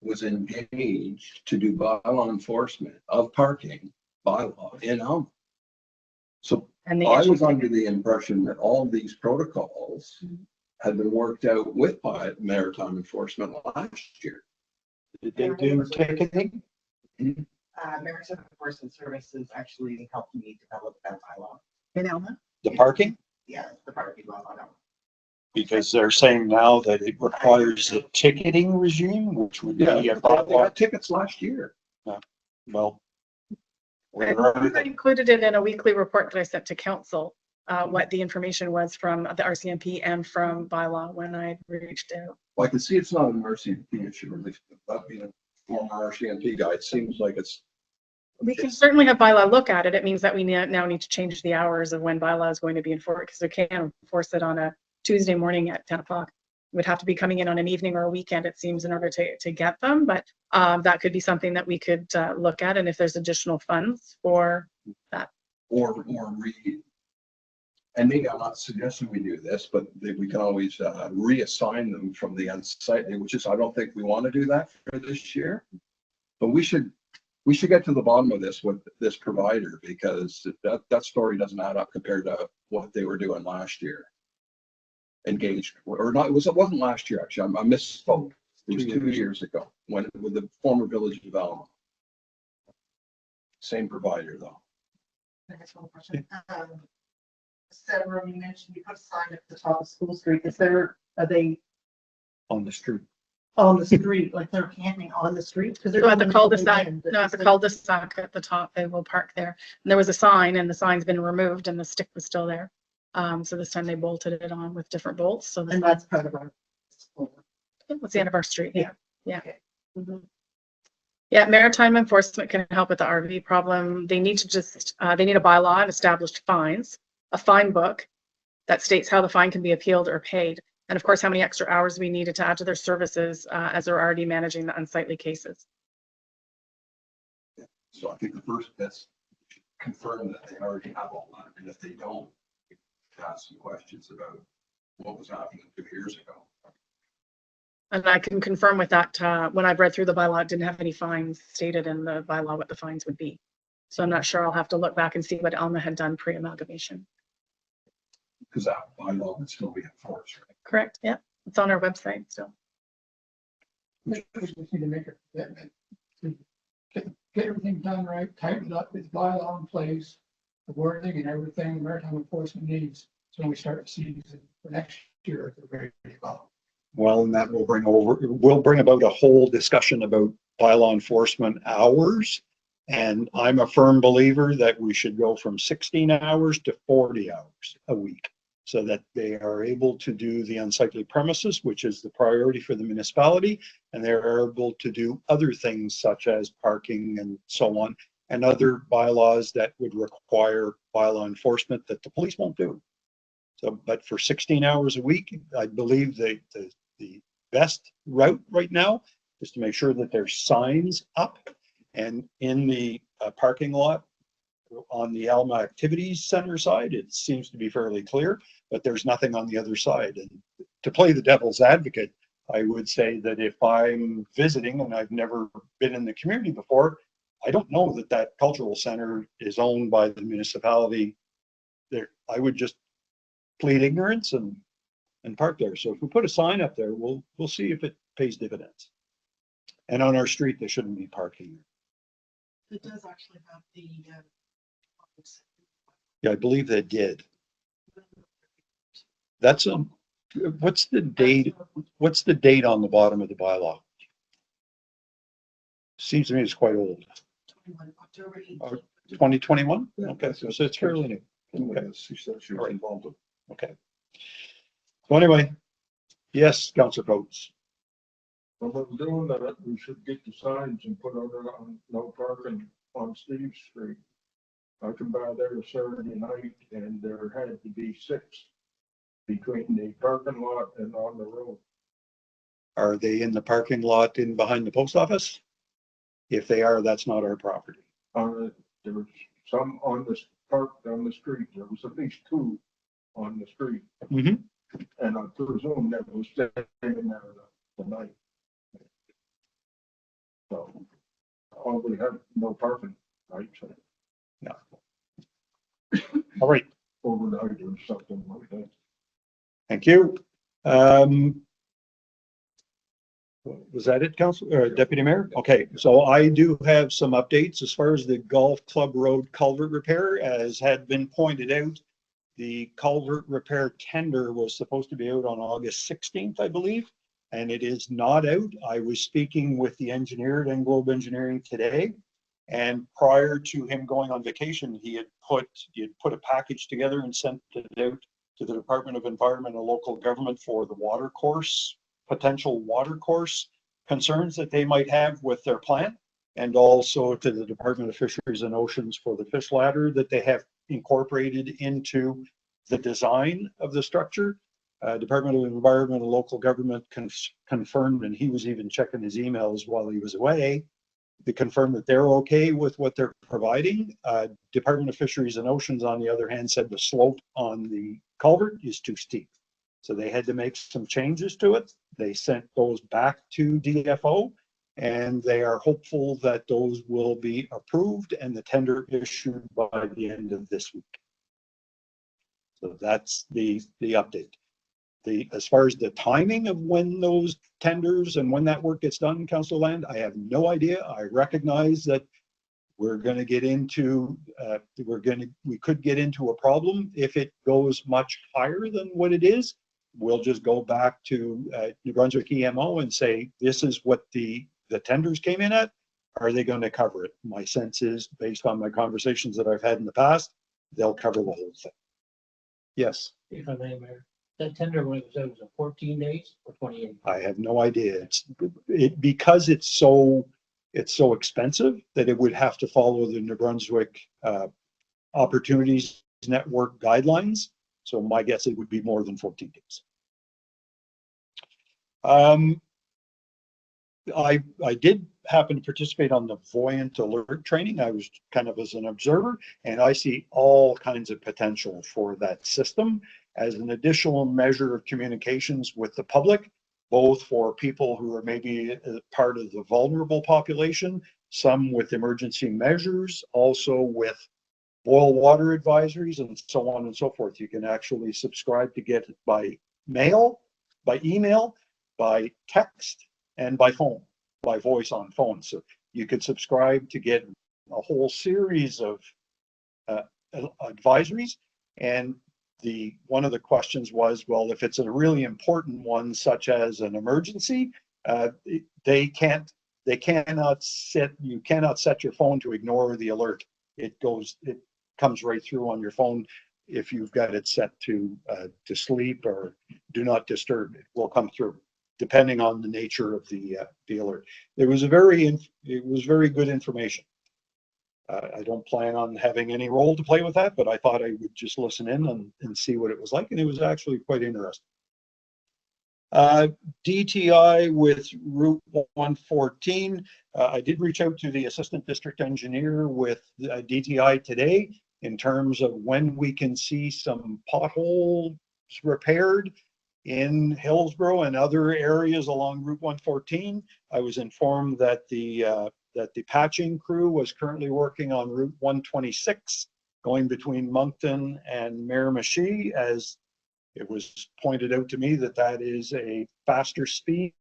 was engaged to do bylaw enforcement of parking bylaw in Elm. So And they I issued was under the impression that all these protocols had been worked out with by Maritime Enforcement last year. Did they do ticketing? Maritime Enforcement Services actually helped me develop that bylaw. In Elma? The parking? Yeah, the parking bylaw. Because they're saying now that it requires a ticketing regime, which would be Yeah, a they bylaw. got tickets last year. Well, I included it in a weekly report that I sent to council, what the information was from the RCMP and from bylaw when I reached out. Well, I can see it's not an RCMP issue, at least, but being a former RCMP guy, it seems like it's. We can certainly have bylaw look at it. It means that we now need to change the hours of when bylaw is going to be enforced, because we can't enforce it on a Tuesday morning at 10 o'clock. Would have to be coming in on an evening or a weekend, it seems, in order to get them. But that could be something that we could look at, and if there's additional funds for that. Or read. And maybe I'm not suggesting we do this, but we can always reassign them from the unsightly, which is, I don't think we want to do that for this year. But we should get to the bottom of this with this provider, because that story doesn't add up compared to what they were doing last year. Engaged or not, it wasn't last year, actually. I misspoke. It was 2 years ago when with the former Village of Alma. Same provider though. I guess one question. Sarah, you mentioned you put a sign at the top of School Street. Are they on the street. on the street, like they're camping on the street? Because So at the cul-de-sac, no, at the cul-de-sac at the top, they will park there. And there was a sign, and the sign's been removed, and the stick was still there. So this time they bolted it on with different bolts. So And that's part of our. what's the end of our street? Yeah. Yeah. Okay. Mhm. Yeah, Maritime Enforcement can help with the RV problem. They need to just, they need a bylaw and established fines, a fine book that states how the fine can be appealed or paid. And of course, how many extra hours we needed to add to their services as they're already managing the unsightly cases. So I think the first best confirm that they already have all that, and if they don't, ask some questions about what was happening 2 years ago. And I can confirm with that, when I've read through the bylaw, it didn't have any fines stated in the bylaw what the fines would be. So I'm not sure. I'll have to look back and see what Alma had done pre-amalgamation. Because that bylaw would still be enforced, right? Correct. Yeah, it's on our website still. We just need to make a commitment to get everything done right, tighten it up, with bylaw in place, the wording and everything Maritime Enforcement needs, so we start seeing for next year if they're ready to go. Well, and that will bring about a whole discussion about bylaw enforcement hours. And I'm a firm believer that we should go from 16 hours to 40 hours a week, so that they are able to do the unsightly premises, which is the priority for the municipality, and they're able to do other things such as parking and so on, and other bylaws that would require bylaw enforcement that the police won't do. So, but for 16 hours a week, I believe the best route right now is to make sure that there's signs up and in the parking lot on the Alma Activities Center side. It seems to be fairly clear, but there's nothing on the other side. And to play the devil's advocate, I would say that if I'm visiting and I've never been in the community before, I don't know that that cultural center is owned by the municipality. There, I would just plead ignorance and park there. So if we put a sign up there, we'll see if it pays dividends. And on our street, there shouldn't be parking. It does actually have the. Yeah, I believe they did. That's what's the date? What's the date on the bottom of the bylaw? Seems to me it's quite old. October 2021? Okay, so it's fairly new. Okay. She said she was involved. Okay. So anyway, Yes, Councillor Coates. When we're doing that, we should get the signs and put on no parking on Steve Street. I come by there Saturday night and there had to be 6 between the parking lot and on the road. Are they in the parking lot in behind the post office? If they are, that's not our property. There was some on this parked on the street. There was at least 2 on the street. Mhm. And I presume that was staying there the night. So, we have no parking, right? So All right, overnight or something like that. thank you. Was that it, Council, or Deputy Mayor? Okay, so I do have some updates as far as the Golf Club Road culvert repair. As had been pointed out, the culvert repair tender was supposed to be out on August 16th, I believe, and it is not out. I was speaking with the engineer at Englobe Engineering today, and prior to him going on vacation, he had put a package together and sent it out to the Department of Environment and Local Government for the water course, potential water course concerns that they might have with their plant, and also to the Department of Fisheries and Oceans for the fish ladder that they have incorporated into the design of the structure. Department of Environment and Local Government confirmed, and he was even checking his emails while he was away, to confirm that they're okay with what they're providing. Department of Fisheries and Oceans, on the other hand, said the slope on the culvert is too steep. So they had to make some changes to it. They sent those back to DFO, and they are hopeful that those will be approved and the tender issued by the end of this week. So that's the update. As far as the timing of when those tenders and when that work gets done, Councillor Land, I have no idea. I recognize that we're going to get into, we could get into a problem if it goes much higher than what it is. We'll just go back to New Brunswick EMO and say, this is what the tenders came in at. Are they going to cover it? My sense is, based on my conversations that I've had in the past, they'll cover the whole thing. Yes. If I may, Mayor, that tender was 14 days or 28? I have no idea. Because it's so expensive that it would have to follow the New Brunswick Opportunities Network guidelines. So my guess it would be more than 14 days. I did happen to participate on the Voyant Alert training. I was kind of as an observer, and I see all kinds of potential for that system as an additional measure of communications with the public, both for people who are maybe part of the vulnerable population, some with emergency measures, also with boil water advisories and so on and so forth. You can actually subscribe to get it by mail, by email, by text, and by phone, by voice on phone. So you could subscribe to get a whole series of advisories. And one of the questions was, well, if it's a really important one, such as an emergency, you cannot set your phone to ignore the alert. It comes right through on your phone. If you've got it set to sleep or do not disturb, it will come through, depending on the nature of the alert. It was very good information. I don't plan on having any role to play with that, but I thought I would just listen in and see what it was like, and it was actually quite interesting. DTI with Route 114. I did reach out to the Assistant District Engineer with DTI today in terms of when we can see some potholes repaired in Hillsborough and other areas along Route 114. I was informed that the patching crew was currently working on Route 126, going between Moncton and Miramichi, as it was pointed out to me that is a faster speed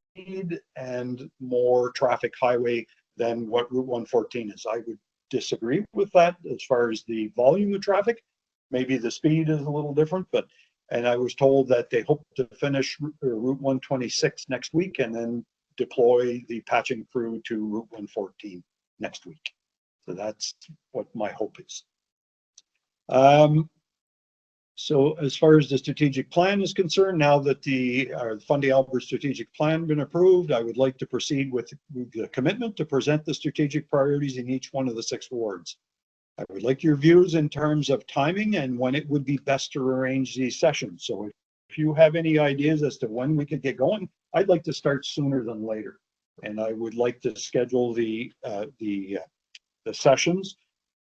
and more traffic highway than what Route 114 is. I would disagree with that as far as the volume of traffic. Maybe the speed is a little different, and I was told that they hope to finish Route 126 next week and then deploy the patching crew to Route 114 next week. So that's what my hope is. So as far as the strategic plan is concerned, now that the Fundy Albert strategic plan been approved, I would like to proceed with the commitment to present the strategic priorities in each one of the 6 wards. I would like your views in terms of timing and when it would be best to arrange these sessions. So if you have any ideas as to when we could get going, I'd like to start sooner than later. And I would like to schedule the sessions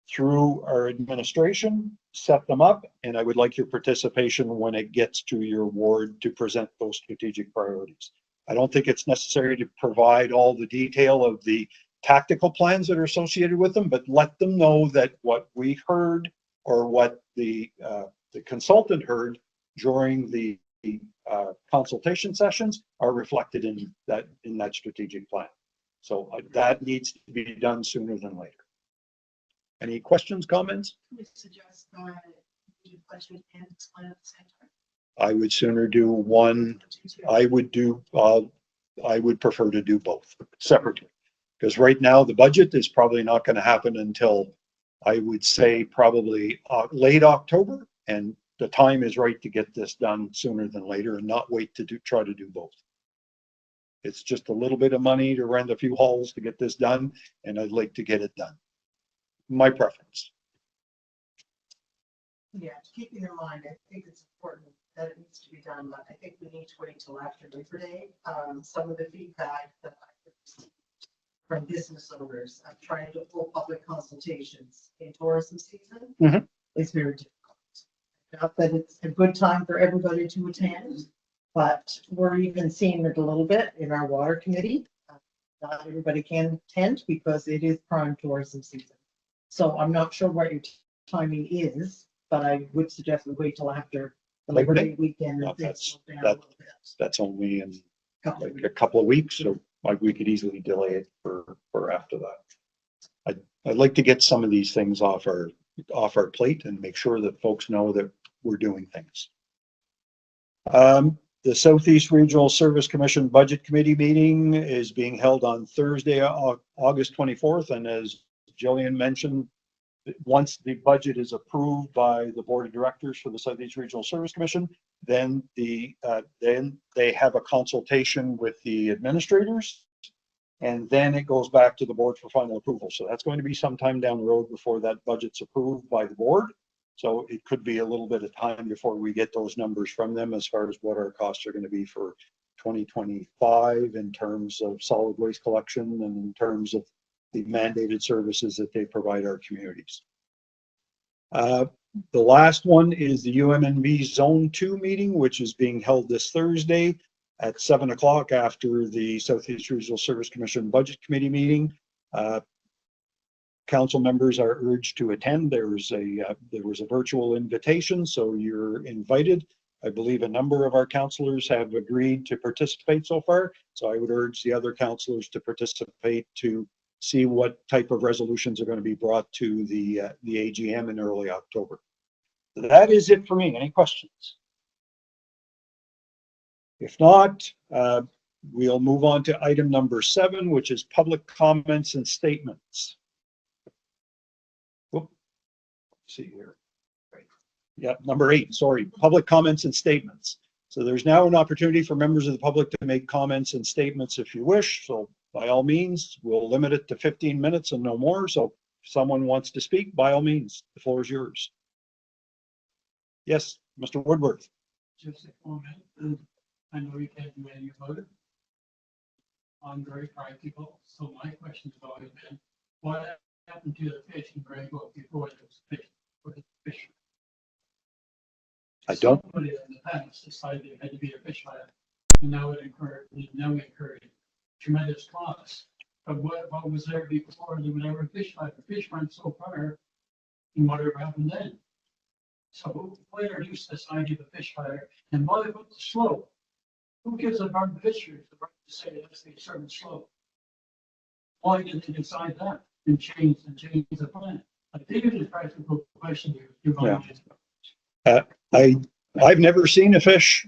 through our administration, set them up, and I would like your participation when it gets to your ward to present those strategic priorities. I don't think it's necessary to provide all the detail of the tactical plans that are associated with them, but let them know that what we heard or what the consultant heard during the consultation sessions are reflected in that strategic plan. So that needs to be done sooner than later. Any questions, comments? We suggest do budget and plan at the same time. I would sooner do one. I would prefer to do both separately. Because right now the budget is probably not going to happen until, I would say, probably late October. And the time is right to get this done sooner than later and not wait to try to do both. It's just a little bit of money to rent a few halls to get this done, and I'd like to get it done. My preference. Yeah, keeping in mind, I think it's important that it needs to be done, but I think we need to wait till after Labor Day. Some of the feedback that I received from business owners of trying to hold public consultations in tourism season is very difficult. Not that it's a good time for everybody to attend, but we're even seeing it a little bit in our water committee. Not everybody can attend because it is prime tourism season. So I'm not sure what your timing is, but I would suggest we wait till after the Labor Day weekend. No, that's only in like a couple of weeks, so like we could easily delay it for after that. I'd like to get some of these things off our plate and make sure that folks know that we're doing things. The Southeast Regional Service Commission Budget Committee meeting is being held on Thursday, August 24th, and as Jillian mentioned, once the budget is approved by the board of directors for the Southeast Regional Service Commission, then they have a consultation with the administrators, and then it goes back to the board for final approval. So that's going to be sometime down the road before that budget's approved by the board. So it could be a little bit of time before we get those numbers from them as far as what our costs are going to be for 2025 in terms of solid waste collection and in terms of the mandated services that they provide our communities. The last one is the UMNV Zone 2 meeting, which is being held this Thursday at 7 o'clock after the Southeast Regional Service Commission Budget Committee meeting. Council members are urged to attend. There was a virtual invitation, so you're invited. I believe a number of our councillors have agreed to participate so far, so I would urge the other councillors to participate to see what type of resolutions are going to be brought to the AGM in early October. That is it for me. Any questions? If not, we'll move on to item number 7, which is public comments and statements. Let's see here. Yeah, number 8, sorry, public comments and statements. So there's now an opportunity for members of the public to make comments and statements if you wish. So by all means, we'll limit it to 15 minutes and no more. So if someone wants to speak, by all means, the floor is yours. Yes, Mr. Woodworth. Just a comment. I know you can't do anything about it. I'm very practical, so my question's always been, what happened to the fishing Grego before there was fish? Fish? I don't. Somebody in the past decided it had to be a fish fire, and now it incurred tremendous costs. But what was there before there was ever a fish fire? The fish went so far, and whatever happened then. So who introduced this idea of a fish fire, and why about the slope? Who gives a bird fisheries the right to say it has to be a certain slope? Why did they decide that and change the plan? I think it's a practical question here. I've never seen a fish.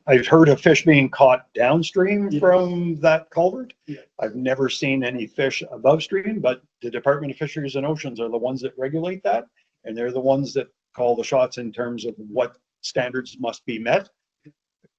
I've heard of fish being caught downstream from that culvert. Yeah. I've never seen any fish above stream, but the Department of Fisheries and Oceans are the ones that regulate that, and they're the ones that call the shots in terms of what standards must be met.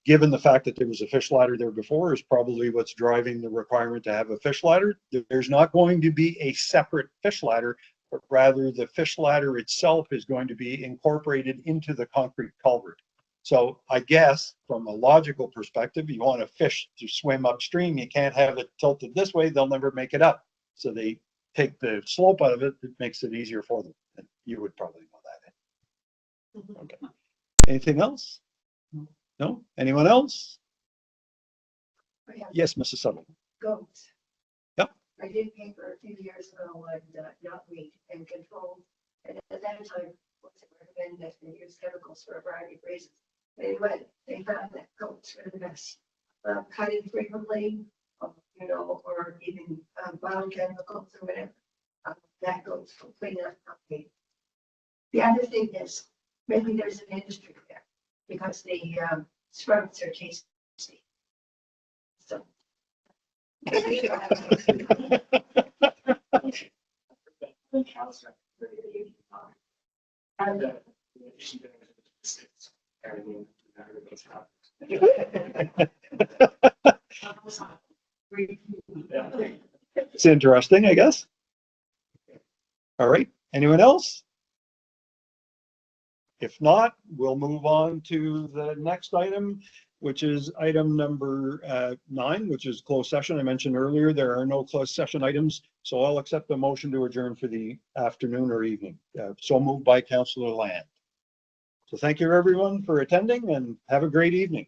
Given the fact that there was a fish ladder there before is probably what's driving the requirement to have a fish ladder. There's not going to be a separate fish ladder, but rather the fish ladder itself is going to be incorporated into the concrete culvert. So I guess from a logical perspective, you want a fish to swim upstream, you can't have it tilted this way, they'll never make it up. So they take the slope out of it, it makes it easier for them. And you would probably know that. Okay. Anything else? No? Anyone else? Yes, Mrs. Sutherland. Goats. Yep. I did paper a few years ago on knotweed and control. And at that time, what's it recommended that they use chemicals for a variety of reasons. They found that goats were the best. Cutting frequently, you know, or even biochemicals or whatever. That goes for cleaning up knotweed. The other thing is, maybe there's an industry there because the sprouts are tasty. So. It's interesting, I guess. All right, anyone else? If not, we'll move on to the next item, which is item number 9, which is closed session. I mentioned earlier, there are no closed session items, so I'll accept the motion to adjourn for the afternoon or evening. So moved by Councillor Land. So thank you everyone for attending and have a great evening.